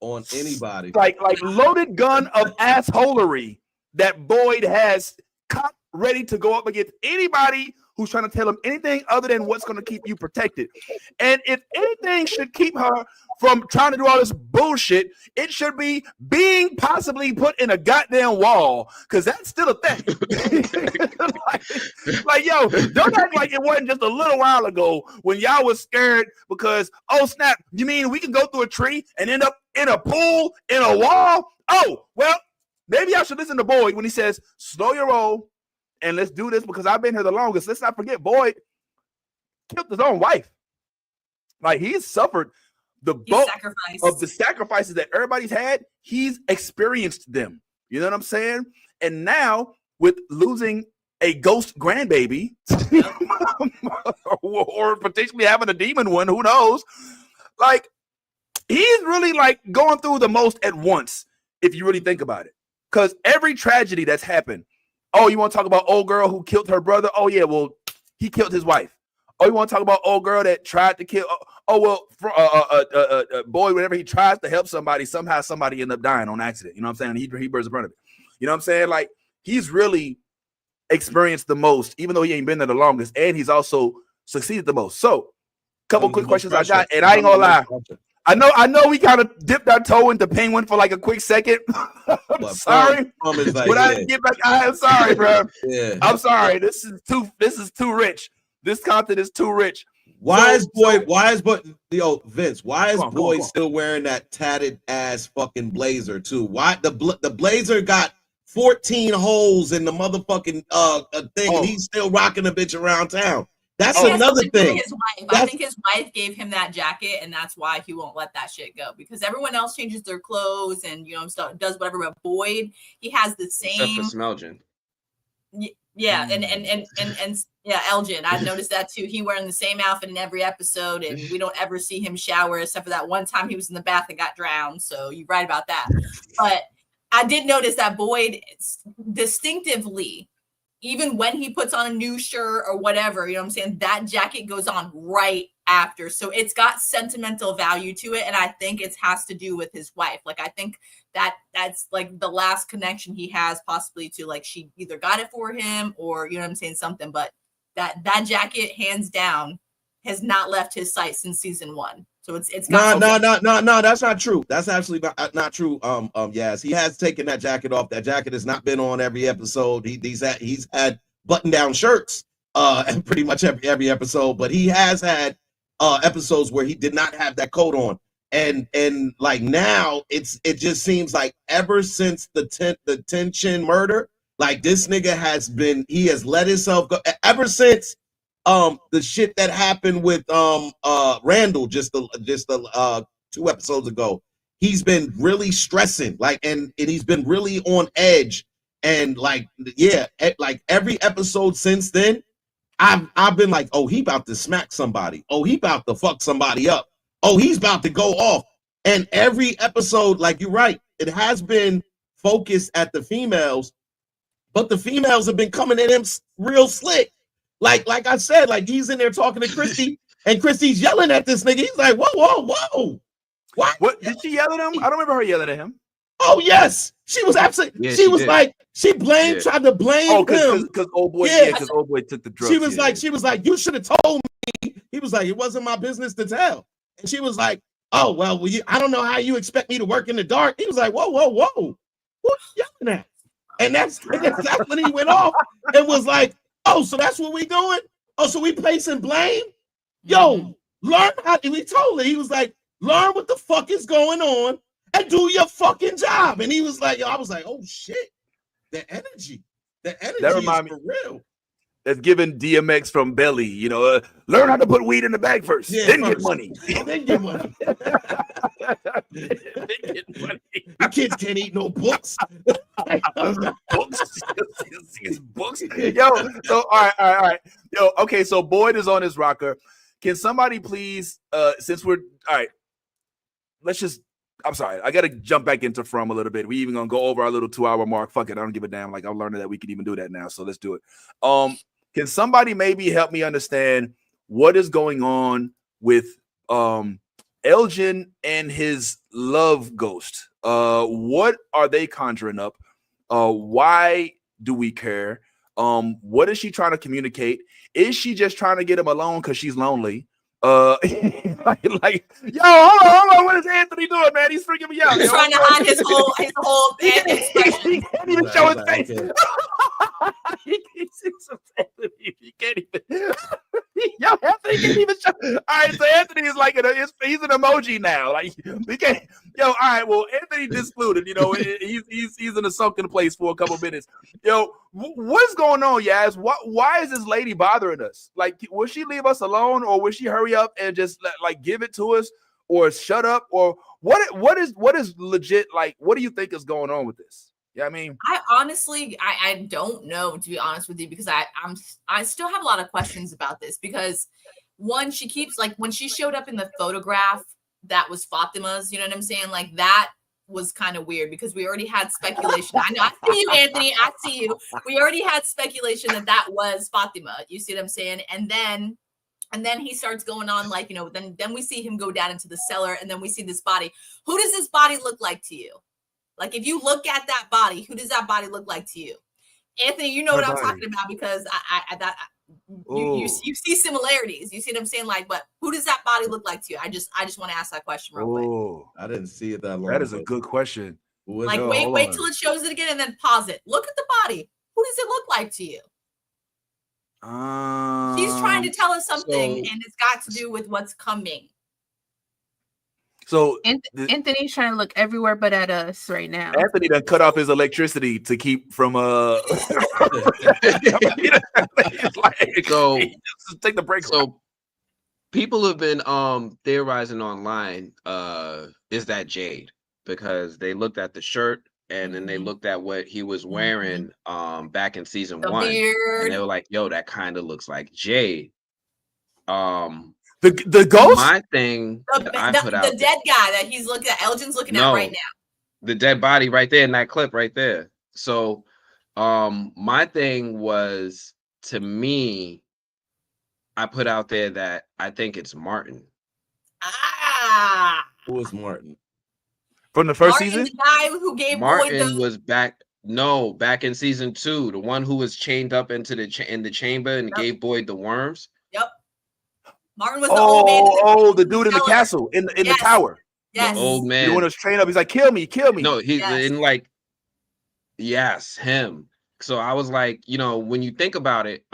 on anybody. Like loaded gun of assholery that Boyd has cocked ready to go up against anybody who's trying to tell him anything other than what's going to keep you protected. And if anything should keep her from trying to do all this bullshit, it should be being possibly put in a goddamn wall, because that's still a thing. like, yo, don't act like it wasn't just a little while ago when y'all was scared because, oh, snap, you mean we can go through a tree and end up in a pool, in a wall? Oh, well, maybe I should listen to Boyd when he says, slow your roll, and let's do this because I've been here the longest. Let's not forget, Boyd killed his own wife. Like, he's suffered the bulk of the sacrifices that everybody's had. He's experienced them. You know what I'm saying? And now, with losing a ghost grandbaby, or potentially having a demon one, who knows? Like, he's really like going through the most at once, if you really think about it. Because every tragedy that's happened, oh, you want to talk about old girl who killed her brother? Oh, yeah, well, he killed his wife. Oh, you want to talk about old girl that tried to kill? Boy, whenever he tries to help somebody, somehow somebody end up dying on accident. You know what I'm saying? He burns in front of it. You know what I'm saying? Like, he's really experienced the most, even though he ain't been there the longest, and he's also succeeded the most. So, couple quick questions I got, and I ain't gonna lie. I know we kind of dipped our toe into Penguin for like a quick second. I'm sorry. But I didn't get back. I'm sorry, bro. Yeah. I'm sorry. This is too rich. This content is too rich. Why is Boyd still wearing that tatted ass fucking blazer too? Why the blazer got 14 holes in the motherfucking thing, and he's still rocking the bitch around town? That's another thing. I think his wife gave him that jacket, and that's why he won't let that shit go. Because everyone else changes their clothes and stuff, does whatever. But Boyd, he has the same. Except for Smelgin. Yeah, and yeah, Elgin. I've noticed that too. He wearing the same outfit in every episode, and we don't ever see him shower except for that one time he was in the bath and got drowned. So you're right about that. But I did notice that Boyd distinctively, even when he puts on a new shirt or whatever, you know what I'm saying, that jacket goes on right after. So it's got sentimental value to it. And I think it has to do with his wife. Like, I think that's like the last connection he has possibly to, like, she either got it for him or, you know what I'm saying, something. But that jacket, hands down, has not left his sight since season 1. So it's no, that's not true. That's actually not true. Yes, he has taken that jacket off. That jacket has not been on every episode. He's had button-down shirts and pretty much every episode, but he has had episodes where he did not have that coat on. And like now it just seems like ever since the Ten murder, like this nigga has let himself go ever since the shit that happened with Randall just the 2 episodes ago. He's been really stressing, like, and he's been really on edge, and like, yeah, like every episode since then, I've been like, oh, he about to smack somebody, oh, he about to fuck somebody up, oh, he's about to go off. And every episode, like, you're right, it has been focused at the females, but the females have been coming at him real slick. Like I said, like, he's in there talking to Christy, and Christy's yelling at this nigga. He's like, whoa. What did she yell at him? I don't remember her yelling at him. Oh yes, she was absolutely. Yeah, she was did. Like, she tried to blame him because old boy took the drugs. She was like, you should have told me. He was like, it wasn't my business to tell. And she was like, oh well, I don't know how you expect me to work in the dark. He was like, whoa, what you yelling at? And that's when he went off and was like, oh, so that's what we doing? Oh, so we placing blame? Yo, learn how. And we told her, he was like, learn what the fuck is going on and do your fucking job. And he was like, yo, I was like, oh shit, the energy that is for real. That's giving DMX from Belly, you know, learn how to put weed in the bag first, then get money. Then get money. The kids can't eat no books. Books. Yo, so all right. Yo, okay, so Boyd is on his rocker. Can somebody please, since we're all right, I'm sorry, I gotta jump back into From a little bit. We even gonna go over our little 2-hour mark. Fuck it, I don't give a damn. Like, I'm learning that we can even do that now, so let's do it. Can somebody maybe help me understand what is going on with Elgin and his love ghost? What are they conjuring up? Why do we care? What is she trying to communicate? Is she just trying to get him alone because she's lonely? Like, yo, hold on, what is Anthony doing, man? He's freaking me out. He's trying to hide his whole he can't even show his face. He can't even. Yo, Anthony can't even show. All right, so Anthony is like he's an emoji now. Like, we can't. Yo, all right, well, Anthony discluded. You know, he's in a sunken place for a couple minutes. Yo, what's going on, Yaz? Why is this lady bothering us? Like, will she leave us alone, or will she hurry up and just like give it to us, or shut up, or what is legit? Like, what do you think is going on with this? Yeah, I mean, I honestly, I don't know, to be honest with you, because I still have a lot of questions about this, because one, she keeps, like, when she showed up in the photograph that was Fatima's, you know what I'm saying? Like, that was kind of weird, because we already had speculation. I know, I see you, Anthony, I see you. We already had speculation that was Fatima. You see what I'm saying? And then he starts going on, like, you know, then we see him go down into the cellar, and then we see this body. Who does this body look like to you? Like, if you look at that body, who does that body look like to you? Anthony, you know what I'm talking about, because you see similarities. You see what I'm saying? Like, but who does that body look like to you? I just want to ask that question real quick. I didn't see it that long. That is a good question. Like, wait till it shows it again and then pause it. Look at the body. Who does it look like to you? She's trying to tell us something, and it's got to do with what's coming. So Anthony's trying to look everywhere but at us right now. Anthony done cut off his electricity to keep from so take the break. So people have been theorizing online, is that Jade? Because they looked at the shirt and then they looked at what he was wearing back in season 1. Beard. And they were like, yo, that kind of looks like Jade. The ghost? My thing the dead guy that he's looking at, Elgin's looking at right now. The dead body right there in that clip right there. So My thing was, to me, I put out there that I think it's Martin. Who is Martin? From the first Martin, season? the guy who gave Martin Boyd was back. No, back in season 2, the one who was chained up into the in the chamber and gave Boyd the worms. Yep. Martin was the old man. The dude in the castle, in the tower. Yes. The old man. The one who's trained up. He's like, kill me. No, he's in like, yes, him. So I was like, when you think about it,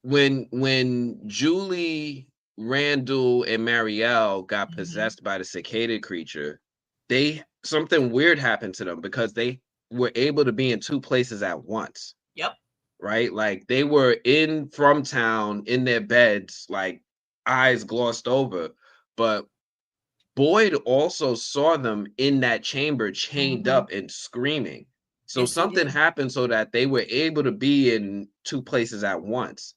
when Julie, Randall, and Marielle got possessed by the cicada creature, something weird happened to them because they were able to be in 2 places at once. Yep. Right? Like they were from town in their beds, like eyes glossed over. But Boyd also saw them in that chamber chained up and screaming. So something happened so that they were able to be in 2 places at once.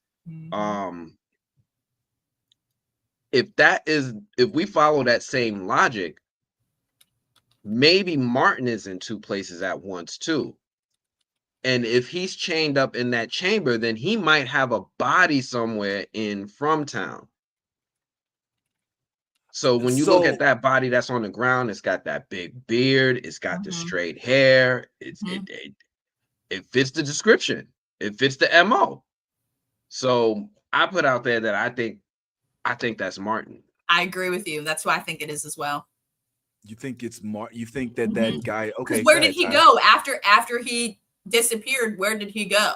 If we follow that same logic, maybe Martin is in 2 places at once too. And if he's chained up in that chamber, then he might have a body somewhere from town. So when you look at that body that's on the ground, it's got that big beard, it's got the straight hair, it fits the description, it fits the MO. So I put out there that I think that's Martin. I agree with you. That's why I think it is as well. You think it's Martin? You think that guy? Okay. Where did he go after he disappeared? Where did he go?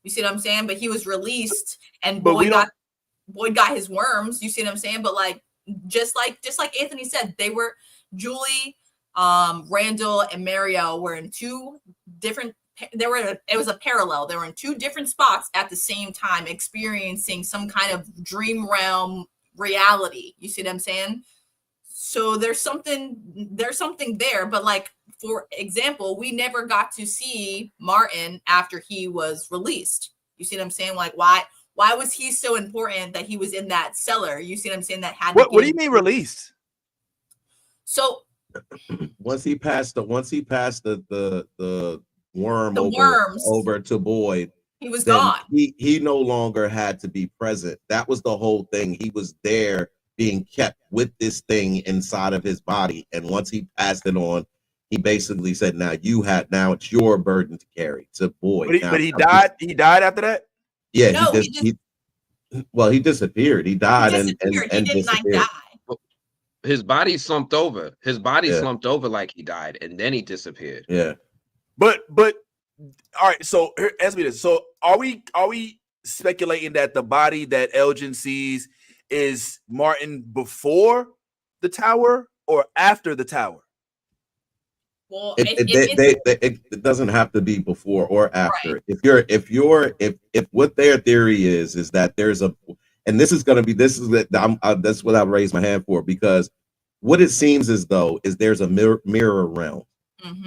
You see what I'm saying? But he was released, and Boyd got his worms. You see what I'm saying? But like just like Anthony said, they were Julie, Randall, and Marielle were in 2 different. It was a parallel. They were in 2 different spots at the same time, experiencing some kind of dream realm reality. You see what I'm saying? So there's something there. But like, for example, we never got to see Martin after he was released. You see what I'm saying? Like, why was he so important that he was in that cellar? You see what I'm saying? That had what do you mean released? So once he passed the worm worms over to Boyd, he was gone. He no longer had to be present. That was the whole thing. He was there being kept with this thing inside of his body. And once he passed it on, he basically said, now it's your burden to carry to Boyd. But he died. He died after that? Yeah. No, he disappeared. He died and didn't disappeared. Die. His body slumped over. Slumped over like he died, and then he disappeared. Yeah. But all right, so ask me this. So are we speculating that the body that Elgin sees is Martin before the tower or after the tower? Well, it doesn't have to be before or after. Right. If what their theory is that there's that's what I raised my hand for, because what it seems as though is there's a mirror realm.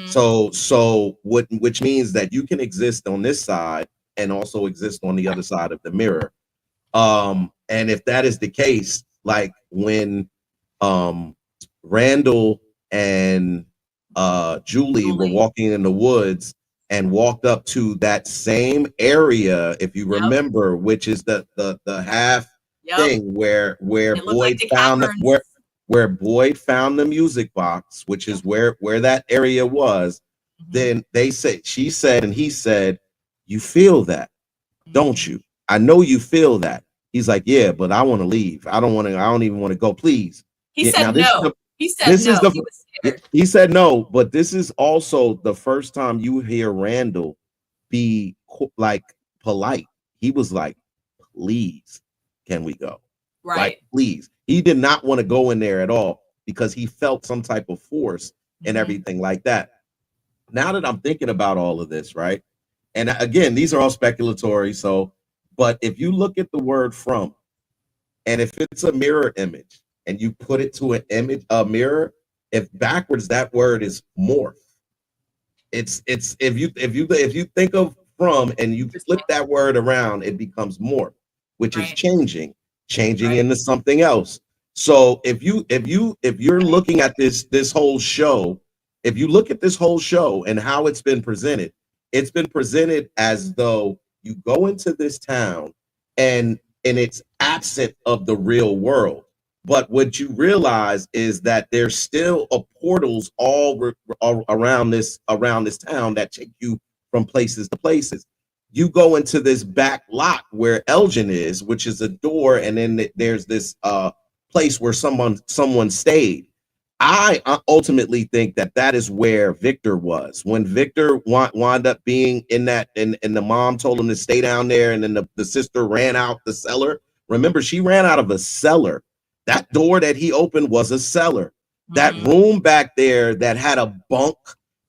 So which means that you can exist on this side and also exist on the other side of the mirror. And if that is the case, like when Randall and Julie were walking in the woods and walked up to that same area, if you remember, which is the half thing where Boyd found where Boyd found the music box, which is where that area was. Then she said, and he said, you feel that, don't you? I know you feel that. He's like, yeah, but I want to leave. I don't even want to go. Please. He said no. He said no, but this is also the first time you hear Randall be like polite. He was like, please, can we go? Right. Like, please. He did not want to go in there at all because he felt some type of force and everything like that. Now that I'm thinking about all of this, right? And again, these are all speculatory. But if you look at the word from, and if it's a mirror image and you put it to a mirror, if backwards, that word is morph. It's if you think of from and you flip that word around, it becomes morph, which is changing into something else. So if you're looking at this whole show, if you look at this whole show and how it's been presented, it's been presented as though you go into this town and it's absent of the real world. But what you realize is that there's still portals all around this town that take you from places to places. You go into this back lot where Elgin is, which is a door, and then there's this place where someone stayed. I ultimately think that is where Victor was when Victor wound up being in that, and the mom told him to stay down there, and then the sister ran out the cellar. Remember, she ran out of a cellar. That door that he opened was a cellar. That room back there that had a bunk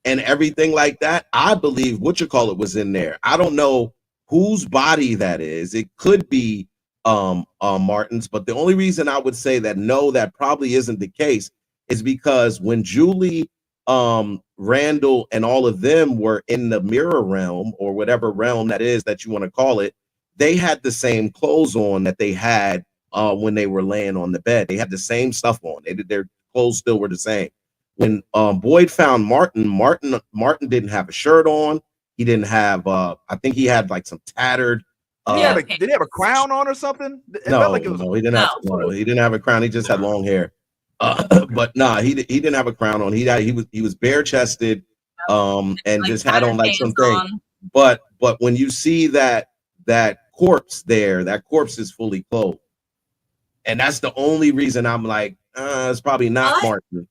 and everything like that, I believe was in there. I don't know whose body that is. It could be Martin's, but the only reason I would say that no, that probably isn't the case is because when Julie, Randall, and all of them were in the mirror realm, or whatever realm that is that you want to call it, they had the same clothes on that they had when they were laying on the bed. They had the same stuff on. Their clothes still were the same. When Boyd found Martin didn't have a shirt on. He didn't have I think he had like some tattered did he have a crown on or something? No, he didn't have a crown. He just had long hair. But nah, he didn't have a crown on. He was bare chested, and like just had on like something. But when you see that corpse there, that corpse is fully clothed, and that's the only reason I'm like, it's probably not Martin.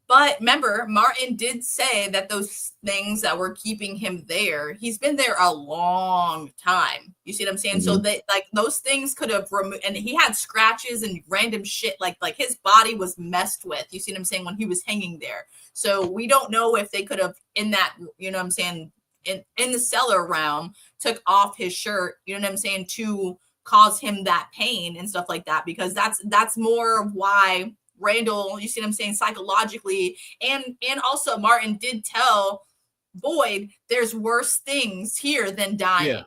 But remember, Martin did say that those things that were keeping him there, he's been there a long time. You see what I'm saying? So they like those things could have removed, and he had scratches and random shit, like his body was messed with. You see what I'm saying? When he was hanging there. So we don't know if they could have in that, you know what I'm saying, in the cellar realm, took off his shirt, you know what I'm saying, to cause him that pain and stuff like that, because that's more of why Randall, you see what I'm saying, psychologically, and also Martin did tell Boyd there's worse things here than dying.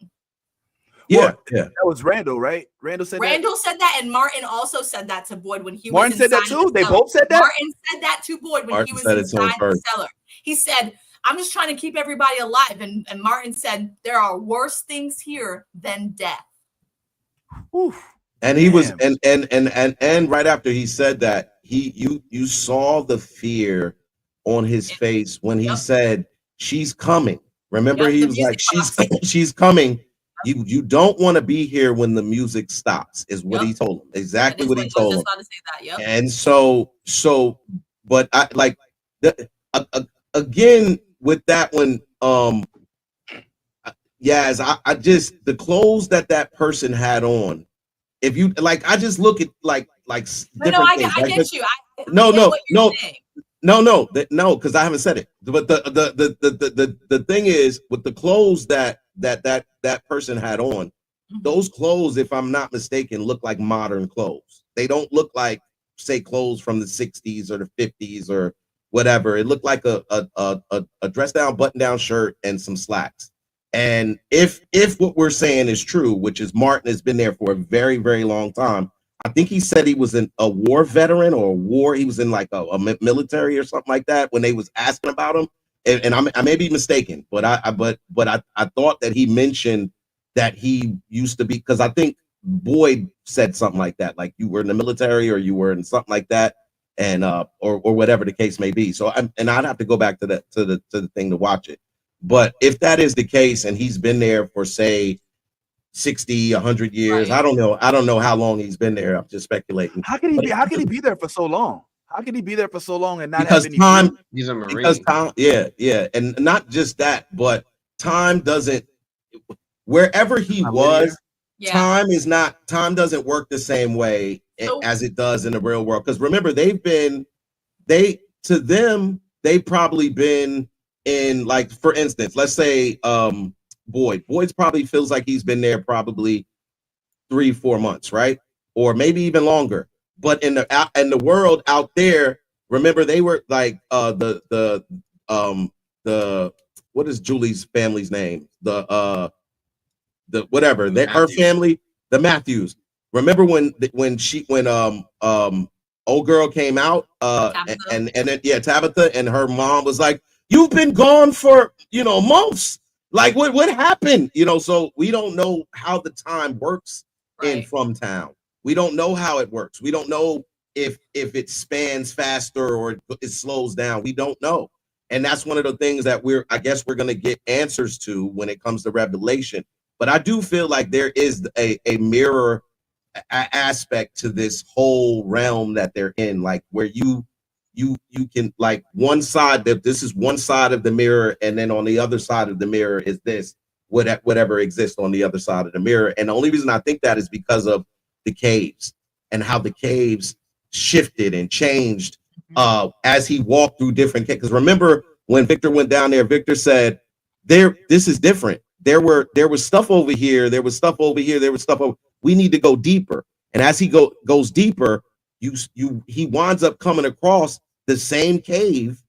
Yeah. That was Randall, right? Randall said that, and Martin also said that to Boyd when he Martin was said that too. They both said that. Martin said that to Boyd when he was inside the cellar. He said, "I'm just trying to keep everybody alive," and Martin said there are worse things here than death. Oof. And he was, and right after he said that, you saw the fear on his face when he said, "She's coming." Remember, he was like, "She's coming." You don't want to be here when the music stops, is what he told him. Exactly what he told him. And so, but I like again with that one. I just the clothes that person had on. If you like, I just look at like different things. I get you. No, because I haven't said it. But the thing is, with the clothes that person had on, those clothes, if I'm not mistaken, look like modern clothes. They don't look like, say, clothes from the 60s or the 50s or whatever. It looked like a dress down, button down shirt and some slacks. And if what we're saying is true, which is Martin has been there for a very, very long time, I think he said he was a war veteran or he was in like a military or something like that when they was asking about him. And I may be mistaken, but I thought that he mentioned that he used to be, because I think Boyd said something like that, like you were in the military or you were in something like that, and or whatever the case may be. So I'd have to go back to the thing to watch it. But if that is the case, and he's been there for, say, 60, 100 years, right. I don't know how long he's been there. I'm just speculating. How can he be there for so long? How can he be there for so long and not because have any time? food? He's a Marine. Because time, yeah, and not just that, but time doesn't. Wherever he was, time doesn't work the same way as it does in the real world. Because remember, they've probably been in, like, for instance, let's say Boyd's probably feels like he's been there probably 3-4 months, right? Or maybe even longer. But in the world out there, remember, they were like the what is Julie's family's name? The whatever, her family, the Matthews. Remember when old girl came out, and then Tabitha, and her mom was like, "You've been gone for months. Like what happened? So we don't know how the time works in From Town. We don't know how it works. We don't know if it spans faster or it slows down. We don't know. And that's one of the things that I guess we're going to get answers to when it comes to Revelation. But I do feel like there is a mirror aspect to this whole realm that they're in, like where you can, like, one side, that this is one side of the mirror, and then on the other side of the mirror is this, whatever exists on the other side of the mirror. And the only reason I think that is because of the caves and how the caves shifted and changed as he walked through different caves. Because remember when Victor went down there, Victor said, this is different. There was stuff over here, there was stuff over here, there was stuff over. We need to go deeper. And as he goes deeper, he winds up coming across the same cave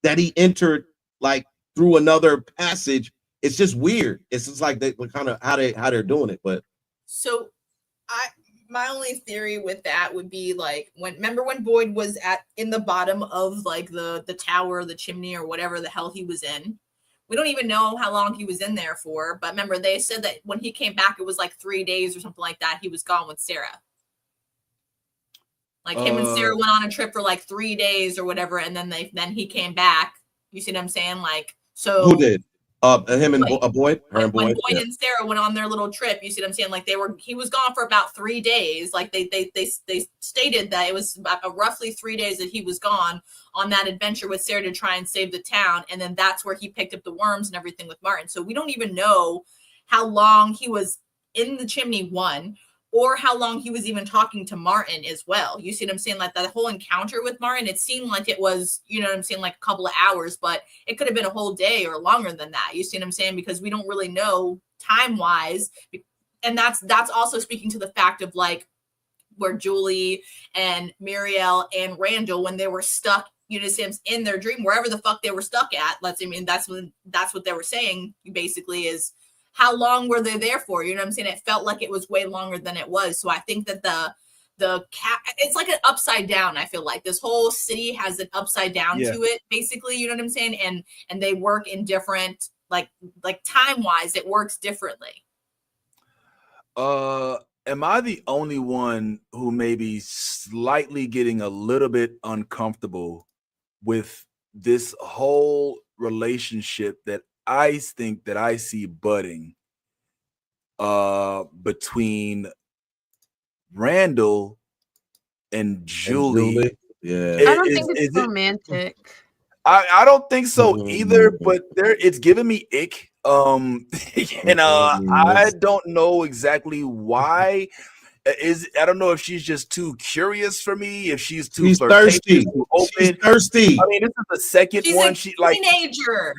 that he entered, like through another passage. It's just weird. It's just like they kind of how they're doing it. But so my only theory with that would be like remember when Boyd was in the bottom of like the tower, the chimney, or whatever the hell he was in. We don't even know how long he was in there for, but remember they said that when he came back, it was like 3 days or something like that. He was gone with Sarah. Like him and Sarah went on a trip for like 3 days or whatever, and then he came back. You see what I'm saying? Like, so who did? Him and Boyd? Her and Boyd? When Boyd and Sarah went on their little trip, you see what I'm saying? Like he was gone for about 3 days. Like they stated that it was about roughly 3 days that he was gone on that adventure with Sarah to try and save the town. And then that's where he picked up the worms and everything with Martin. So we don't even know how long he was in the chimney, one, or how long he was even talking to Martin as well. You see what I'm saying? Like that whole encounter with Martin, it seemed like it was, you know what I'm saying, like a couple of hours, but it could have been a whole day or longer than that. You see what I'm saying? Because we don't really know time-wise. And that's also speaking to the fact of like where Julie and Muriel and Randall, when they were stuck, you know, in their dream, wherever the fuck they were stuck at, that's what they were saying basically is, how long were they there for? You know what I'm saying? It felt like it was way longer than it was. So I think that it's like an upside down. I feel like this whole city has an upside down to it, basically. You know what I'm saying? And they work in different, like time wise, it works differently. Am I the only one who may be slightly getting a little bit uncomfortable with this whole relationship that I think that I see budding between Randall and Julie? Yeah, I don't think it's romantic. I don't think so either, but it's giving me ick. I don't know exactly why. I don't know if she's just too curious for me, if she's too thirsty, too open. She's thirsty. I mean, this is the second one. She's a teenager.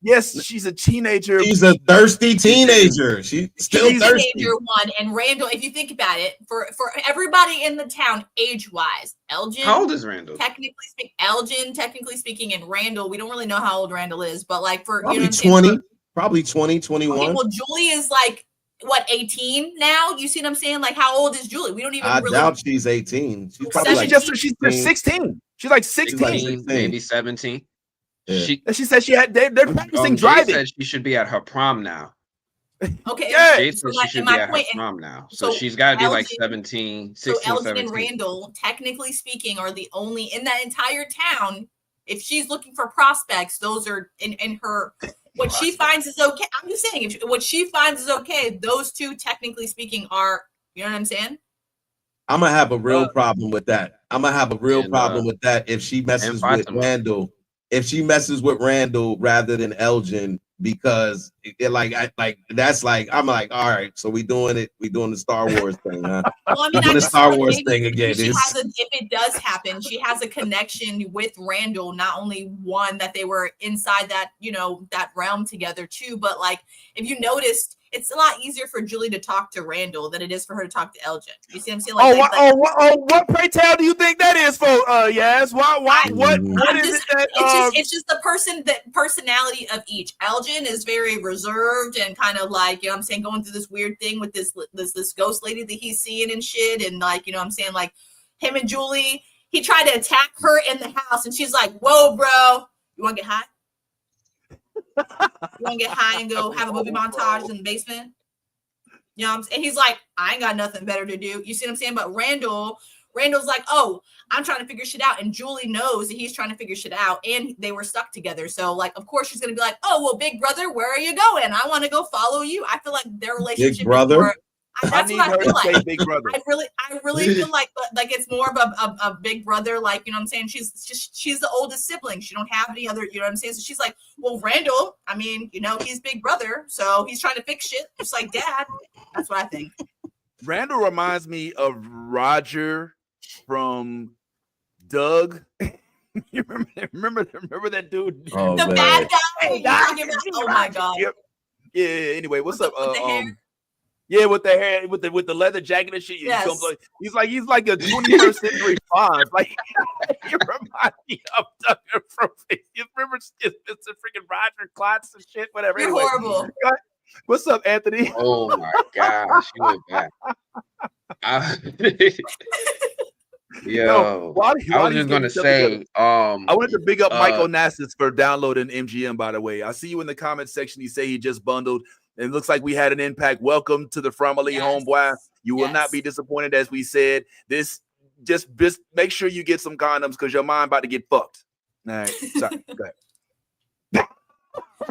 Yes, she's a teenager. She's a thirsty teenager. She's still thirsty. Teenager one, and Randall, if you think about it, for everybody in the town, age-wise, Elgin. How old is Randall? Technically speaking, and Randall, we don't really know how old Randall is, but like for probably, you know 20, probably 20, 21. Okay, well, Julie is like what, 18 now? You see what I'm saying? Like, how old is Julie? We don't even. I doubt she's 18. She's probably she's 16. She's like 16, maybe 17. Yeah. She said they're practicing driving. Jay said she should be at her prom now. Okay. Yeah. Jay said she should be at her prom now. So she's got to be like 17, 16, so Elgin 17. and Randall, technically speaking, are the only in that entire town. If she's looking for prospects, those are in her. What she finds is okay. I'm just saying, what she finds is okay. Those two, technically speaking, are. You know what I'm saying? I'm gonna have a real problem with that. I'm gonna have a real problem with that if she messes with Randall. If she messes with Randall rather than Elgin, because I'm like, all right, so we doing the Star Wars thing, huh? Well, I mean, doing the Star Wars thing again. If it does happen, she has a connection with Randall. Not only one that they were inside that, you know, that realm together too, but like if you noticed, it's a lot easier for Julie to talk to Randall than it is for her to talk to Elgin. You see what I'm saying? Like, what pray tell do you think that is for? Yes. Why? What is it that? It's just the personality of each. Elgin is very reserved and kind of like, you know what I'm saying, going through this weird thing with this ghost lady that he's seeing and shit, and like, you know what I'm saying, like him and Julie, he tried to attack her in the house, and she's like, "Whoa, bro, you want to get high?" You want to get high and go have a movie montage in the basement? You know what I'm saying? And he's like, I ain't got nothing better to do. You see what I'm saying? But Randall's like, oh, I'm trying to figure shit out. And Julie knows that he's trying to figure shit out. And they were stuck together. So, like, of course, she's going to be like, oh, well, big brother, where are you going? I want to go follow you. I feel like their relationship Big brother? That's what I feel like. Big brother. I really feel like it's more of a big brother. Like, you know what I'm saying? She's the oldest sibling. She don't have any other, you know what I'm saying? So she's like, well, Randall, I mean, you know, he's big brother. So he's trying to fix shit just like dad. That's what I think. Randall reminds me of Roger from Doug. You remember that dude? Oh, the man. bad guy. Oh my god. Yep. Yeah. Anyway, what's up? With the hair? Yeah, with the hair, with the leather jacket and shit. Yes. He's like a 21st century Fonz. Like you remind me of Doug from. You remember it's a freaking Roger Klotz and shit. Whatever. You're anyway, horrible. What's up, Anthony? Oh my gosh, you went back. Yo, No, while I was just gonna say, I wanted to big up Mike uh, Onassis for downloading MGM. By the way, I see you in the comment section. You say he just bundled. It looks like we had an impact. Welcome to the family, homeboy. You will not be disappointed, as we said. This just make sure you get some condoms because your mind about to get fucked. All right, sorry. Go ahead.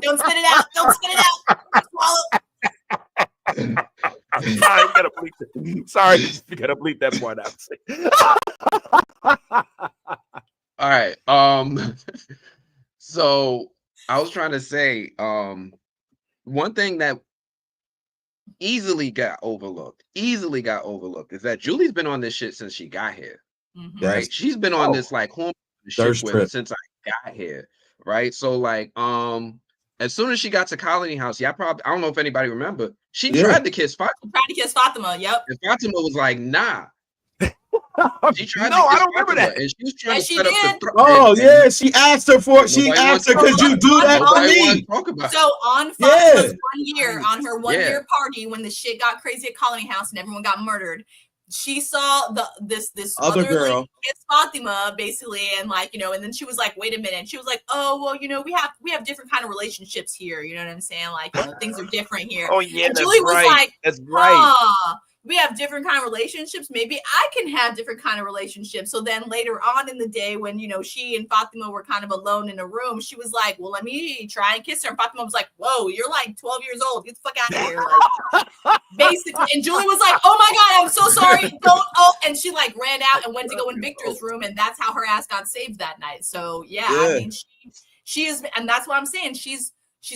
Don't spit it out. Don't spit it out. Swallow. Sorry, you gotta bleep that. Sorry, you gotta bleep that part out. all right. So I was trying to say, one thing that easily got overlooked is that Julie's been on this shit since she got here. Mm-hmm. Right? She's been on this like hormone shit trip since I got here. Right. So like as soon as she got to Colony House, I don't know if anybody remember, she tried to kiss Fatima. Yep. And Fatima was like, nah. She tried No, to I kiss don't remember Fatima, that. and she was trying Yes, to she set up did. the yeah, she asked her for it. She Nobody asked her, wants could you do that for Nobody me? wants to talk about it. So on Fatima's 1 year, on her 1 year party, when the shit got crazy at Colony House and everyone got murdered, she saw this Other girl lady kiss Fatima basically, and like, you know, and then she was like, wait a minute. She was like, oh well, you know, we have different kind of relationships here. You know what I'm saying? Like, you know, things are different here. Oh yeah, and Julie was like, that's right. We have different kind of relationships. Maybe I can have different kind of relationships. So then later on in the day, when, you know, she and Fatima were kind of alone in a room, she was like, well, let me try and kiss her. And Fatima was like, whoa, you're like 12 years old. Get the fuck out of here. Like, basically. And Julie was like, oh my God, I'm so sorry. Don't. Oh, and she like ran out and went to go in Victor's room. And that's how her ass got saved that night. So yeah. I mean, she is. And that's what I'm saying. She's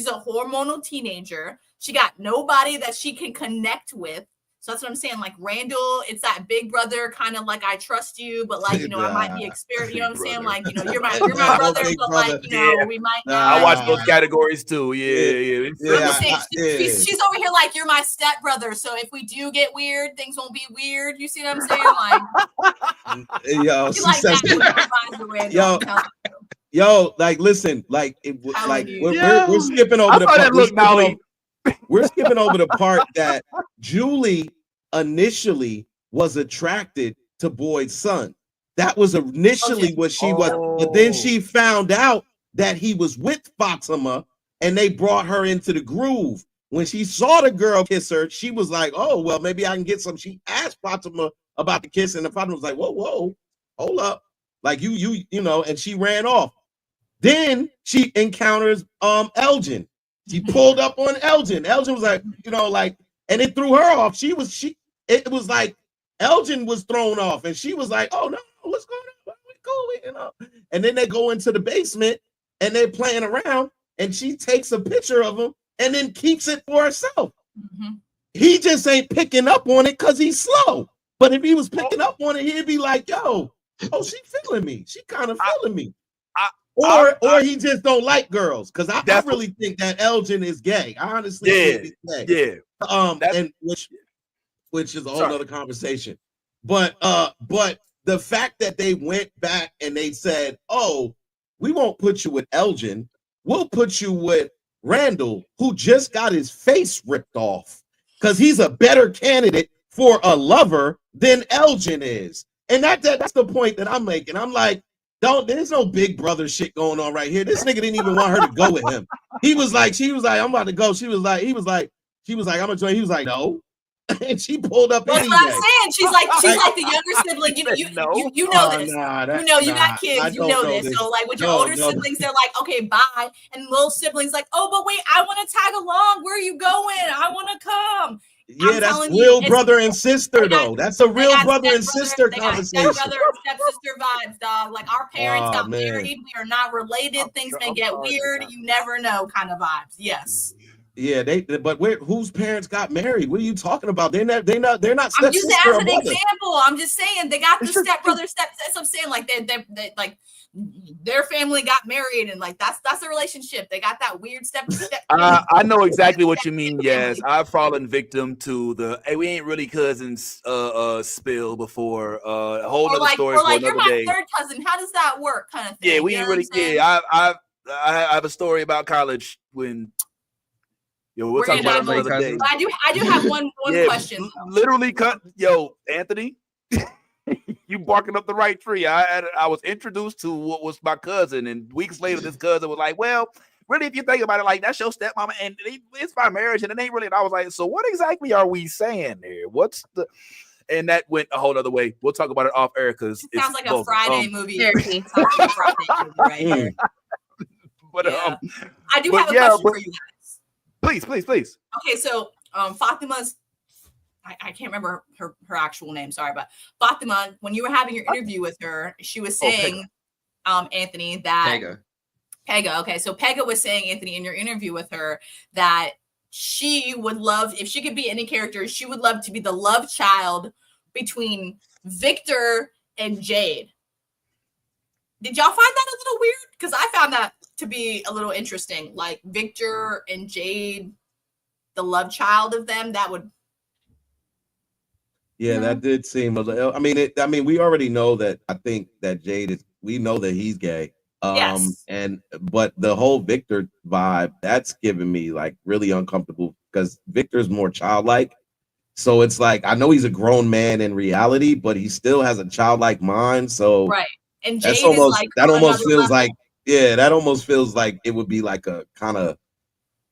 a hormonal teenager. She got nobody that she can connect with. So that's what I'm saying. Like Randall, it's that big brother kind of like, I trust you, but like, you know, I might be experienced. You know what I'm saying? Like, you know, you're my brother, but like, you know, we might not. I watch those categories too. Yeah. She's over here like, you're my step brother. So if we do get weird, things won't be weird. You see what I'm saying? Like, yo, she like that. Yo, like, listen, like, we're skipping over the part. We're skipping over the part that Julie initially was attracted to Boyd's son. That was initially what she was, but then she found out that he was with Fatima and they brought her into the groove. When she saw the girl kiss her, she was like, oh, well, maybe I can get some. She asked Fatima about the kiss, and the Fatima was like, whoa, hold up. Like you know, and she ran off. Then she encounters Elgin. She pulled up on Elgin. Elgin was like, you know, like, and it threw her off. It was like Elgin was thrown off, and she was like, oh no, what's going on? We cool, you know. And then they go into the basement and they're playing around, and she takes a picture of him and then keeps it for herself. Mm-hmm. He just ain't picking up on it because he's slow. But if he was picking up on it, he'd be like, yo, oh, she feeling me. She kind of feeling me. Or he just don't like girls, because I really think that Elgin is gay. I honestly think he's gay. And which is a whole other conversation. But the fact that they went back and they said, oh, we won't put you with Elgin, we'll put you with Randall, who just got his face ripped off, because he's a better candidate for a lover than Elgin is. And that's the point that I'm making. I'm like, there's no big brother shit going on right here. This nigga didn't even want her to go with him. He was like, she was like, I'm about to go. She was like, I'm gonna join. He was like, no. And she pulled up That's anyway. what I'm saying. She's like the younger sibling. You know this. You got kids. You know this. So like with your older siblings, they're like, okay, bye. And little siblings like, oh, but wait, I want to tag along. Where are you going? I want to come. Yeah, that's real brother and sister, though. That's a real brother and sister conversation. Brother and stepsister vibes, dog. Like our parents got married. We are not related. Things may get weird. You never know, kind of vibes. Yes. Yeah, but whose parents got married? What are you talking about? They're not I'm using it as an example. I'm just saying they got the stepbrother, that's what I'm saying. Like they like their family got married, and like that's a relationship. They got that weird step. I know exactly what you mean. Yes, I've fallen victim to the "hey, we ain't really cousins" spill before. A whole other story for another day. You're my third cousin. How does that work? Kind of thing. Yeah, we ain't really. Yeah, I have a story about college when. Yo, we'll talk about another day. I do have one question. Literally cut. Yo, Anthony, you barking up the right tree. I was introduced to what was my cousin, and weeks later, this cousin was like, "Well, really, if you think about it, like that's your stepmama, and it's my marriage, and it ain't really." And I was like, "So what exactly are we saying here? What's the?" And that went a whole other way. We'll talk about it off air because it sounds like a Friday movie. It sounds like a Friday movie right here. But I do have a question for you guys. Please. Okay, so Fatima's, I can't remember her actual name, sorry, but Fatima, when you were having your interview with her, she was saying, Anthony, that Pega. Okay, so Pega was saying, Anthony, in your interview with her, that she would love, if she could be any character, she would love to be the love child between Victor and Jade. Did y'all find that a little weird? Because I found that to be a little interesting. Like Victor and Jade, the love child of them, that would. Yeah, that did seem a little. I mean, we already know that. I think that Jade is. We know that he's gay. Yes. But the whole Victor vibe, that's giving me like really uncomfortable because Victor's more childlike. So it's like I know he's a grown man in reality, but he still has a childlike mind. So right. And Jade that's almost, is like that almost feels level. like, yeah, that almost feels like it would be like a kind of,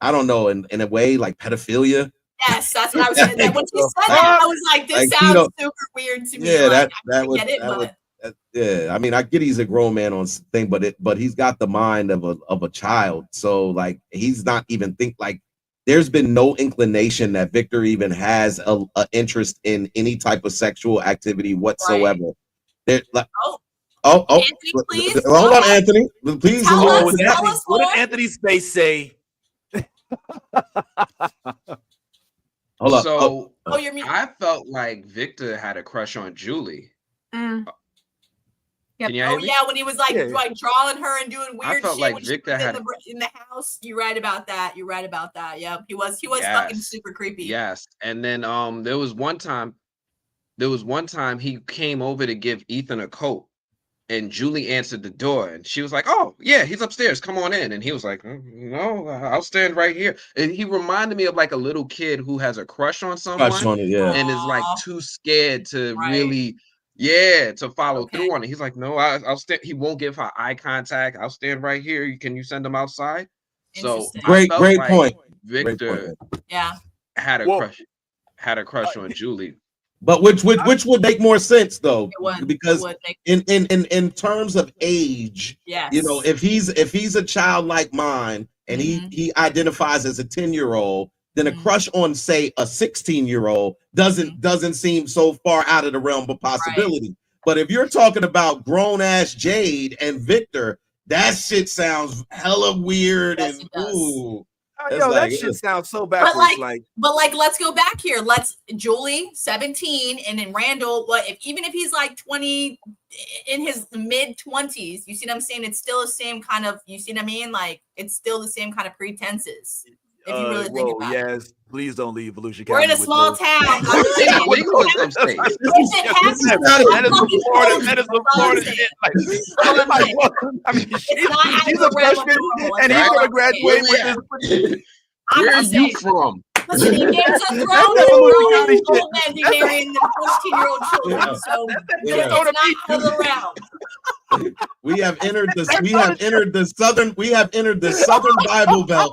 I don't know, in a way, like pedophilia. Yes, that's what I was saying. When she said that, I was like, this sounds super weird to me. Yeah, like, that would, yeah. I mean, I get he's a grown man on thing, but he's got the mind of a child. So like, he's not even like. There's been no inclination that Victor even has a interest in any type of sexual activity whatsoever. Right. Anthony, please. Hold on, Anthony. Please. What did Anthony's face say? Hold up. So I felt like Victor had a crush on Julie. Yep. Yeah, when he was like drawing her and doing weird shit like when Victor she was in the house. You're right about that. Yep. He was fucking super creepy. Yes. And then there was one time he came over to give Ethan a coat. And Julie answered the door, and she was like, "Oh, yeah, he's upstairs. Come on in." And he was like, "No, I'll stand right here." And he reminded me of like a little kid who has a crush on someone, and is like too scared to really, to follow through on it. He's like, "No, I'll stand." He won't give her eye contact. "I'll stand right here. Can you send him outside?" So great point. Victor, had a crush on Julie. But which would make more sense though, because in terms of age, you know, if he's a childlike mind and he identifies as a 10-year-old, then a crush on say a 16-year-old doesn't seem so far out of the realm of possibility. Right. But if you're talking about grown ass Jade and Victor, that shit sounds hella weird and ooh. Yo, that shit sounds so backwards. But let's go back here. Julie, 17, and then Randall. Even if he's like 20, in his mid 20s, you see what I'm saying? It's still the same kind of. You see what I mean? Like it's still the same kind of pretenses. If you really think about it. Yes, please don't leave Volusia County. We're in a small town. That is the Florida shit. I mean, she's a freshman, and he's going to graduate with this. Where are you from? Listen, he gave us a throne and old men be marrying the 14-year-old children. So it's not out of the realm. We have entered the Southern Bible Belt.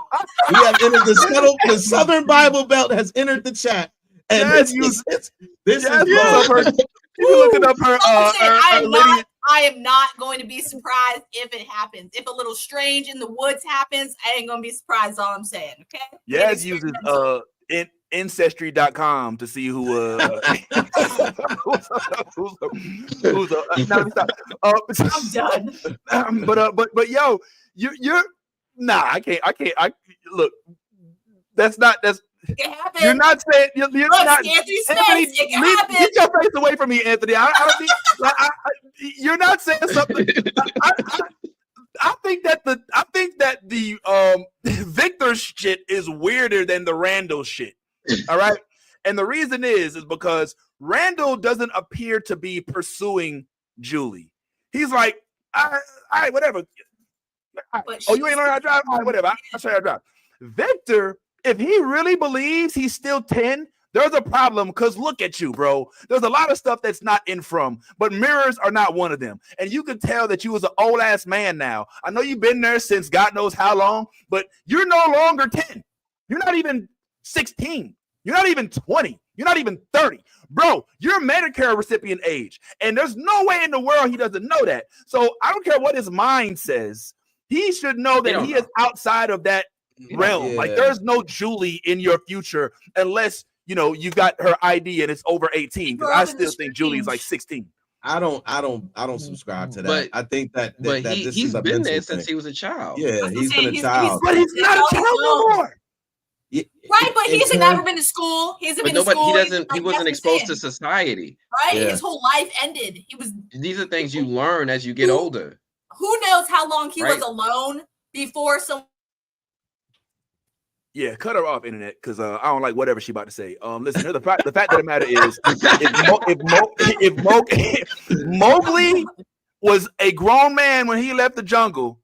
We have entered the Southern Bible Belt has entered the chat. And this is low. You looking up her lady. I am not going to be surprised if it happens. If a little strange in the woods happens, I ain't gonna be surprised. All I'm saying, okay? Yaz uses ancestry.com to see who I'm done. But yo, you're nah, I can't look. That's it happens. You're not saying you're Look, not Anthony, it can happen. Get your face away from me, Anthony. You're not saying something. I think that the Victor shit is weirder than the Randall shit. All right. And the reason is because Randall doesn't appear to be pursuing Julie. He's like, all right, whatever. You ain't learning how to drive? All right, whatever. I'll show you how to drive. Victor, if he really believes he's still 10, there's a problem because look at you, bro. There's a lot of stuff that's not in from, but mirrors are not one of them. And you can tell that you was an old ass man now. I know you've been there since God knows how long, but you're no longer 10. You're not even 16. You're not even 20. You're not even 30. Bro, you're Medicare recipient age. And there's no way in the world he doesn't know that. So I don't care what his mind says. He should know that he is outside of that realm. Yeah. Like there's no Julie in your future unless you got her ID and it's over 18. Because I still think Julie's like 16. I don't subscribe to that. But I think that he's been there since he was a child. Yeah, he's been a child. But he's not a child no more. Yeah, right, but he hasn't never been to school. He hasn't been to school. He wasn't exposed to society. Right? Yeah. His whole life ended. These are things you learn as you get older. Who knows how long he was alone before someone. Yeah, cut her off, internet, because I don't like whatever she about to say. Listen, the fact of the matter is, if Mowgli was a grown man when he left the jungle,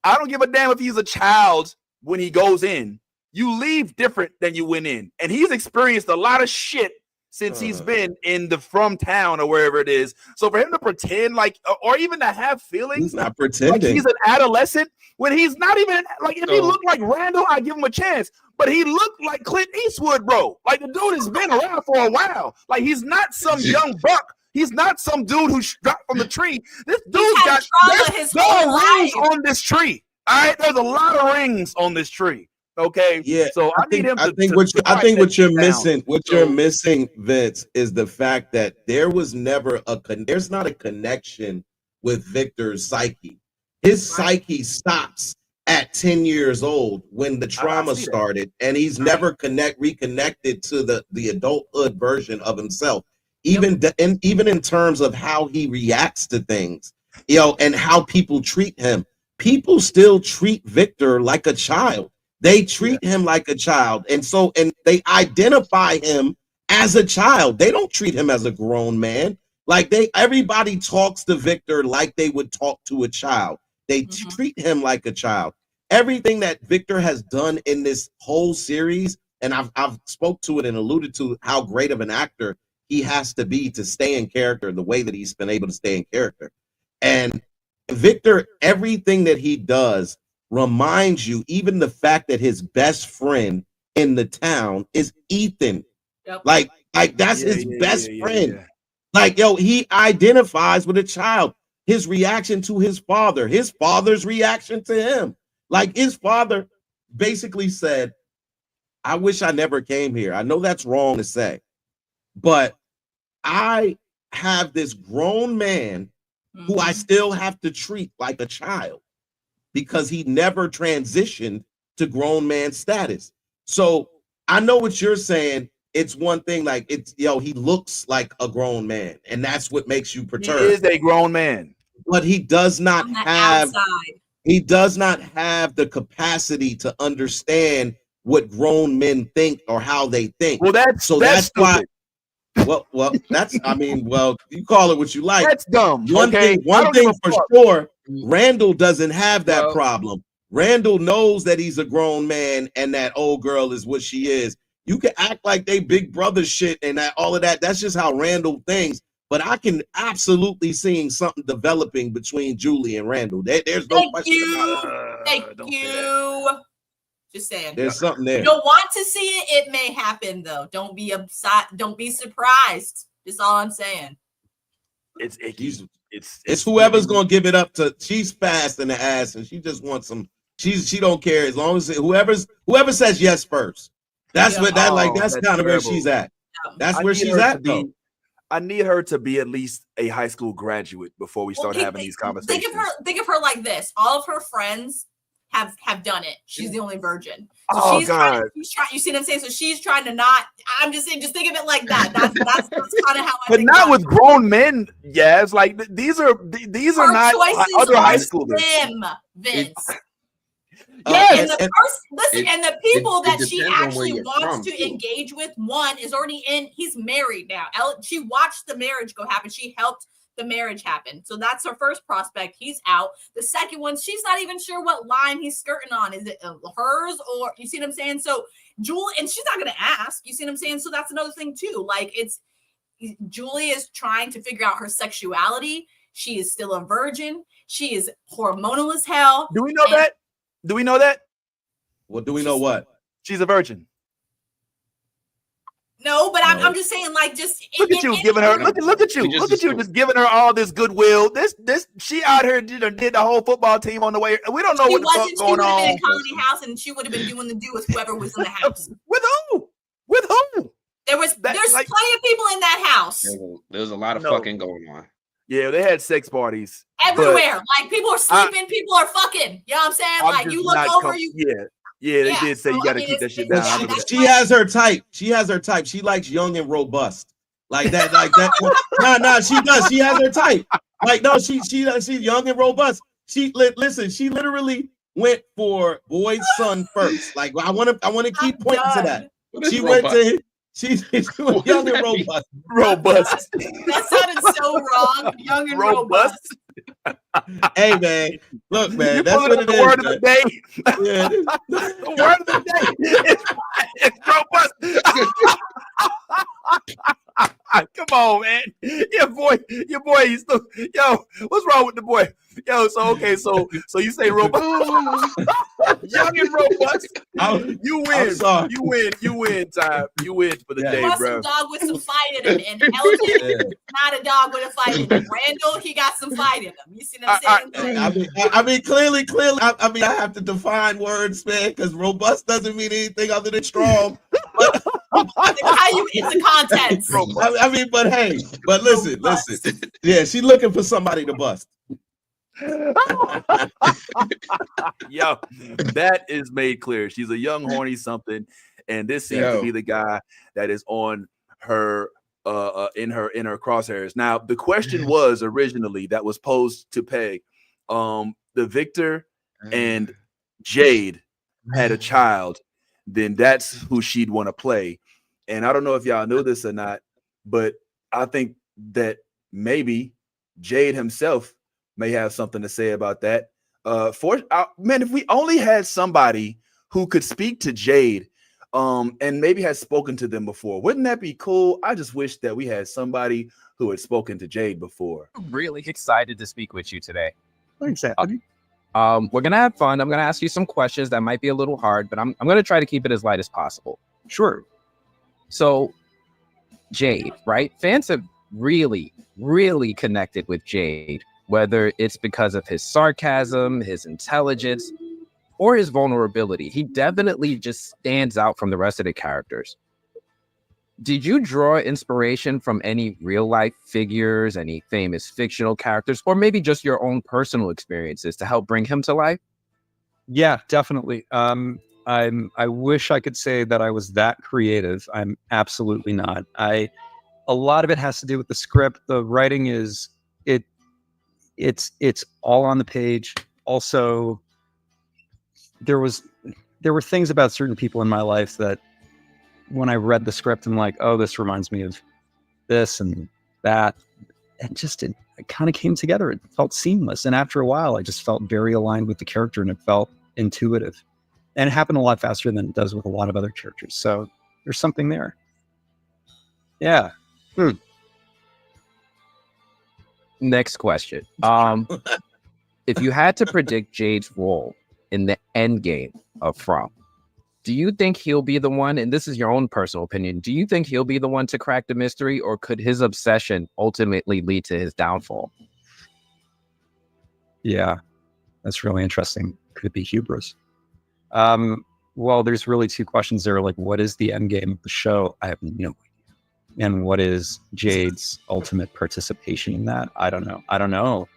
I don't give a damn if he's a child when he goes in. You leave different than you went in, and he's experienced a lot of shit since he's been in the from town or wherever it is. So for him to pretend like, or even to have feelings, he's not pretending. Like he's an adolescent when he's not even like. If he looked like Randall, I give him a chance. But he looked like Clint Eastwood, bro. Like the dude has been around for a while. Like he's not some young buck. He's not some dude who dropped from the tree. This dude got rings on this tree. All right, there's a lot of rings on this tree. Okay. Yeah. So I need him. I think what you're missing, Vince, is the fact that there was never there's not a connection with Victor's psyche. His psyche stops at 10 years old when the trauma started, and he's never reconnected to the adulthood version of himself. Even in terms of how he reacts to things, and how people treat him. People still treat Victor like a child. They treat him like a child, and they identify him as a child. They don't treat him as a grown man. Like everybody talks to Victor like they would talk to a child. They treat him like a child. Everything that Victor has done in this whole series, and I've spoke to it and alluded to how great of an actor he has to be to stay in character the way that he's been able to stay in character. And Victor, everything that he does reminds you, even the fact that his best friend in the town is Ethan. Yep. Like that's his best friend. Yeah. Like, he identifies with a child. His reaction to his father's reaction to him. Like his father basically said, I wish I never came here. I know that's wrong to say, but I have this grown man who I still have to treat like a child, because he never transitioned to grown man status. So I know what you're saying. It's one thing, like he looks like a grown man, and that's what makes you perturbed. He is a grown man, but he does not have the capacity to understand what grown men think or how they think. Well, that's why. Well, you call it what you like. That's dumb. One thing for sure, Randall doesn't have that problem. Randall knows that he's a grown man and that old girl is what she is. You can act like they big brother shit and all of that. That's just how Randall thinks. but I can absolutely seeing something developing between Julie and Randall. There's no Thank question about it. Thank you. Just saying. There's something there. You don't want to see it. It may happen though. Don't be upset. Don't be surprised. That's all I'm saying. It's icky. It's whoever's gonna give it up to. She's fast in the ass, and she just wants some. She don't care as long as whoever says yes first. That's what that like. That's kind of where she's at. That's where she's at though. I need her to be at least a high school graduate before we start having these conversations. Think of her like this. All of her friends have done it. She's the only virgin. So she's trying, you see what I'm saying? So she's trying to not. I'm just saying, just think of it like that. That's kind of how I. But not with grown men. Yeah, it's like these are not other high schoolers. Vince. Yes. And the people that she actually wants to engage with, one is already in. He's married now. She watched the marriage go happen. She helped the marriage happen. So that's her first prospect. He's out. The second one, she's not even sure what line he's skirting on. Is it hers or you see what I'm saying? So Julie, and she's not going to ask. You see what I'm saying? So that's another thing too. Like Julie is trying to figure out her sexuality. She is still a virgin. She is hormonal as hell. Do we know that? Do we know that? Well, do we know what? She's a virgin. No, but I'm just saying, like, just look at you giving her. Look at you just giving her all this goodwill. This she out here did the whole football team on the way. We don't know what the fuck's going on. She would have been in Colony House, and she would have been doing the do with whoever was in the house. With who? With who? There's plenty of people in that house. There's a lot of fucking going on. Yeah, they had sex parties everywhere. Like people are sleeping, people are fucking. You know what I'm saying? Like you look over, Yeah, they did say you got to keep that shit down. She has her type. She has her type. She likes young and robust, like that. Nah, she does. She has her type. Like no, she's young and robust. Listen. She literally went for boy's son first. Like I want to keep pointing to that. She went to. She's young and robust. Robust. That sounded so wrong. Young and robust. Hey man, look man, that's what it the is. Word of the day. Yeah. The word of the day. It's robust. Come on, man. Your boy, he's still, what's wrong with the boy? So you say robust. Young and robust. You win. You win, Ty. You win for the day, bro. Some dog with some fight in him. And Elton, not a dog with a fight in him. Randall, he got some fight in him. You see what I'm saying? I mean, clearly. I have to define words, man, because robust doesn't mean anything other than strong. But it's the context. But listen. Yeah, she's looking for somebody to bust. Yo, that is made clear. She's a young horny something, and this seems to be the guy that is on her in her crosshairs. Now, the question was originally that was posed to Peg. The Victor and Jade had a child, then that's who she'd want to play. And I don't know if y'all knew this or not, but I think that maybe Jade himself may have something to say about that. Man, if we only had somebody who could speak to Jade, and maybe has spoken to them before, wouldn't that be cool? I just wish that we had somebody who had spoken to Jade before. I'm really excited to speak with you today. Thanks, Anthony. We're gonna have fun. I'm gonna ask you some questions that might be a little hard, but I'm gonna try to keep it as light as possible. Sure. So, Jade, right? Fans have really, really connected with Jade, whether it's because of his sarcasm, his intelligence, or his vulnerability. He definitely just stands out from the rest of the characters. Did you draw inspiration from any real life figures, any famous fictional characters, or maybe just your own personal experiences to help bring him to life? Yeah, definitely. I wish I could say that I was that creative. I'm absolutely not. A lot of it has to do with the script. The writing is it's all on the page. Also, there were things about certain people in my life that when I read the script, I'm like, oh, this reminds me of this and that. And just it kind of came together. It felt seamless. And after a while, I just felt very aligned with the character and it felt intuitive. And it happened a lot faster than it does with a lot of other characters. So there's something there. Yeah. Next question. If you had to predict Jade's role in the end game of From, do you think he'll be the one, and this is your own personal opinion, do you think he'll be the one to crack the mystery, or could his obsession ultimately lead to his downfall? Yeah, that's really interesting. Could be hubris. Well, there's really two questions there. Like, what is the end game of the show? I have no idea. And what is Jade's ultimate participation in that? I don't know.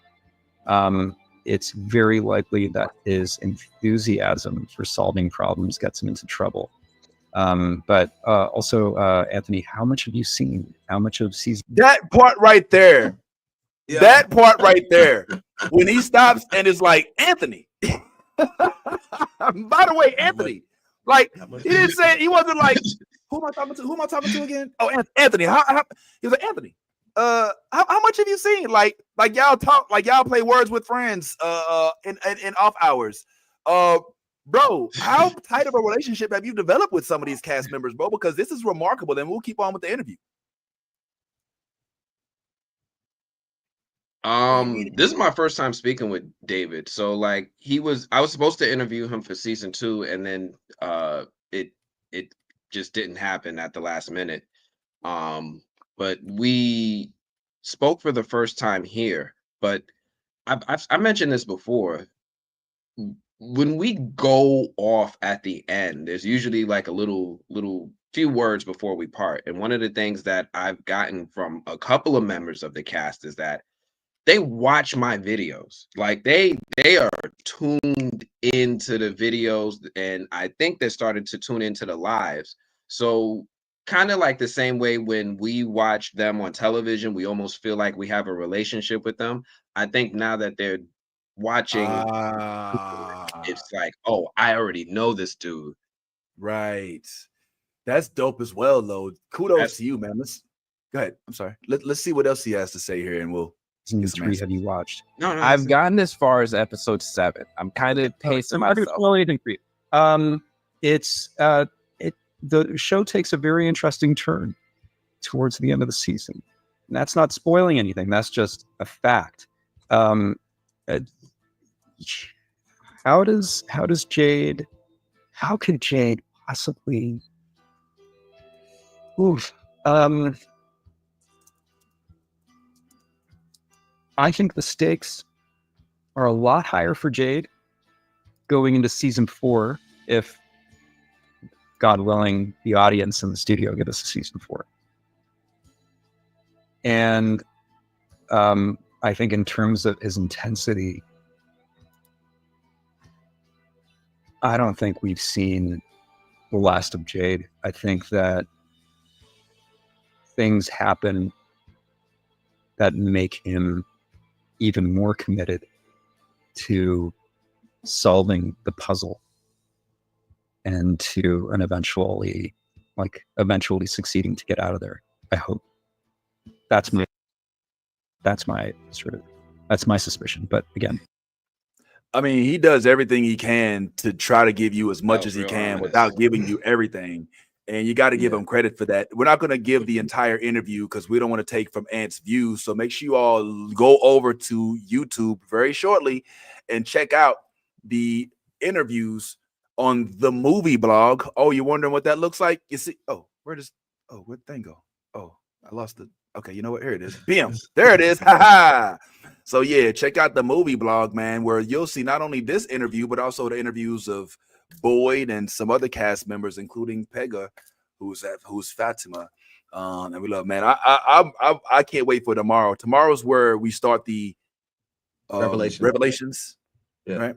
It's very likely that his enthusiasm for solving problems gets him into trouble. But also, Anthony, how much have you seen? How much of season? That part right there. Yeah. That part right there. When he stops and is like, Anthony. By the way, Anthony. Like, he didn't say, he wasn't like, who am I talking to? Who am I talking to again? Oh, Anthony. How he was like, Anthony. How much have you seen? Like y'all talk, like y'all play Words with Friends in off hours. Bro, how tight of a relationship have you developed with some of these cast members, bro? Because this is remarkable. Then we'll keep on with the interview. This is my first time speaking with David. So like I was supposed to interview him for season 2, and then it just didn't happen at the last minute. But we spoke for the first time here. But I mentioned this before. When we go off at the end, there's usually like a little few words before we part. And one of the things that I've gotten from a couple of members of the cast is that they watch my videos. Like they are tuned into the videos, and I think they started to tune into the lives. So kind of like the same way when we watch them on television, we almost feel like we have a relationship with them. I think now that they're watching, it's like, oh, I already know this dude. Right. That's dope as well, though. Kudos to you, man. Go ahead. I'm sorry. Let's see what else he has to say here, and we'll. Have you watched? No, I've gotten as far as episode 7. I'm kind of pacing myself. It's the show takes a very interesting turn towards the end of the season. And that's not spoiling anything. That's just a fact. How could Jade possibly? I think the stakes are a lot higher for Jade going into season 4, if, God willing, the audience and the studio give us a season 4. And I think in terms of his intensity, I don't think we've seen the last of Jade. I think that things happen that make him even more committed to solving the puzzle and to eventually succeeding to get out of there. I hope. That's my suspicion. But again, I mean, he does everything he can to try to give you as much as he can without giving you everything. And you got to give him credit for that. We're not going to give the entire interview because we don't want to take from Ant's views. So make sure you all go over to YouTube very shortly and check out the interviews on the movie blog. Oh, you're wondering what that looks like? You see, where'd the thing go? Oh, I lost it. Okay, you know what? Here it is. BM. There it is. Ha ha. So yeah, check out the movie blog, man, where you'll see not only this interview, but also the interviews of Boyd and some other cast members, including Pega, who's Fatima. And we love, man. I can't wait for tomorrow. Tomorrow's where we start the Revelations. Yeah. Right?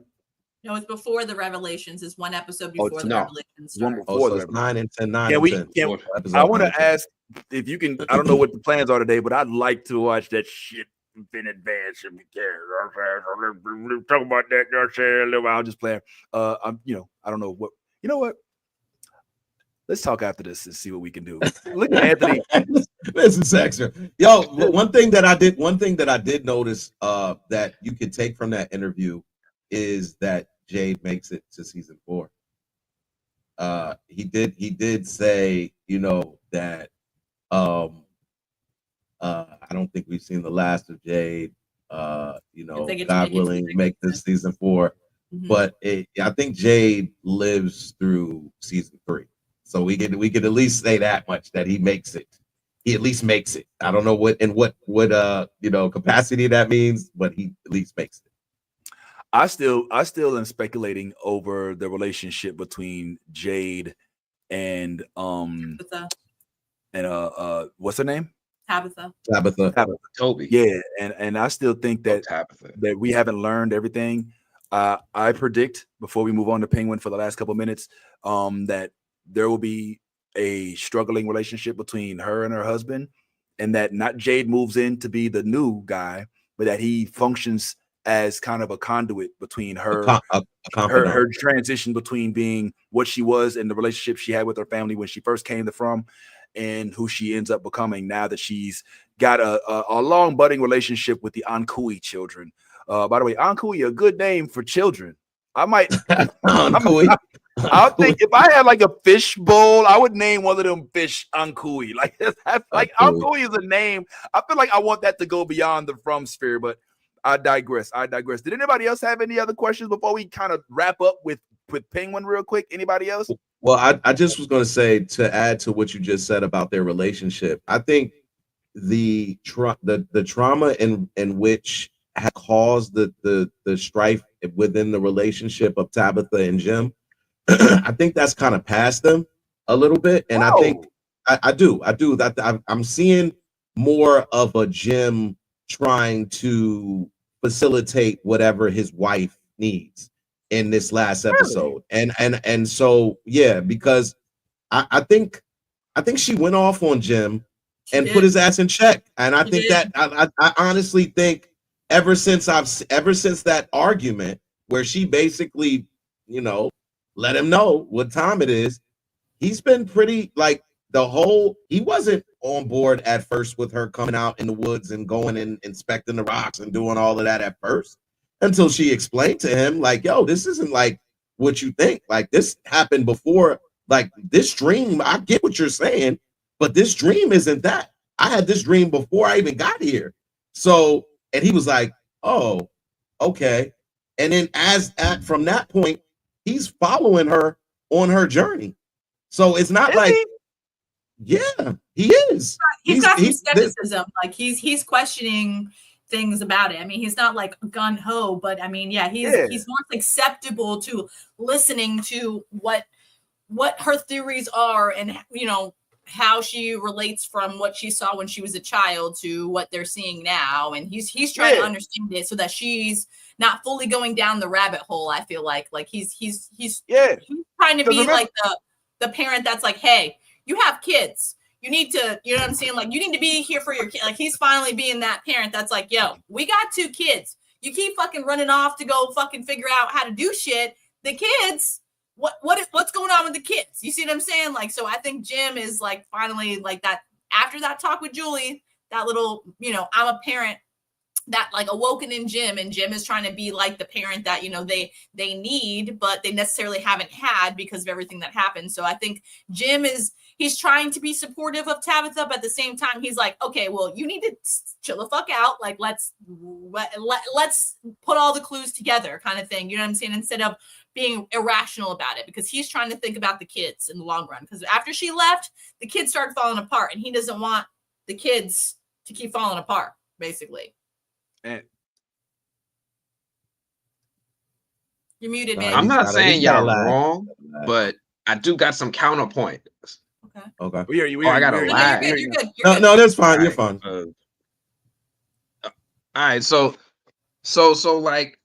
No, it's before the Revelations. It's one episode before the Revelations one start. before so it's 9 and 10. 9 Can and 10. I want to ask if you can. I don't know what the plans are today, but I'd like to watch that shit in advance. If we can, talk about that. A little while. I'll just play. I don't know what. You know what? Let's talk after this and see what we can do. Look at Anthony. This is extra. Yo, one thing that I did notice that you can take from that interview is that Jade makes it to season 4. He did say, that I don't think we've seen the last of Jade. God willing, make this season 4. But I think Jade lives through season 3, so we could at least say that much, that he makes it. He at least makes it. I don't know what capacity that means, but he at least makes it. I still am speculating over the relationship between Jade and Tabitha. and what's her name? Tabitha. Toby. Yeah, and I still think that that we haven't learned everything. I predict, before we move on to Penguin for the last couple of minutes, that there will be a struggling relationship between her and her husband, and that not Jade moves in to be the new guy, but that he functions as kind of a conduit between her, her transition between being what she was and the relationship she had with her family when she first came from, and who she ends up becoming now that she's got a long budding relationship with the Ankui children. By the way, Ankui, a good name for children. I might. I think if I had like a fish bowl, I would name one of them fish Ankui. Like Ankui is a name. I feel like I want that to go beyond the From sphere, but I digress. Did anybody else have any other questions before we kind of wrap up with Penguin real quick? Anybody else? Well, I just was going to say, to add to what you just said about their relationship, I think the trauma in which had caused the strife within the relationship of Tabitha and Jim, I think that's kind of past them a little bit, and I think I do that. I'm seeing more of a Jim trying to facilitate whatever his wife needs in this last episode. And so yeah, because I think she went off on Jim and put his ass in check. And I think that I honestly think ever since that argument where she basically, let him know what time it is, he's been pretty, like, he wasn't on board at first with her coming out in the woods and going and inspecting the rocks and doing all of that at first, until she explained to him, like, yo, this isn't like what you think. Like, this happened before. Like, this dream, I get what you're saying, but this dream isn't that. I had this dream before I even got here. So, and he was like, oh, okay. And then from that point, he's following her on her journey. So it's not like, yeah, he is. He's got some skepticism. Like he's questioning things about it. I mean, he's not like gun ho, but I mean, yeah, he's more acceptable to listening to what her theories are, and how she relates from what she saw when she was a child to what they're seeing now. And he's trying to understand it so that she's not fully going down the rabbit hole. I feel like he's trying to be like the parent that's like, hey, you have kids. You need to, you know what I'm saying? Like, you need to be here for your kid. Like, he's finally being that parent that's like, yo, we got 2 kids. You keep fucking running off to go fucking figure out how to do shit. The kids, what's going on with the kids? You see what I'm saying? Like, so I think Jim is like finally like that, after that talk with Julie, that little, I'm a parent, that like awoken in Jim, and Jim is trying to be like the parent that, they need, but they necessarily haven't had because of everything that happened. So I think Jim he's trying to be supportive of Tabitha, but at the same time, he's like, okay, well, you need to chill the fuck out. Like, let's put all the clues together, kind of thing. You know what I'm saying? Instead of being irrational about it, because he's trying to think about the kids in the long run. Because after she left, the kids started falling apart, and he doesn't want the kids to keep falling apart, basically. And you're muted, man. I'm not saying y'all wrong, but I do got some counterpoint. Okay. I got a lie. You're good. No, that's fine. You're fine. All right. So like,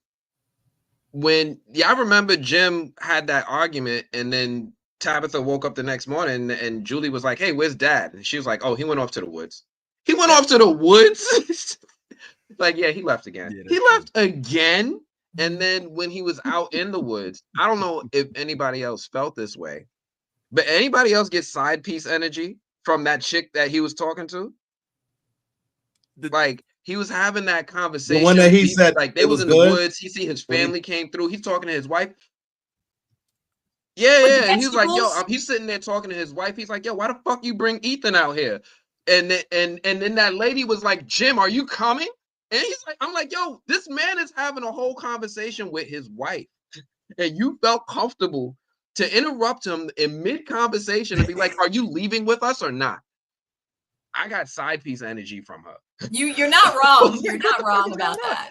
when y'all remember Jim had that argument, and then Tabitha woke up the next morning and Julie was like, hey, where's Dad? And she was like, oh, he went off to the woods. He went off to the woods? Like, yeah, he left again. He left again. And then when he was out in the woods, I don't know if anybody else felt this way, but anybody else get side piece energy from that chick that he was talking to? Like, he was having that conversation. The one that he said, like, they was in the woods. He see his family came through. He's talking to his wife. Yeah. And he was like, yo, he's sitting there talking to his wife. He's like, yo, why the fuck you bring Ethan out here? And then that lady was like, Jim, are you coming? And he's like, I'm like, yo, this man is having a whole conversation with his wife. And you felt comfortable to interrupt him in mid-conversation and be like, are you leaving with us or not? I got side piece energy from her. You're not wrong. You're not wrong about that.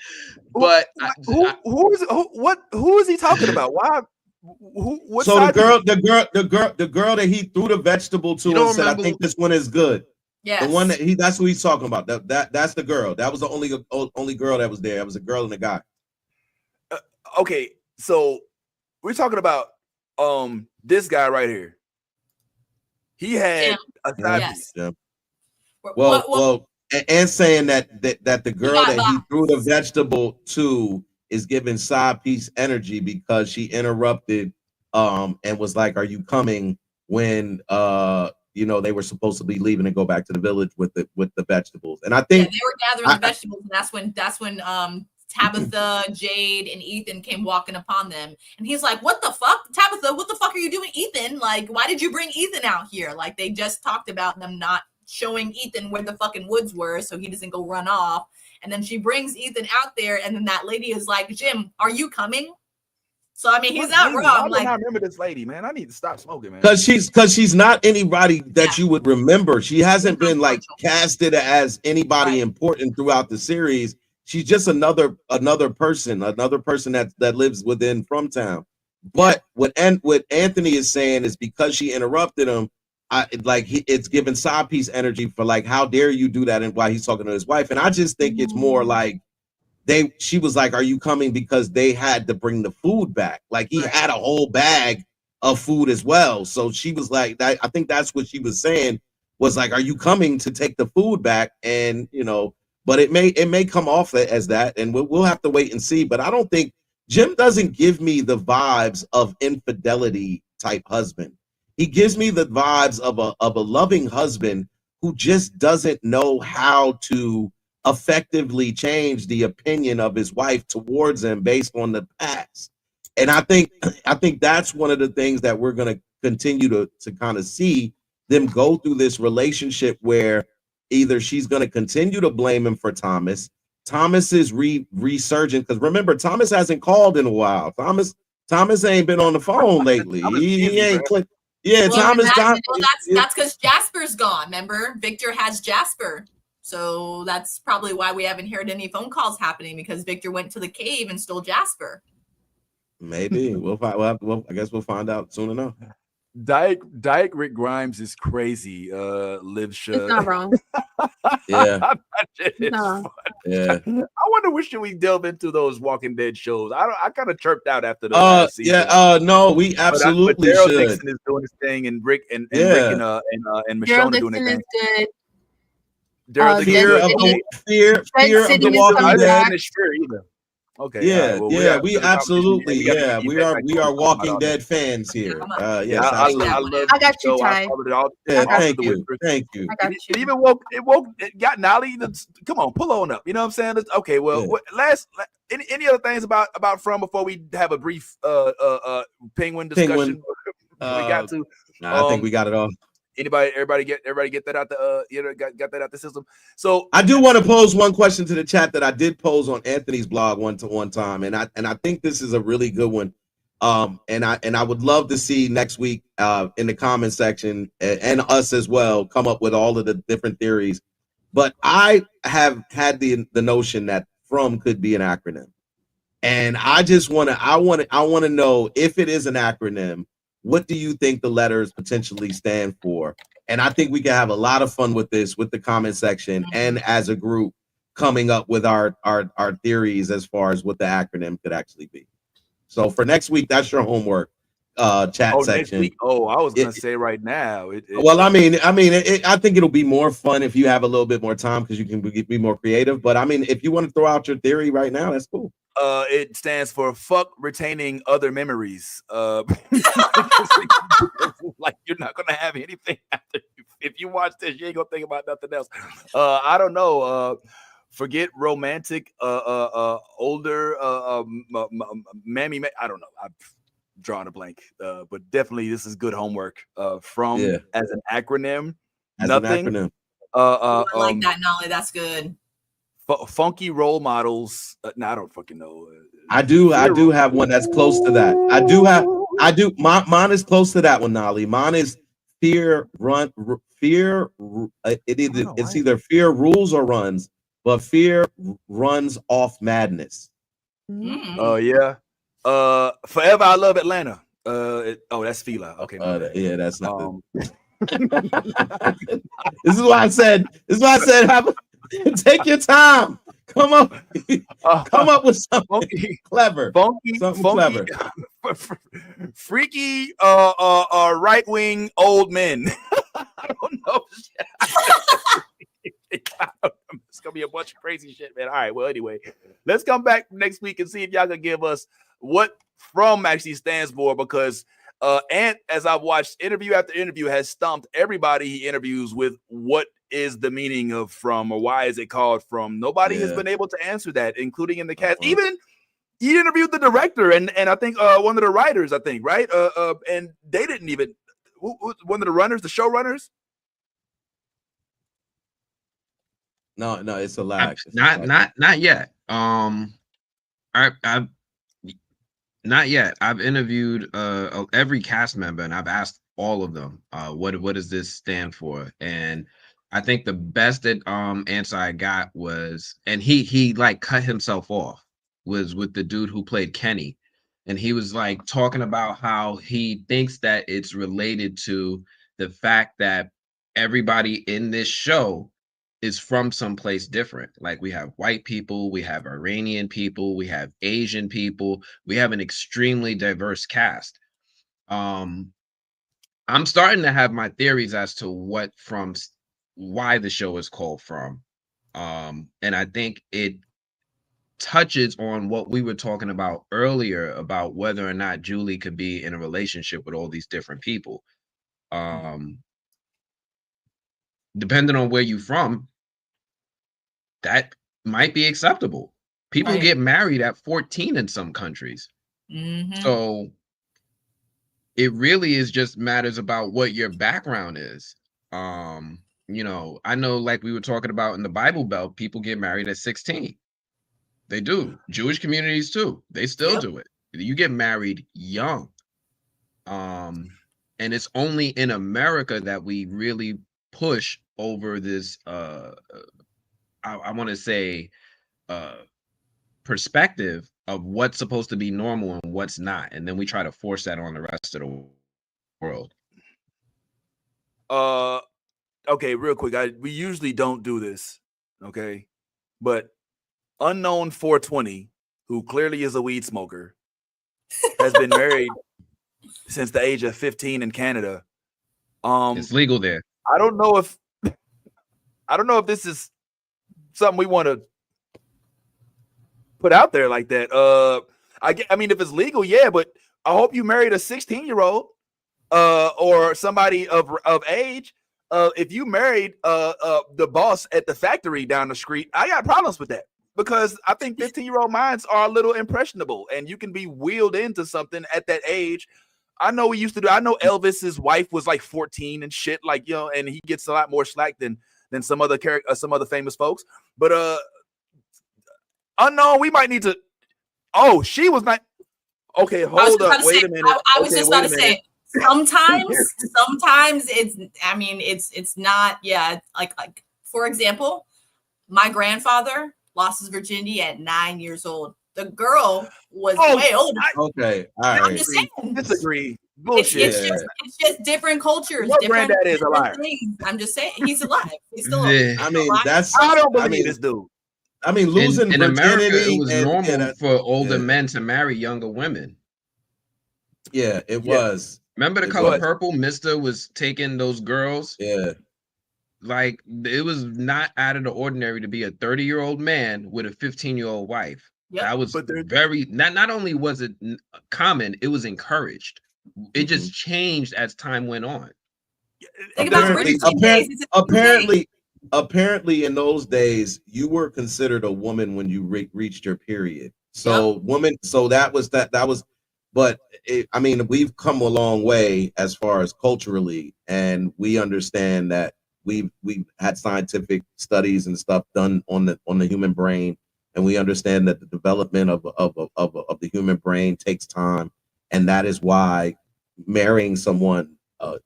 But who is he talking about? Why? What so side the girl that he threw the vegetable to and said, I think this one is good. Yes. The one that's what he's talking about. That's the girl. That was the only girl that was there. It was a girl and a guy. Okay, so we're talking about this guy right here. He had a side piece. Yeah. Well, and saying that the girl that he threw the vegetable to is giving side piece energy because she interrupted and was like, "Are you coming?" when they were supposed to be leaving and go back to the village with the vegetables. And I think they were gathering the vegetables, and that's when Tabitha, Jade, and Ethan came walking upon them, and he's like, "What the fuck, Tabitha? What the fuck are you doing, Ethan? Like, why did you bring Ethan out here? Like, they just talked about them not showing Ethan where the fucking woods were, so he doesn't go run off." And then she brings Ethan out there, and then that lady is like, "Jim, are you coming?" So I mean, he's not wrong. I remember this lady, man. I need to stop smoking, man. Because she's not anybody that you would remember. She hasn't been like casted as anybody important throughout the series. She's just another person that lives within Fromtown. But what Anthony is saying is because she interrupted him, it's giving side piece energy for like, how dare you do that? And why he's talking to his wife. And I just think it's more like she was like, are you coming? Because they had to bring the food back. Like he had a whole bag of food as well. So she was like, I think that's what she was saying, was like, are you coming to take the food back? And but it may come off as that, and we'll have to wait and see. But I don't think Jim doesn't give me the vibes of infidelity type husband. He gives me the vibes of a loving husband who just doesn't know how to effectively change the opinion of his wife towards him based on the past. And I think that's one of the things that we're going to continue to kind of see them go through this relationship where either she's going to continue to blame him for Thomas. Thomas is resurgent because remember, Thomas hasn't called in a while. Thomas ain't been on the phone lately. He ain't clicked. Yeah, well, Thomas. That's because Jasper's gone. Remember, Victor has Jasper, so that's probably why we haven't heard any phone calls happening, because Victor went to the cave and stole Jasper. Maybe we'll find. I guess we'll find out soon enough. Dyke Rick Grimes is crazy. Liv Shaw. It's not wrong. Yeah. No. Yeah. I wonder which should we delve into those Walking Dead shows. I kind of chirped out after the last season. Yeah. No, we absolutely Daryl should. Dixon is doing his thing, and Rick and Rick and Michonne are doing their thing. Good. Fear of the Walking Dead. Okay. Yeah, right, we absolutely, we are Walking Dead fans here. Yes, I love I got you, Ty. Thank you. I got you. It even got Nolly. Come on, pull on up. You know what I'm saying? Okay. Well, any other things about From before we have a brief Penguin discussion? We got to. I think we got it all. Everybody get that out the got that out the system. So I do want to pose one question to the chat that I did pose on Anthony's blog one time, and I think this is a really good one. And I would love to see next week in the comment section and us as well come up with all of the different theories. But I have had the notion that From could be an acronym, and I want to know if it is an acronym. What do you think the letters potentially stand for? And I think we can have a lot of fun with this, with the comment section and as a group coming up with our theories as far as what the acronym could actually be. So for next week, that's your homework chat section. I was gonna say right now. I think it'll be more fun if you have a little bit more time because you can be more creative. But I mean, if you want to throw out your theory right now, that's cool. It stands for fuck retaining other memories. Like you're not gonna have anything after if you watch this, you ain't gonna think about nothing else. I don't know. Forget romantic, older, mammy. I don't know. I've drawn a blank. But definitely this is good homework. From as an acronym. I like that, Nolly. That's good. Funky role models. No, I don't fucking know. I do have one that's close to that. Mine is close to that one, Nolly. Mine is fear. It's either fear rules or runs, but fear runs off madness. Oh yeah. Forever I Love Atlanta. That's Fila. Okay. Yeah, that's not. This is why I said. Take your time. Come up with something clever. Something clever. Freaky right-wing old men. I don't know. It's gonna be a bunch of crazy shit, man. All right, well, anyway, let's come back next week and see if y'all can give us what From actually stands for, because Ant, as I've watched interview after interview, has stumped everybody he interviews with what is the meaning of From, or why is it called From. Nobody has been able to answer that, including in the cast. Even he interviewed the director and I think one of the writers, I think, right? And they didn't even, one of the runners, the showrunners. No, it's a lag. Not yet. I've not yet. I've interviewed every cast member, and I've asked all of them, what does this stand for? And I think the best answer I got was, and he like cut himself off, was with the dude who played Kenny, and he was like talking about how he thinks that it's related to the fact that everybody in this show is from someplace different. Like, we have white people, we have Iranian people, we have Asian people, we have an extremely diverse cast. I'm starting to have my theories as to why the show is called From. And I think it touches on what we were talking about earlier about whether or not Julie could be in a relationship with all these different people. Depending on where you're from, that might be acceptable. People get married at 14 in some countries. So it really is just matters about what your background is. You know, I know, like we were talking about in the Bible Belt, people get married at 16. They do. Jewish communities too. They still do it. You get married young. And it's only in America that we really push over this I want to say perspective of what's supposed to be normal and what's not, and then we try to force that on the rest of the world. Okay, real quick, we usually don't do this, okay, but Unknown 420, who clearly is a weed smoker, has been married since the age of 15 in Canada. It's legal there. I don't know if this is something we want to put out there like that. I mean, if it's legal, yeah, but I hope you married a 16-year-old or somebody of age. If you married the boss at the factory down the street, I got problems with that, because I think 15-year-old minds are a little impressionable, and you can be wheeled into something at that age. I know we used to do. I know Elvis's wife was like 14 and shit, like, you know, and he gets a lot more slack than some other famous folks. But Unknown, we might need to. Oh, she was not. Okay, hold up. Wait a minute. I was just about to say. Sometimes it's not. Yeah, like for example, my grandfather lost his virginity at 9 years old. The girl was way older. Okay, all right. I'm just saying. Disagree. Bullshit. It's just different cultures. Your different, granddad is a liar. Things. I'm just saying, he's alive. He's still alive. I mean, I don't believe this dude. I mean, losing in America, it was and, normal for older men to marry younger women. Yeah, it was. Remember The Color Purple? Mister was taking those girls. Yeah. Like, it was not out of the ordinary to be a 30-year-old man with a 15-year-old wife. Yep. That was very, not only was it common, it was encouraged. It just changed as time went on. Apparently in those days, you were considered a woman when you reached your period. So that was, but I mean, we've come a long way as far as culturally, and we understand that we've had scientific studies and stuff done on the human brain, and we understand that the development of the human brain takes time, and that is why marrying someone of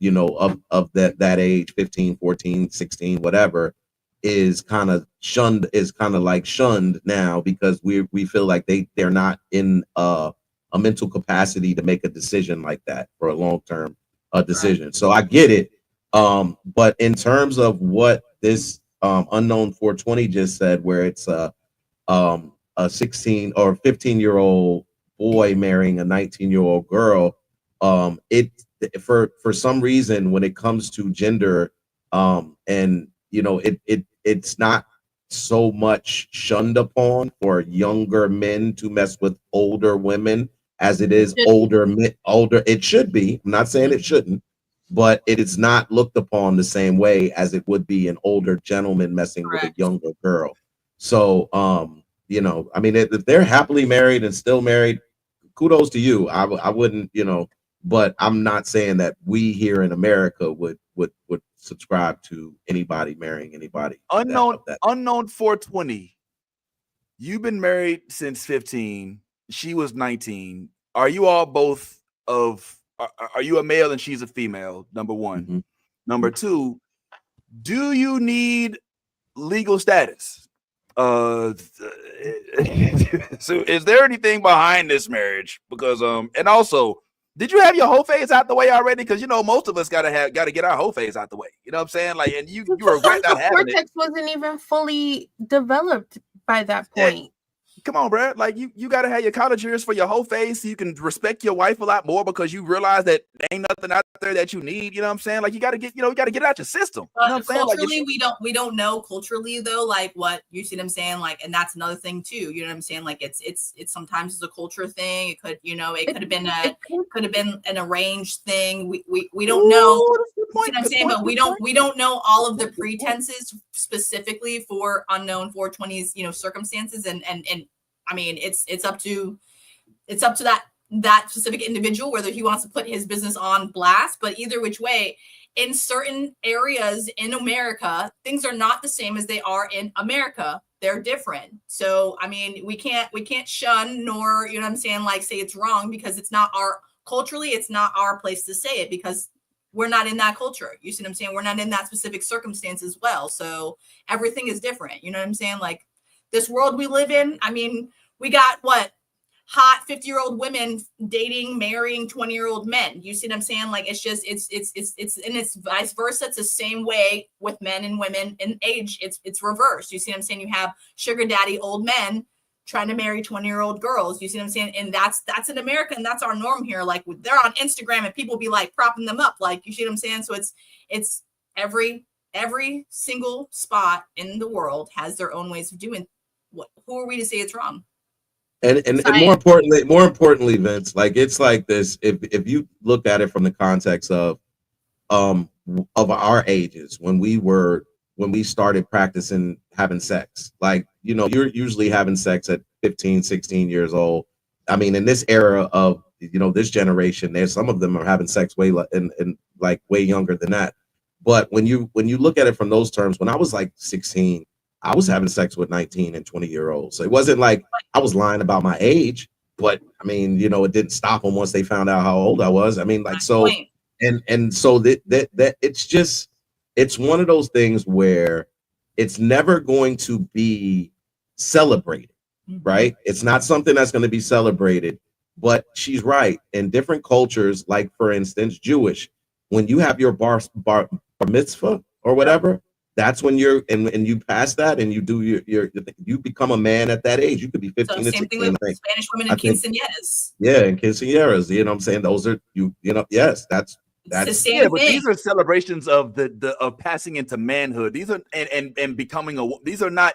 that age, 15, 14, 16, whatever, is kind of shunned now, because we feel like they're not in a mental capacity to make a decision like that for a long-term decision. So I get it. But in terms of what this unknown 420 just said, where it's a 16 or 15-year-old boy marrying a 19-year-old girl, it for some reason, when it comes to gender, and it's not so much shunned upon for younger men to mess with older women as it is older. It should be. I'm not saying it shouldn't, but it is not looked upon the same way as it would be an older gentleman messing with a younger girl. So, I mean, if they're happily married and still married, kudos to you. I wouldn't, but I'm not saying that we here in America would subscribe to anybody marrying anybody. Unknown 420. You've been married since 15. She was 19. Are you all both of? Are you a male and she's a female? Number one. Mm-hmm. Number two, do you need legal status? So is there anything behind this marriage? Because and also, did you have your whole phase out the way already? Because most of us gotta get our whole phase out the way. You know what I'm saying? Like, and you regret not having it. Cortex wasn't even fully developed by that point. Yeah. Come on, bro. Like, you gotta have your college years for your whole phase so you can respect your wife a lot more, because you realize that there ain't nothing out there that you need. You know what I'm saying? Like, you gotta get it out your system. You know what I'm saying? Culturally, we don't know culturally though, like what you see what I'm saying, like, and that's another thing too. You know what I'm saying? Like, it's sometimes it's a culture thing. It could could have been an arranged thing. We don't know. You see what I'm saying? But we don't know all of the pretenses specifically for unknown 420s, circumstances, and I mean, it's up to that specific individual whether he wants to put his business on blast. But either which way, in certain areas in America, things are not the same as they are in America. They're different. So I mean, we can't shun, nor like say it's wrong, because it's not culturally, it's not our place to say it, because we're not in that culture. You see what I'm saying? We're not in that specific circumstance as well. So everything is different. You know what I'm saying? Like, this world we live in, I mean, we got hot 50-year-old women dating, marrying 20-year-old men. You see what I'm saying? Like, it's just, it's and it's vice versa. It's the same way with men and women in age. It's reversed. You see what I'm saying? You have sugar daddy old men trying to marry 20-year-old girls. You see what I'm saying? And that's in America, and that's our norm here. Like, they're on Instagram and people be like propping them up. Like, you see what I'm saying? So it's every single spot in the world has their own ways of doing. Who are we to say it's wrong? And more importantly, Vince, like, it's like this. If you look at it from the context of our ages, when we started practicing having sex, like, you're usually having sex at 15, 16 years old. I mean, in this era of this generation, there's some of them are having sex way younger than that. But when you look at it from those terms, when I was like 16, I was having sex with 19 and 20-year-olds. So it wasn't like I was lying about my age, but I mean, it didn't stop them once they found out how old I was. I mean, like, so, and so that it's one of those things where it's never going to be celebrated, right? It's not something that's going to be celebrated, but she's right. In different cultures, like, for instance, Jewish, when you have your bar mitzvah or whatever, that's when you're and you pass that and you do you become a man at that age. You could be 15 so or 16. Same thing with Spanish women and quinceañeras. Yeah, and quinceañeras. You know what I'm saying? Those are yes, that's the same thing. But these are celebrations of of passing into manhood. These are and becoming these are not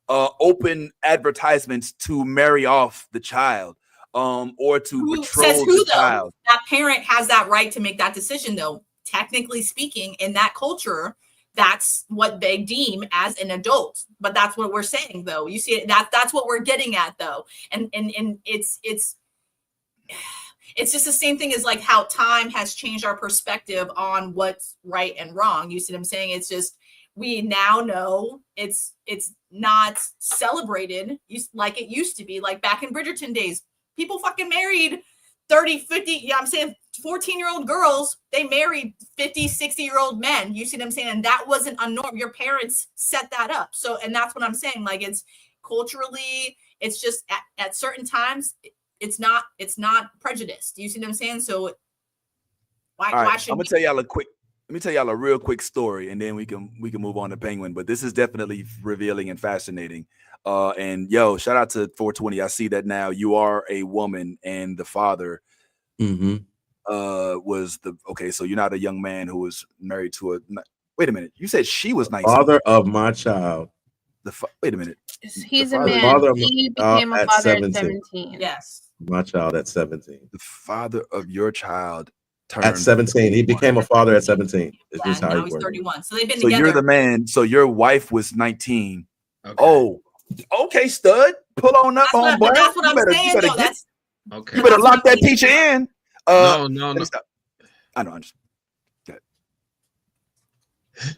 open advertisements to marry off the child or to betroth the child. That parent has that right to make that decision, though. Technically speaking, in that culture, that's what they deem as an adult. But that's what we're saying, though. You see, that's what we're getting at, though. And it's just the same thing as like how time has changed our perspective on what's right and wrong. You see what I'm saying? It's just we now know it's not celebrated like it used to be. Like back in Bridgerton days, people fucking married 30, 50, yeah, I'm saying 14-year-old girls, they married 50, 60-year-old men. You see what I'm saying? And that wasn't a norm. Your parents set that up. So, and that's what I'm saying. Like, it's culturally, it's just at certain times, it's not prejudiced. You see what I'm saying? So why should I'm gonna tell y'all let me tell y'all a real quick story, and then we can move on to Penguin. But this is definitely revealing and fascinating. And yo, shout out to 420. I see that now. You are a woman, and the father was okay. So you're not a young man who was married to a. Wait a minute. You said she was 19. Father of my child. Wait a minute. He's a man. He became a father at 17. Yes. My child at 17. The father of your child turned at 17. He became a father at 17. It's just how now he he's worked. 31. So they've been So together. you're the man. So your wife was 19. Okay. Oh, okay, stud. Pull on up, That's homeboy. that's what I'm saying, though. That's Okay. You better that's lock what I'm that teacher in. No. Let me stop. I know. I'm just.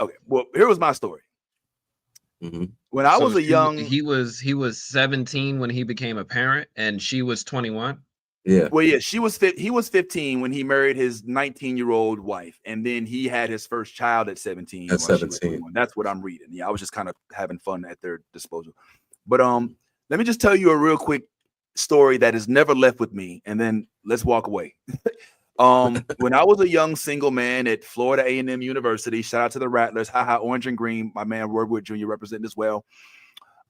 Okay. Well, here was my story. When I was a young, he was 17 when he became a parent, and she was 21. Yeah. Well, yeah, he was 15 when he married his 19-year-old wife, and then he had his first child at 17. At 17. That's what I'm reading. Yeah, I was just kind of having fun at their disposal. But let me just tell you a real quick story that has never left with me, and then let's walk away. When I was a young single man at Florida A&M University, shout out to the Rattlers, Orange and Green, my man Wordwood Jr. representing as well.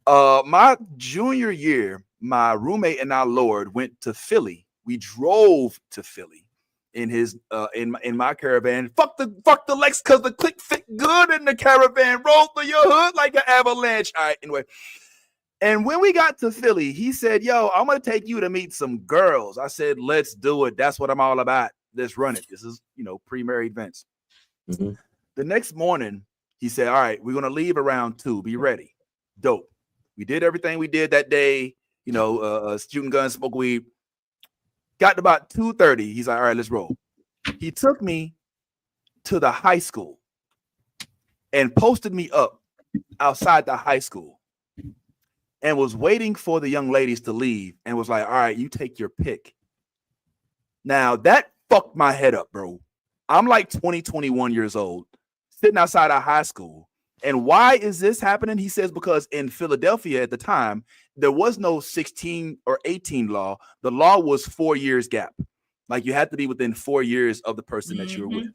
My junior year, my roommate and I, Lord, went to Philly. We drove to Philly in his in my caravan. Fuck the Lex, cause the click fit good in the caravan. Roll through your hood like an avalanche. All right, anyway. And when we got to Philly, he said, "Yo, I'm gonna take you to meet some girls." I said, "Let's do it. That's what I'm all about. Let's run it." This is, pre-married Vince. The next morning, he said, "All right, we're gonna leave around 2. Be ready." Dope. We did everything we did that day. Shooting guns, smoke weed. Got to about 2:30. He's like, "All right, let's roll." He took me to the high school and posted me up outside the high school and was waiting for the young ladies to leave and was like, "All right, you take your pick." Now that fucked my head up, bro. I'm like 20, 21 years old, sitting outside of high school. And why is this happening? He says, because in Philadelphia at the time, there was no 16 or 18 law. The law was 4 years gap. Like you had to be within 4 years of the person that you were with,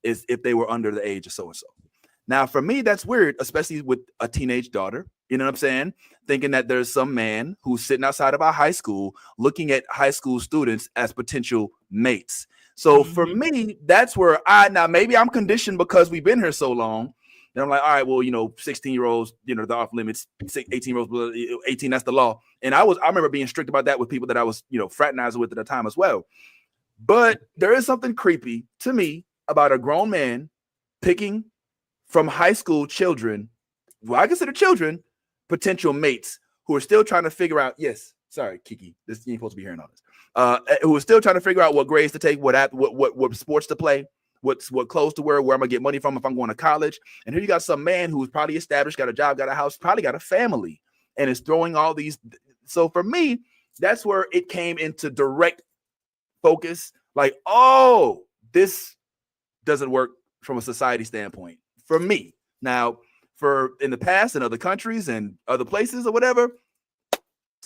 is if they were under the age of so-and-so. Now, for me, that's weird, especially with a teenage daughter. You know what I'm saying? Thinking that there's some man who's sitting outside of our high school looking at high school students as potential mates. So for me, that's where now maybe I'm conditioned because we've been here so long. And I'm like, all right, well, 16-year-olds, they're off limits. 18-year-olds, 18, that's the law. And I remember being strict about that with people that I was, fraternizing with at the time as well. But there is something creepy to me about a grown man picking from high school children, well, I consider children, potential mates who are still trying to figure out, yes, sorry, Kiki, you ain't supposed to be hearing all this, who are still trying to figure out what grades to take, what sports to play, what clothes to wear, where I'm gonna get money from if I'm going to college. And here you got some man who's probably established, got a job, got a house, probably got a family, and is throwing all these. So for me, that's where it came into direct focus. Like, oh, this doesn't work from a society standpoint for me. Now, for in the past in other countries and other places or whatever,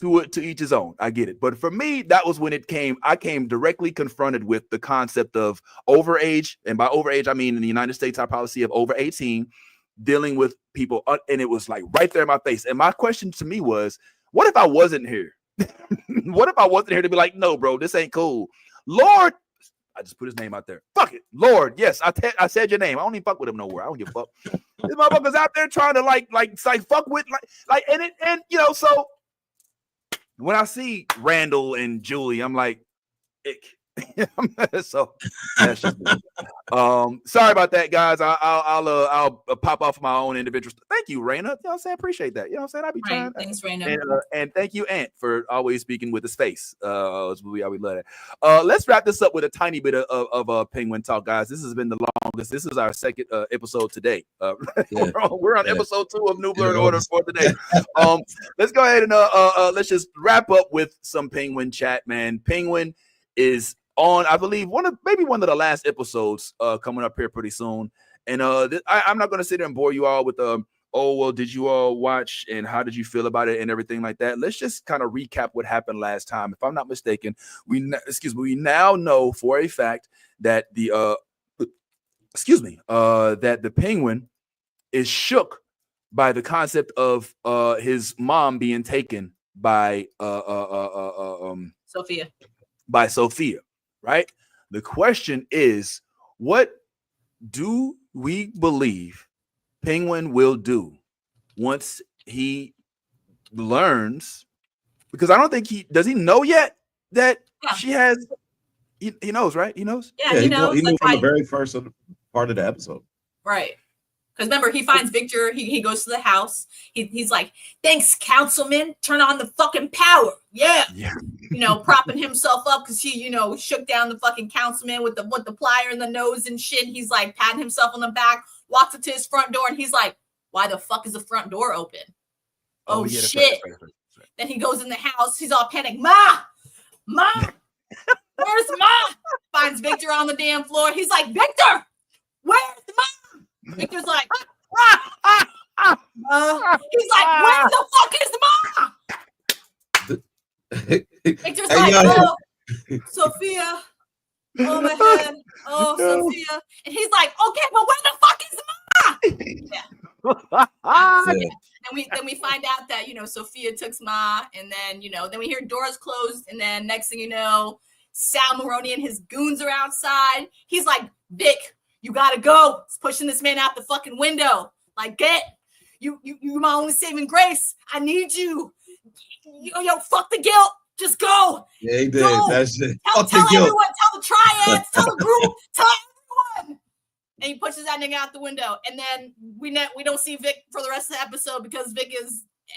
to each his own. I get it. But for me, that was when I came directly confronted with the concept of overage. And by overage, I mean in the United States, our policy of over 18, dealing with people. And it was like right there in my face. And my question to me was, what if I wasn't here? What if I wasn't here to be like, no, bro, this ain't cool. Lord, I just put his name out there. Fuck it. Lord, yes, I said your name. I don't even fuck with him nowhere. I don't give a fuck. This motherfucker's out there trying to like fuck with so when I see Randall and Julie, I'm like, ick. So that's just me. Sorry about that, guys. I'll pop off my own individual. Thank you, Raina. You know what I'm saying? Appreciate that. You know what I'm saying? I'll be trying. Thanks, Raina. And thank you, Ant, for always speaking with his face. We love that. Let's wrap this up with a tiny bit of penguin talk, guys. This has been the longest. This is our second episode today. We're on episode 2 of New Blurred Order for today. Let's go ahead and let's just wrap up with some penguin chat, man. Penguin is on, I believe, one of the last episodes coming up here pretty soon. And I'm not going to sit there and bore you all with did you all watch and how did you feel about it and everything like that. Let's just kind of recap what happened last time. If I'm not mistaken, we now know for a fact that the penguin is shook by the concept of his mom being taken by Sophia, right? The question is, what do we believe Penguin will do once he learns? Because I don't think he know yet that she has. He knows, right? He knows. Yeah, he knows. He knew from the very first part of the episode, right? Because remember, he finds Victor. He goes to the house. He's like, "Thanks, councilman. Turn on the fucking power." Yeah. Propping himself up because he, shook down the fucking councilman with the plier in the nose and shit. He's like patting himself on the back, walks up to his front door, and he's like, "Why the fuck is the front door open?" Oh yeah, shit! That's right. Then he goes in the house. He's all panicked. Ma, where's Ma? Finds Victor on the damn floor. He's like, "Victor, where's Ma?" Victor's like, he's like, "Where the fuck is Ma?" Victor's like, "Oh, Sophia. Oh, my head. Oh, Sophia." And he's like, "Okay, but where the fuck is Ma?" Then we find out that, Sophia took Ma, and then, then we hear doors closed, and then next thing you know, Sal Maroney and his goons are outside. He's like, "Vic, you gotta go." He's pushing this man out the fucking window. Like, "Get you my only saving grace. I need you. Yo, fuck the guilt. Just go." Yeah, he did. That shit. Tell everyone. Tell the triads. Tell the group. Tell everyone. And he pushes that nigga out the window. And then we don't see Vic for the rest of the episode because Vic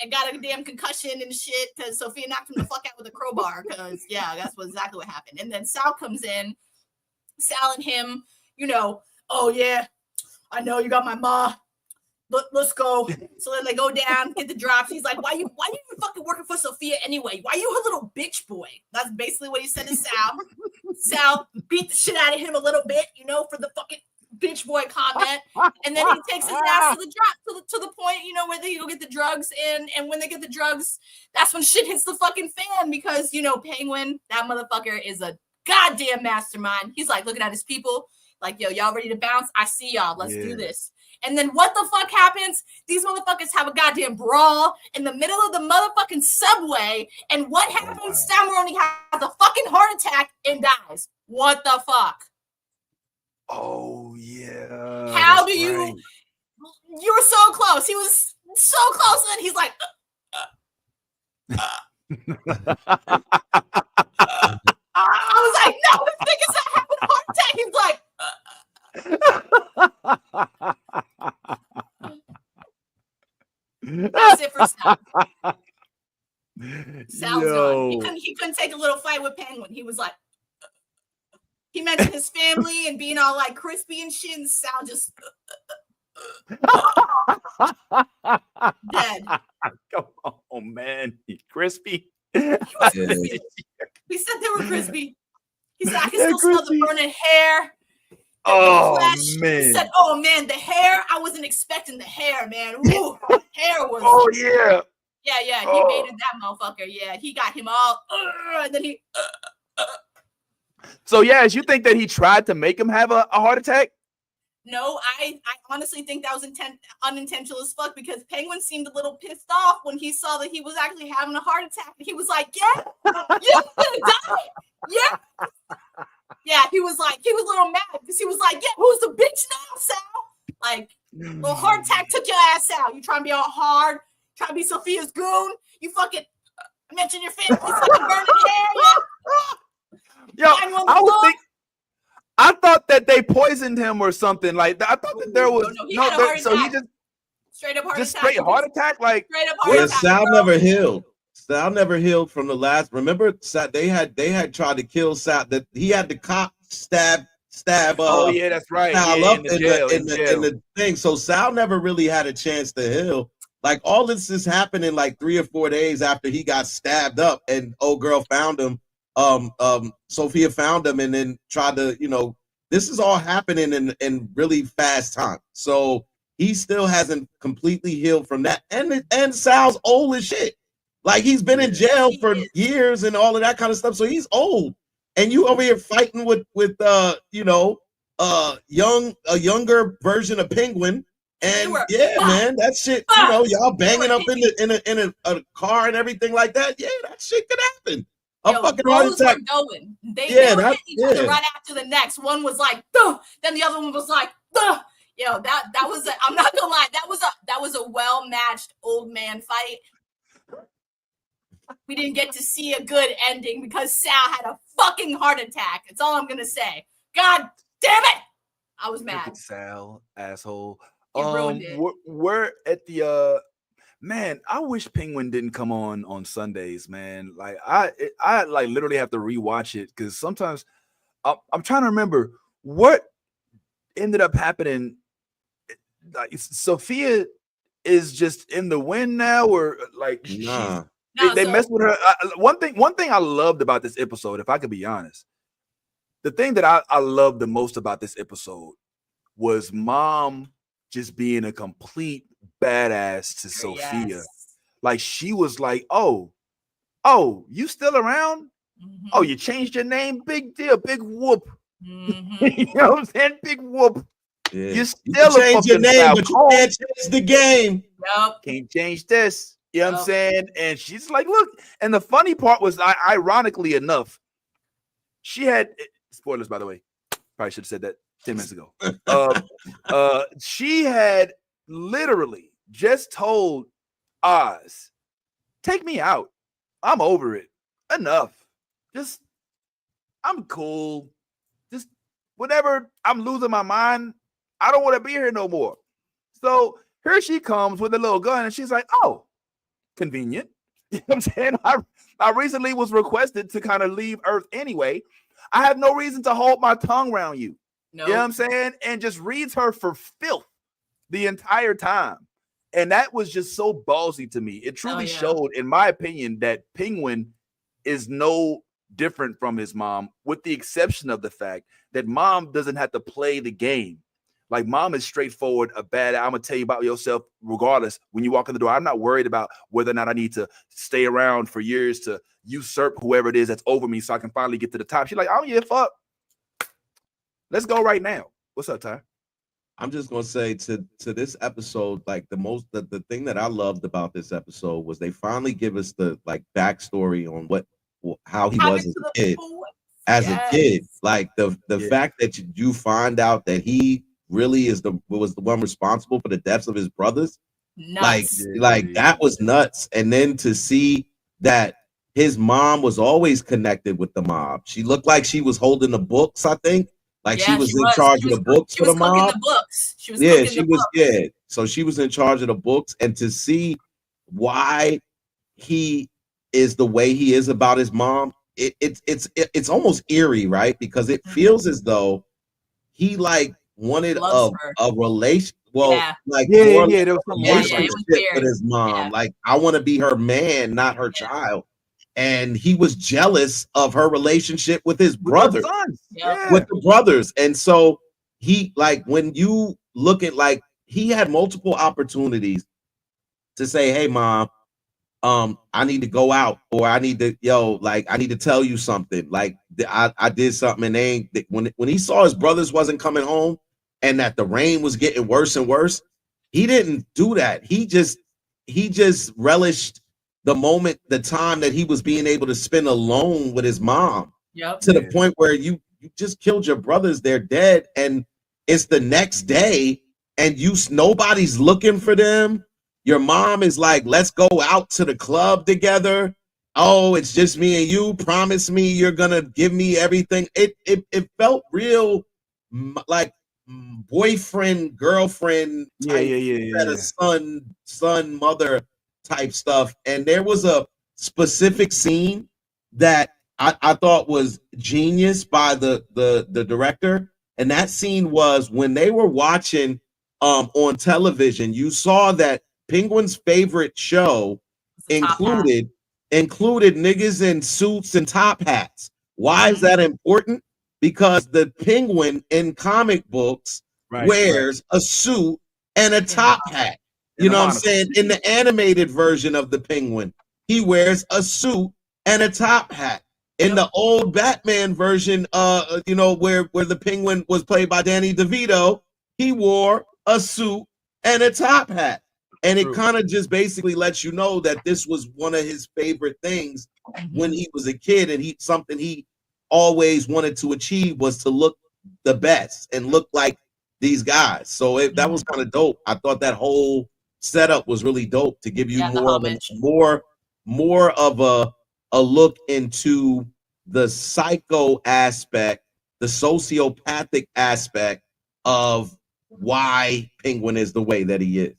got a damn concussion and shit because Sophia knocked him the fuck out with a crowbar. Because that's exactly what happened. And then Sal comes in. Sal and him, "Oh yeah, I know you got my ma. Let's go." So then they go down, get the drops. He's like, why you fucking working for Sophia anyway? Why you her little bitch boy?" That's basically what he said to Sal. Sal beat the shit out of him a little bit, for the fucking bitch boy comment. And then he takes his ass to the drop to the point, where they go get the drugs. And when they get the drugs, that's when shit hits the fucking fan because, Penguin, that motherfucker is a goddamn mastermind. He's like looking at his people like, "Yo, y'all ready to bounce? I see y'all. Let's do this." And then what the fuck happens? These motherfuckers have a goddamn brawl in the middle of the motherfucking subway. And what happens? Sal Maroney has a fucking heart attack and dies. What the fuck? Oh, yeah. How do you... Right. You were so close. He was so close. And he's like... I was like, "No, this nigga's not having a heart attack." He's like... That's it for Sal. Sal's gone. He couldn't take a little fight with Penguin. He was like, he mentioned his family and being all like crispy and shit, and Sal just dead. Come on, man. Crispy. He was crispy. He said they were crispy. He said, "I can still smell the burning hair." Oh, man. He said, "Oh, man, the hair. I wasn't expecting the hair, man. Ooh, hair was." Oh, yeah. Yeah. He baited that motherfucker. Yeah, he got him all. And then he. So, yes, you think that he tried to make him have a heart attack? No, I honestly think that was unintentional as fuck because Penguin seemed a little pissed off when he saw that he was actually having a heart attack. He was like, "Yeah, you're gonna die. Yeah." Yeah, he was a little mad because he was like, "Yeah, who's the bitch now, Sal? Like, little heart attack took your ass out. You trying to be all hard, trying to be Sophia's goon. You fucking mention your family's fucking burning hair, yeah." Yo, I thought that they poisoned him or something. Like I thought that there was he had a heart so he attack. just Straight up heart just attack. straight heart attack. Like straight up heart Yeah, attack. Sal never healed. Sal never healed from the last. Remember, they had tried to kill Sal. That he had the cop stab. oh yeah, that's right. Sal Yeah, up in the jail. in the thing. So Sal never really had a chance to heal. Like all this is happening like 3 or 4 days after he got stabbed up, and old girl found him. Sophia found him and then tried to, this is all happening in really fast time. So he still hasn't completely healed from that. And Sal's old as shit. Like he's been in jail for years and all of that kind of stuff. So he's old. And you over here fighting with a younger version of Penguin. And man, that shit, y'all banging up in a car and everything like that. Yeah, that shit could happen. A fucking heart attack. Going. They were hitting each other right after the next. One was like, duh, then the other one was like, duh. That was I'm not gonna lie, that was a well matched old man fight. We didn't get to see a good ending because Sal had a fucking heart attack. That's all I'm gonna say. God damn it! I was mad. Sal, asshole. Ruined it. We're at the man. I wish Penguin didn't come on Sundays, man. Like I like literally have to rewatch it because sometimes I'm trying to remember what ended up happening. Like Sophia is just in the wind now, or like they messed with her. One thing I loved about this episode, if I could be honest, the thing that I loved the most about this episode was Mom just being a complete badass to Sophia. Yes. Like she was like, oh, you still around? Mm-hmm. Oh, you changed your name? Big deal, big whoop. Mm-hmm. You know what I'm saying? Big whoop. Yeah. You still change your name, but you can't change the game. Yep. Can't change this. You know what I'm saying? And she's like, look. And the funny part was, ironically enough, she had spoilers, by the way. Probably should have said that 10 minutes ago. She had literally just told Oz, take me out. I'm over it. Enough. Just, I'm cool. Just whatever. I'm losing my mind. I don't want to be here no more. So here she comes with a little gun, and she's like, oh, convenient. You know what I'm saying? I recently was requested to kind of leave Earth anyway. I have no reason to hold my tongue around you. Nope. You know what I'm saying? And just reads her for filth the entire time. And that was just so ballsy to me. It truly showed, in my opinion, that Penguin is no different from his mom, with the exception of the fact that Mom doesn't have to play the game. Like Mom is straightforward, I'm gonna tell you about yourself regardless. When you walk in the door, I'm not worried about whether or not I need to stay around for years to usurp whoever it is that's over me so I can finally get to the top. She's like, oh yeah, fuck. Let's go right now. What's up, Ty? I'm just gonna say to this episode, like the thing that I loved about this episode was they finally give us the like backstory on how he was as a kid. As a kid, like the fact that you find out that he really was the one responsible for the deaths of his brothers. Nuts. Like that was nuts. And then to see that his mom was always connected with the mob. She looked like she was holding the books, I think. Like she was in charge of the books for the mob. She was cooking the books. Yeah. So she was in charge of the books, and to see why he is the way he is about his mom, it's almost eerie, right? Because it feels as though he like wanted a relation. Well, there was some relationship with his mom. Yeah. Like I want to be her man, not her child. And he was jealous of her relationship with his brother, with the brothers. And so he like when you look at like he had multiple opportunities to say, hey, Mom, I need to go out, or I need to, I need to tell you something. Like I did something, and when he saw his brothers wasn't coming home and that the rain was getting worse and worse, he didn't do that. He just relished the moment, the time that he was being able to spend alone with his mom. To the point where you just killed your brothers, they're dead, and it's the next day, and nobody's looking for them. Your mom is like, let's go out to the club together. oh, it's just me and you. Promise me you're gonna give me everything. It felt real, like boyfriend girlfriend type, son mother type stuff. And there was a specific scene that I thought was genius by the director, and that scene was when they were watching on television. You saw that Penguin's favorite show included niggas in suits and top hats. Why is that important? Because the Penguin in comic books wears a suit and a top hat. You know what I'm saying? In the animated version of the Penguin, he wears a suit and a top hat. In the old Batman version, you know, where the Penguin was played by Danny DeVito, he wore a suit and a top hat. And it kind of just basically lets you know that this was one of his favorite things when he was a kid, and something he always wanted to achieve was to look the best and look like these guys. So that was kind of dope. I thought that whole setup was really dope to give you more of a look into the psycho aspect, the sociopathic aspect of why Penguin is the way that he is.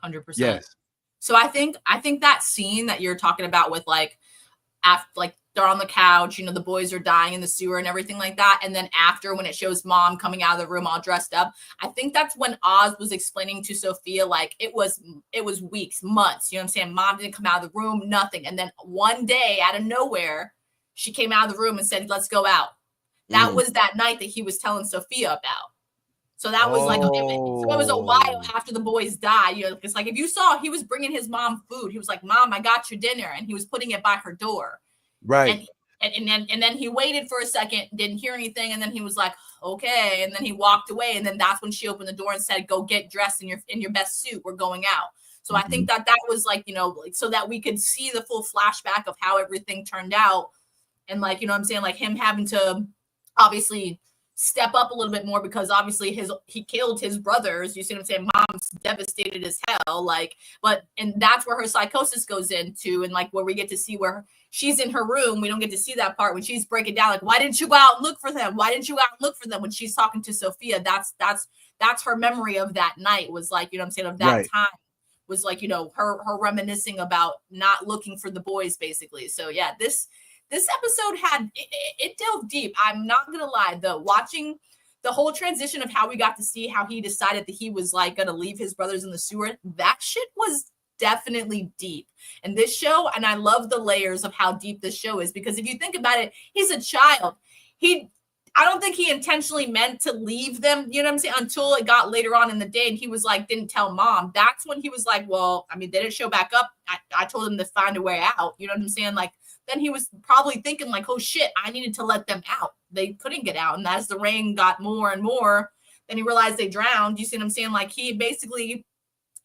100%. Yes. So I think that scene that you're talking about with like after like they're on the couch, you know, the boys are dying in the sewer and everything like that, and then after when it shows mom coming out of the room all dressed up, I think that's when Oz was explaining to Sophia like it was weeks, months, you know what I'm saying? Mom didn't come out of the room, nothing, and then one day out of nowhere she came out of the room and said, let's go out. That was that night that he was telling Sophia about. So that was like, so it was a while after the boys died. You know, it's like if you saw, he was bringing his mom food. He was like, "Mom, I got your dinner," and he was putting it by her door. Right. And then he waited for a second, didn't hear anything, and then he was like, "Okay," and then he walked away. And then that's when she opened the door and said, "Go get dressed in your best suit. We're going out." So I think that was like, you know, like, so that we could see the full flashback of how everything turned out, and like, you know what I'm saying, like him having to obviously step up a little bit more because obviously he killed his brothers. You see what I'm saying? Mom's devastated as hell. Like, and that's where her psychosis goes into, and like where we get to see where she's in her room. We don't get to see that part when she's breaking down. Like, why didn't you go out and look for them? Why didn't you go out and look for them? When she's talking to Sophia, that's her memory of that night. Was like, you know what I'm saying, of that time. Was like, you know, her reminiscing about not looking for the boys, basically. So yeah, this episode it delved deep. I'm not gonna lie, though, watching the whole transition of how we got to see how he decided that he was like gonna leave his brothers in the sewer, that shit was definitely deep. And this show, and I love the layers of how deep this show is, because if you think about it, he's a child. I don't think he intentionally meant to leave them, you know what I'm saying, until it got later on in the day and he was like, didn't tell mom. That's when he was like, well, I mean, they didn't show back up. I told him to find a way out. You know what I'm saying? Like, then he was probably thinking like, oh shit, I needed to let them out. They couldn't get out. And as the rain got more and more, then he realized they drowned. You see what I'm saying? Like he basically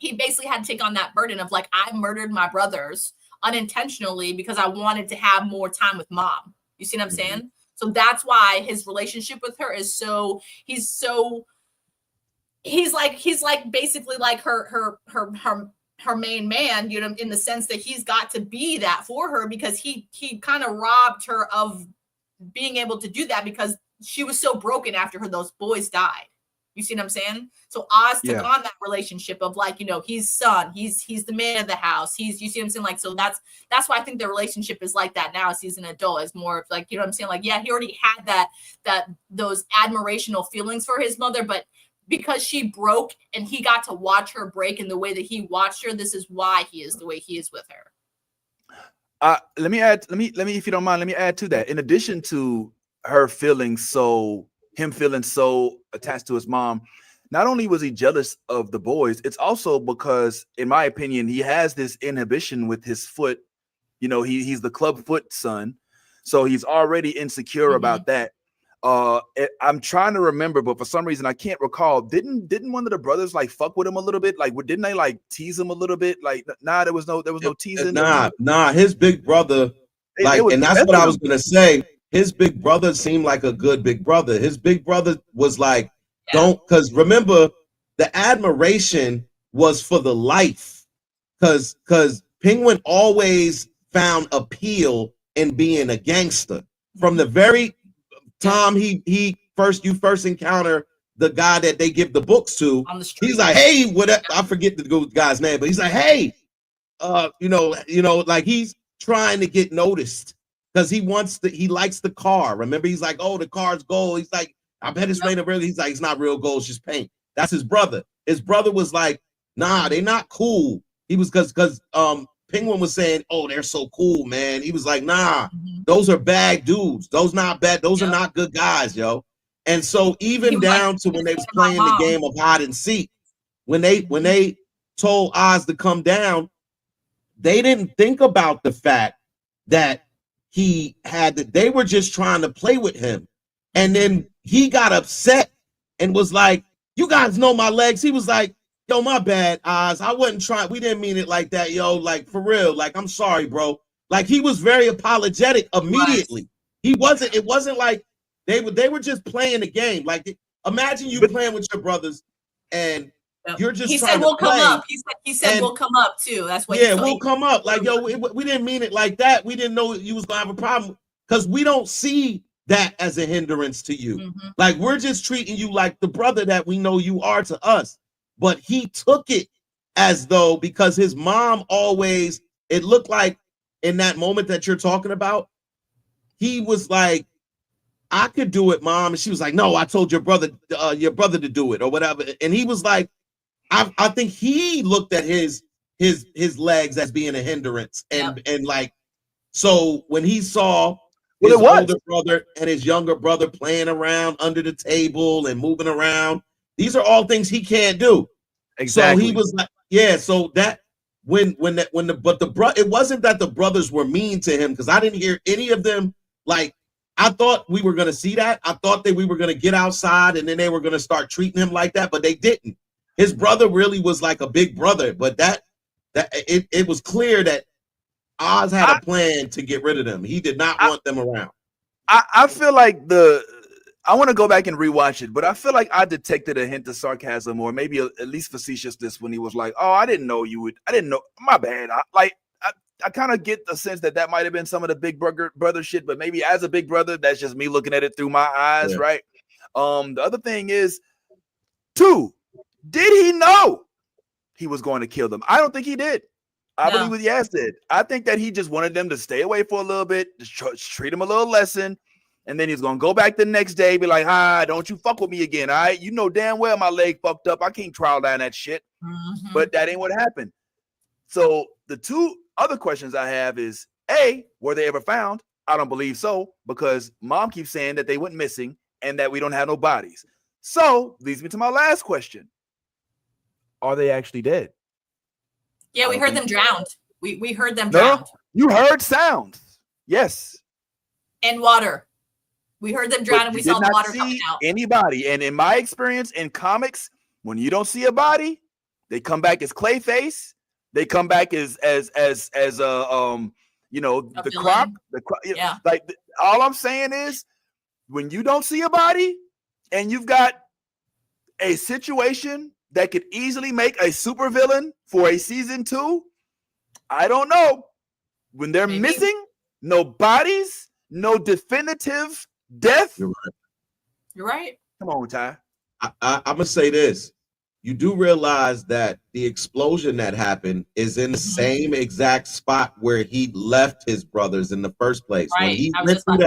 had to take on that burden of like, I murdered my brothers unintentionally because I wanted to have more time with mom. You see what I'm saying? So that's why his relationship with her is he's like basically like her main man, you know, in the sense that he's got to be that for her, because he kind of robbed her of being able to do that because she was so broken after those boys died. You see what I'm saying? So Oz took on that relationship of like, you know, he's son, he's the man of the house. You see what I'm saying? Like, so that's why I think the relationship is like that now as he's an adult. Is more of like, you know what I'm saying? Like, yeah, he already had those admirational feelings for his mother, but because she broke and he got to watch her break in the way that he watched her, this is why he is the way he is with her. Let me, if you don't mind, let me add to that. In addition to him feeling so attached to his mom, not only was he jealous of the boys, it's also because, in my opinion, he has this inhibition with his foot. You know, he's the club foot son, so he's already insecure about that. I'm trying to remember, but for some reason I can't recall. Didn't one of the brothers like fuck with him a little bit? Like, didn't they like tease him a little bit? Like, there was no teasing. Nah. His big brother, and that's what I was gonna say. His big brother seemed like a good big brother. His big brother was like, because remember, the admiration was for the life, because Penguin always found appeal in being a gangster. From the very time you first encounter the guy that they give the books to, On the street. he's like, hey, I forget the guy's name, but he's like, hey, like he's trying to get noticed because he likes the car. Remember, he's like, oh, the car's gold. He's like, I bet it's made of real. He's like, it's not real gold, it's just paint. That's his brother. His brother was like, nah, they're not cool. He was because Penguin was saying, oh, they're so cool, man. He was like, nah, those are bad dudes. Those not bad. Those are not good guys, yo. And so even down to when they was playing the game of hide and seek, when they told Oz to come down, they didn't think about the fact that they were just trying to play with him. And then he got upset and was like, you guys know my legs. He was like, yo, my bad, Oz. I wasn't trying. We didn't mean it like that, yo. Like, for real. Like, I'm sorry, bro. Like, he was very apologetic immediately. It wasn't like they were just playing the game. Like, imagine you playing with your brothers and you're just he trying said we'll to play. come up. He said we'll come up too. That's what we'll come up. Like, yo, we didn't mean it like that. We didn't know you was gonna have a problem because we don't see that as a hindrance to you. Like, we're just treating you like the brother that we know you are to us. But he took it as though, because his mom always, it looked like in that moment that you're talking about, he was like, I could do it, Mom. And she was like, no, I told your brother to do it or whatever. And he was like, I think he looked at his legs as being a hindrance. And like, so when he saw his older brother and his younger brother playing around under the table and moving around, these are all things he can't do. Exactly. So he was like, yeah. So that it wasn't that the brothers were mean to him, because I didn't hear any of them. Like, I thought we were gonna see that. I thought that we were gonna get outside and then they were gonna start treating him like that, but they didn't. His brother really was like a big brother, but it was clear that Oz had a plan to get rid of them. He did not want them around. I feel like I want to go back and rewatch it, but I feel like I detected a hint of sarcasm or maybe at least facetiousness when he was like, oh, I didn't know you would. I didn't know. My bad. I kind of get the sense that might have been some of the big brother shit, but maybe as a big brother, that's just me looking at it through my eyes, right? The other thing is, did he know he was going to kill them? I don't think he did. I believe what Yaz did. I think that he just wanted them to stay away for a little bit, just treat him a little lesson, and then he's going to go back the next day, be like, don't you fuck with me again, all right? You know damn well my leg fucked up. I can't trial down that shit. But that ain't what happened. So the two other questions I have is, A, were they ever found? I don't believe so, because Mom keeps saying that they went missing and that we don't have no bodies. So leads me to my last question. Are they actually dead? Yeah, we heard them drowned. We heard them drowned. You heard sounds. Yes. And water. We heard them drown and we saw the water coming out. Anybody. And in my experience in comics, when you don't see a body, they come back as Clayface. They come back as the Croc. Yeah. Like, all I'm saying is, when you don't see a body and you've got a situation that could easily make a supervillain for a season 2, I don't know. When they're missing, no bodies, no definitive death. You're right. Come on, Ty. I'm gonna say this. You do realize that the explosion that happened is in the same exact spot where he left his brothers in the first place. Right. When he went through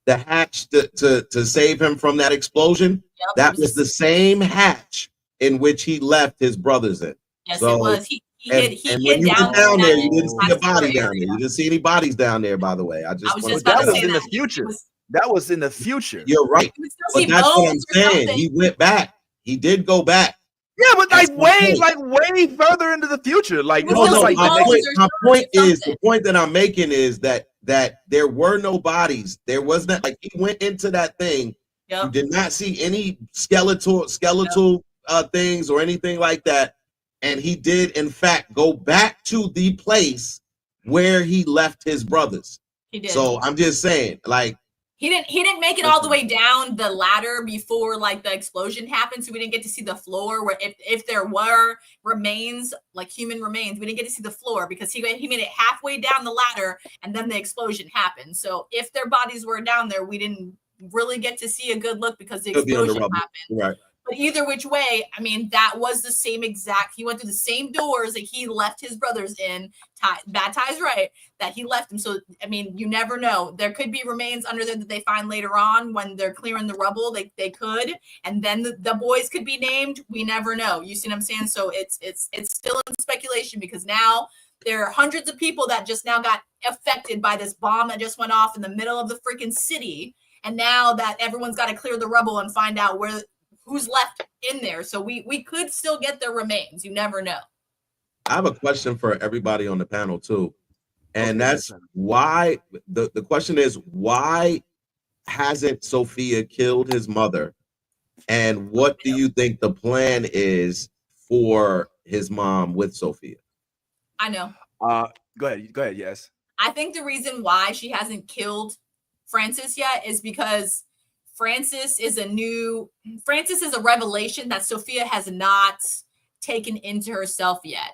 the hatch to save him from that explosion, that was the same hatch in which he left his brothers in. Yes, it was. He when you went down there, you didn't see a body down there. You didn't see any bodies down there, by the way. That was in the future. That was in the future. You're right. But that's what I'm saying. He went back. He did go back. Yeah, but way further into the future. Like, my point is, the point that I'm making is that there were no bodies. There was not, like, he went into that thing. You did not see any skeletal things or anything like that. And he did, in fact, go back to the place where he left his brothers. He did. So I'm just saying, like, He didn't make it all the way down the ladder before like the explosion happened, so we didn't get to see the floor. Where if there were remains, like human remains, we didn't get to see the floor because he made it halfway down the ladder and then the explosion happened. So if their bodies were down there, we didn't really get to see a good look because the explosion happened. Right. But either which way, I mean, that was the same exact. He went through the same doors that he left his brothers in. Bad Ty's right that he left them. So I mean, you never know. There could be remains under there that they find later on when they're clearing the rubble. They could, and then the boys could be named. We never know. You see what I'm saying? So it's still in speculation because now there are hundreds of people that just now got affected by this bomb that just went off in the middle of the freaking city, and now that everyone's got to clear the rubble and find out who's left in there. So we could still get their remains. You never know. I have a question for everybody on the panel too. And that's why the question is, why hasn't Sophia killed his mother? And what do you think the plan is for his mom with Sophia? I know. Go ahead. Yes. I think the reason why she hasn't killed Francis yet is because Francis is a revelation that Sophia has not taken into herself yet.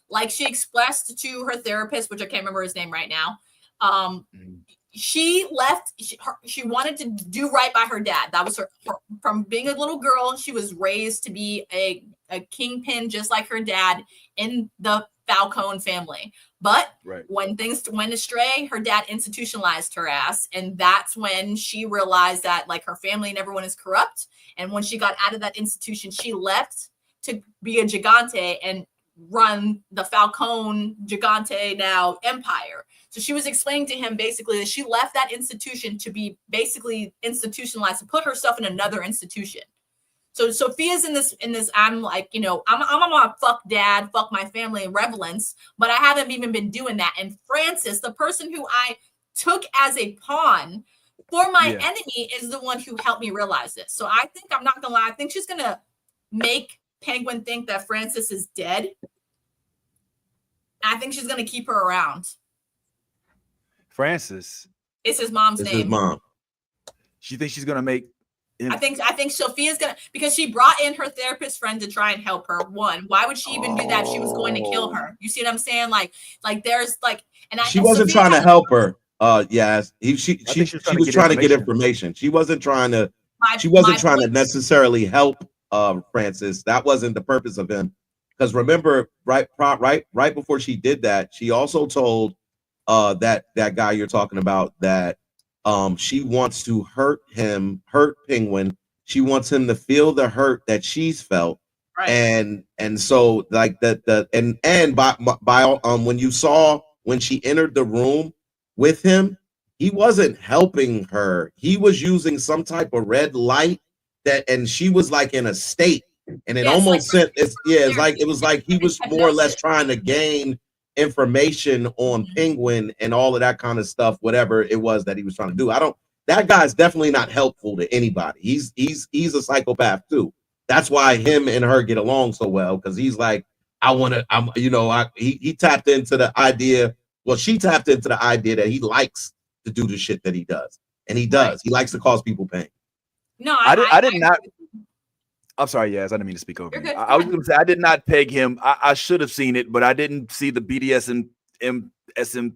Like she expressed to her therapist, which I can't remember his name right now. She left. She wanted to do right by her dad. That was her from being a little girl. She was raised to be a kingpin, just like her dad in the Falcone family. But when things went astray, her dad institutionalized her ass. And that's when she realized that like her family and everyone is corrupt. And when she got out of that institution, she left to be a gigante and run the Falcone gigante now empire. So she was explaining to him basically that she left that institution to be basically institutionalized, to put herself in another institution. So Sophia's in this, I'm like, I'm a fuck dad, fuck my family relevance, but I haven't even been doing that. And Francis, the person who I took as a pawn for my enemy, is the one who helped me realize this. So I think, I'm not gonna lie, I think she's gonna make Penguin think that Francis is dead. I think she's gonna keep her around. Francis. It's his mom's name. His mom. She thinks she's gonna make him. I think Sophia's gonna, because she brought in her therapist friend to try and help her. One, why would she even do that if she was going to kill her? You see what I'm saying? Like there's like, and she wasn't trying to help her. She was trying to get information. She wasn't trying to. She wasn't trying to necessarily help Francis. That wasn't the purpose of him. Because remember, right before she did that, she also told that guy you're talking about that she wants to hurt Penguin. She wants him to feel the hurt that she's felt. Right. And so like when you saw when she entered the room with him, he wasn't helping her. He was using some type of red light and she was like in a state. And it almost sent it was like he was more or less trying to gain information on Penguin and all of that kind of stuff, whatever it was that he was trying to do. That guy's definitely not helpful to anybody. He's a psychopath too. That's why him and her get along so well, because he's like, he tapped into the idea. Well, she tapped into the idea that he likes to do the shit that he does. And he does. Right. He likes to cause people pain. No, I did not. I'm sorry, yes, I didn't mean to speak over you. I was going to say I did not peg him. I should have seen it, but I didn't see the BDSM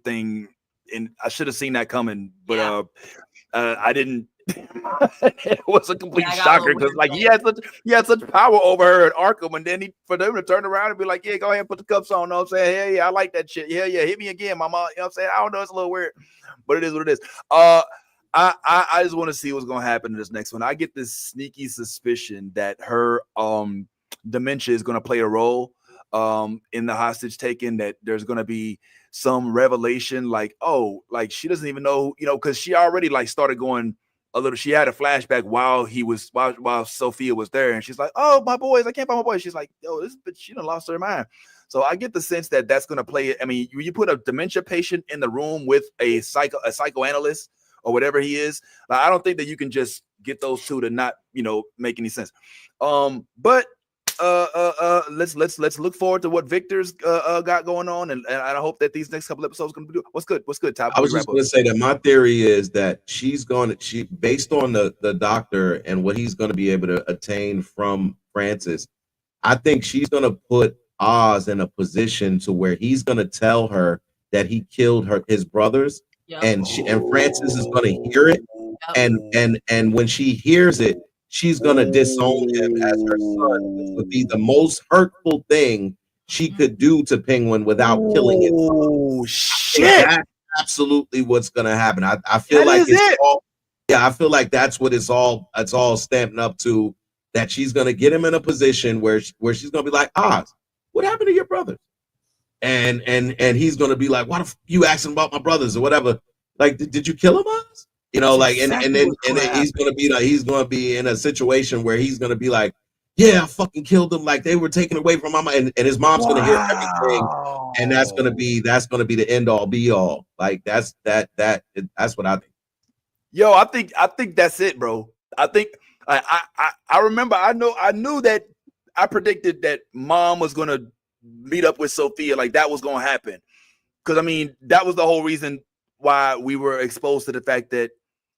thing, and I should have seen that coming. But I didn't. It was a complete shocker because like he had such power over her at Arkham, and then for them to turn around and be like, yeah, go ahead and put the cuffs on. You know what I'm saying? Yeah, I like that shit. Yeah, hit me again, mama. You know what I'm saying? I don't know, it's a little weird, but it is what it is. I just want to see what's going to happen in this next one. I get this sneaky suspicion that her dementia is going to play a role in the hostage taking, that there's going to be some revelation like, oh, like she doesn't even know, because she already like started going a little, she had a flashback while Sophia was there, and she's like, oh, my boys, I can't find my boys. She's like, yo, this bitch, she done lost her mind. So I get the sense that that's going to play it. I mean, you put a dementia patient in the room with a psychoanalyst or whatever he is, I don't think that you can just get those two to not, make any sense. But let's look forward to what Victor's got going on, and I hope that these next couple episodes going to do. What's good, Top? I was just going to say that my theory is that she based on the doctor and what he's going to be able to attain from Francis. I think she's going to put Oz in a position to where he's going to tell her that he killed his brothers, and Francis is going to hear it, and when she hears it, she's going to disown him as her son, which would be the most hurtful thing she could do to Penguin without killing him. Oh shit! That's absolutely what's going to happen. I feel like I feel like that's what it's all stamping up to. That she's going to get him in a position where she's going to be like, Oz, what happened to your brothers? And he's going to be like, why the f you asking about my brothers or whatever? Like, did you kill him, Oz? You know, like, and then he's going to be like, he's going to be in a situation where he's going to be like, yeah, I fucking killed them. Like they were taken away from mama, and his mom's going to hear everything, and that's going to be the end all be all. Like that's what I think. Yo, I think that's it, bro. I think. I remember I knew that I predicted that mom was gonna meet up with Sophia, like that was gonna happen. Because I mean, that was the whole reason why we were exposed to the fact that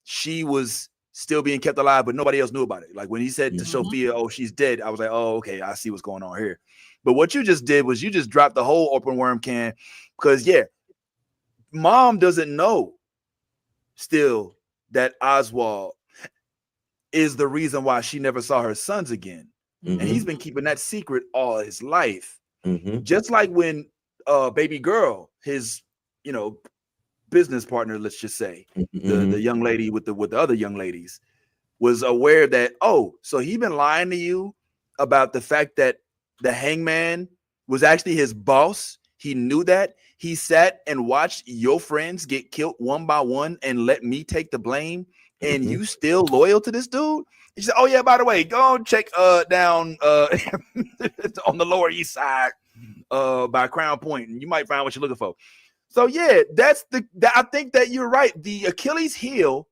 she was still being kept alive, but nobody else knew about it. Like when he said to Sophia, oh, she's dead, I was like, oh, okay, I see what's going on here. But what you just did was you just dropped the whole open worm can, because mom doesn't know still that Oswald is the reason why she never saw her sons again. And he's been keeping that secret all his life. Just like when baby girl, his business partner, let's just say, the young lady with the other young ladies, was aware that, oh, so he been lying to you about the fact that the hangman was actually his boss. He knew that. He sat and watched your friends get killed one by one and let me take the blame. And you still loyal to this dude? He said, oh yeah, by the way, go check down on the Lower East Side by Crown Point, and you might find what you're looking for. So yeah, I think that you're right. The Achilles heel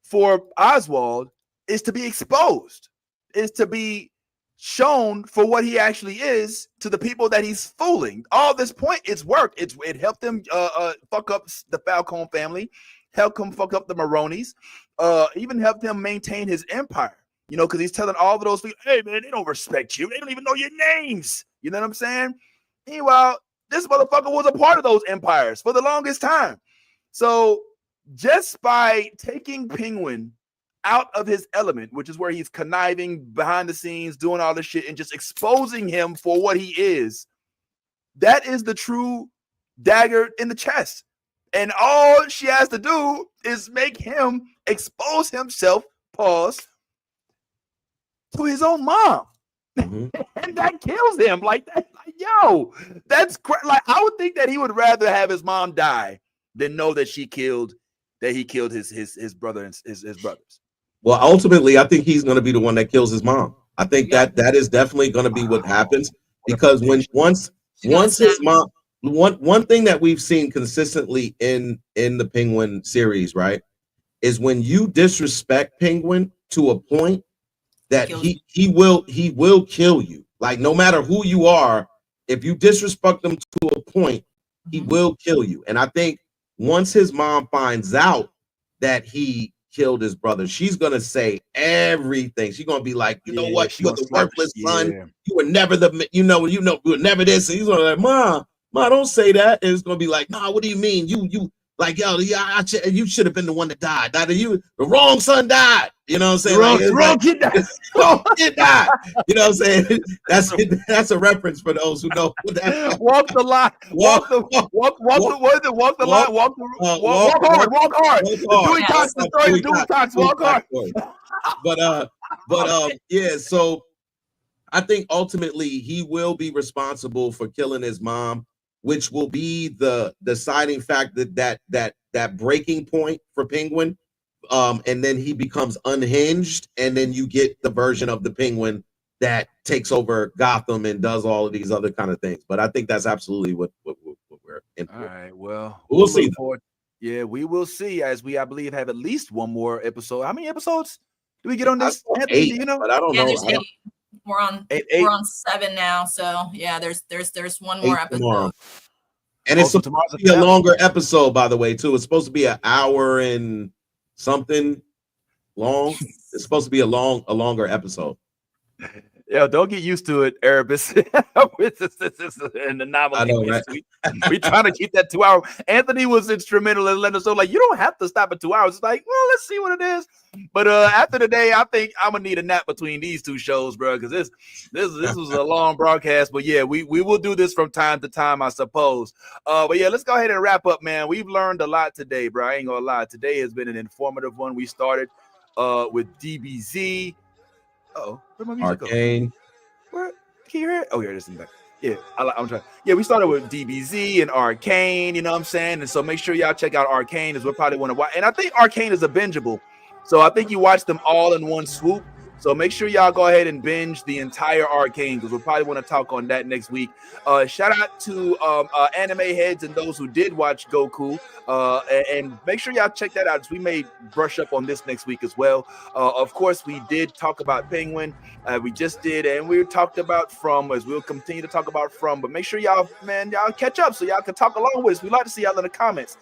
for Oswald is to be exposed, is to be shown for what he actually is to the people that he's fooling. All this point, it's work. It helped him fuck up the Falcone family, helped him fuck up the Maronis, even helped him maintain his empire. Because he's telling all of those people, hey man, they don't respect you. They don't even know your names. You know what I'm saying? Meanwhile, this motherfucker was a part of those empires for the longest time. So just by taking Penguin out of his element, which is where he's conniving behind the scenes, doing all this shit, and just exposing him for what he is, that is the true dagger in the chest. And all she has to do is make him expose himself, to his own mom. And that kills him. Like that, that's like, I would think that he would rather have his mom die than know that he killed his brother and his brothers. Well, ultimately, I think he's going to be the one that kills his mom. I think that is definitely going to be what happens, because once his mom, one thing that we've seen consistently in the Penguin series, right, is when you disrespect Penguin to a point that he will kill you. Like no matter who you are, if you disrespect him to a point, he will kill you. And I think once his mom finds out that he killed his brother, she's gonna say everything. She's gonna be like, you know what, you're the worthless son. You were never you were never this. And he's gonna be like, Ma, don't say that. And it's gonna be like, nah, what do you mean? You like, you should have been the one that died. The wrong son died. You know what I'm saying? The wrong kid died. Wrong kid died. You know what I'm saying? That's a reference for those who know what that. Walk the line. Walk the line. Walk hard. Walk hard. But yeah. So I think ultimately he will be responsible for killing his mom, which will be the deciding factor, that breaking point for Penguin. And then he becomes unhinged, and then you get the version of the Penguin that takes over Gotham and does all of these other kind of things. But I think that's absolutely what we're in for. All right, well, we'll see. Yeah, we will see, as we, I believe, have at least one more episode. How many episodes do we get on this? 8, but I don't know. We're on 7 now, so yeah, there's one more 8 episode. tomorrow. And it's supposed to be a longer episode, by the way, too. It's supposed to be an hour and something long. It's supposed to be a longer episode. Yeah, don't get used to it, Erebus. And the novel. I know, right? We trying to keep that 2 hour. Anthony was instrumental in letting us know, like, you don't have to stop at 2 hours. It's like, well, let's see what it is. But after the day, I think I'm gonna need a nap between these two shows, bro, because this was a long broadcast. But yeah, we will do this from time to time, I suppose. But yeah, let's go ahead and wrap up, man. We've learned a lot today, bro. I ain't gonna lie. Today has been an informative one. We started with DBZ. Oh, where my music Arcane. Where can you hear it? Oh, here it is in the back. Yeah, I'm trying. Yeah, we started with DBZ and Arcane, you know what I'm saying? And so make sure y'all check out Arcane, as we'll probably want to watch. And I think Arcane is a bingeable. So I think you watch them all in one swoop. So make sure y'all go ahead and binge the entire Arcane, because we'll probably want to talk on that next week. Shout out to anime heads and those who did watch Goku. And make sure y'all check that out, as we may brush up on this next week as well. Of course, we did talk about Penguin. We just did, and we talked about From, as we'll continue to talk about From. But make sure y'all catch up so y'all can talk along with us. We'd like to see y'all in the comments.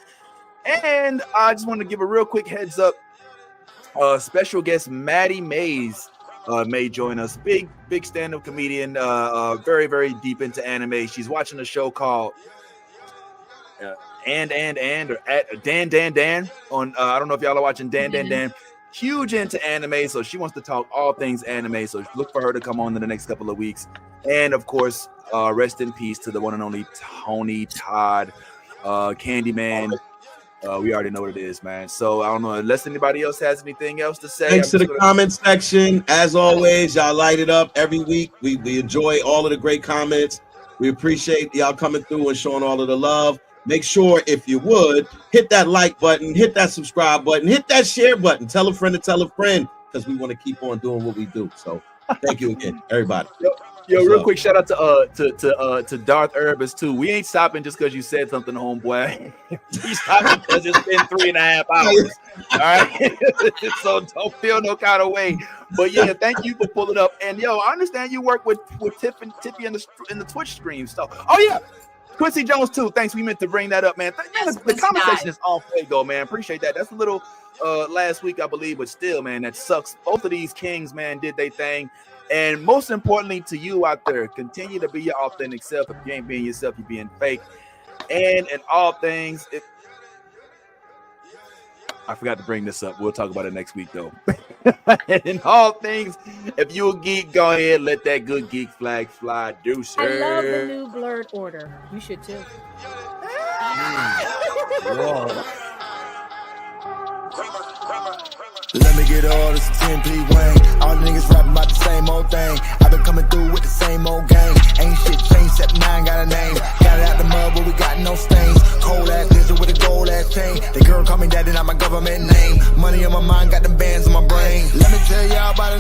And I just want to give a real quick heads up. Special guest Maddie Mays may join us. Big stand-up comedian, very, very deep into anime. She's watching a show called and or at Dan on I don't know if y'all are watching Dan. Huge into anime, so she wants to talk all things anime. So look for her to come on in the next couple of weeks. And of course, rest in peace to the one and only Tony Todd, Candyman. We already know what it is, man. So I don't know, unless anybody else has anything else to say. Thanks to the comment section. As always, y'all light it up every week. We enjoy all of the great comments. We appreciate y'all coming through and showing all of the love. Make sure, if you would, hit that like button, hit that subscribe button, hit that share button. Tell a friend to tell a friend, because we want to keep on doing what we do. So thank you again, everybody. Yo, real quick shout out to Darth Erebus too. We ain't stopping just because you said something, homeboy. We stopping because it's been 3.5 hours. All right, so don't feel no kind of way. But yeah, thank you for pulling up. And yo, I understand you work with Tippy in the Twitch stream stuff. Oh yeah, Quincy Jones too. Thanks, we meant to bring that up, man. The conversation is on fuego, man. Appreciate that. That's a little last week, I believe, but still, man, that sucks. Both of these kings, man, did their thing. And most importantly to you out there, continue to be your authentic self. If you ain't being yourself, you're being fake. And in all things, I forgot to bring this up. We'll talk about it next week, though. In all things, if you a geek, go ahead, let that good geek flag fly. Do sir. I love the new blurred order. You should too. Let me get all this 10P Wayne. All the niggas rapping about the same old thing. I've been coming through with the same old gang. Ain't shit changed except 9 got a name. Got it out the mud, but we got no stains. Cold ass lizard with a gold ass chain. The girl call me daddy, not my government name. Money on my mind, got them bands on my brain. Let me tell y'all about it.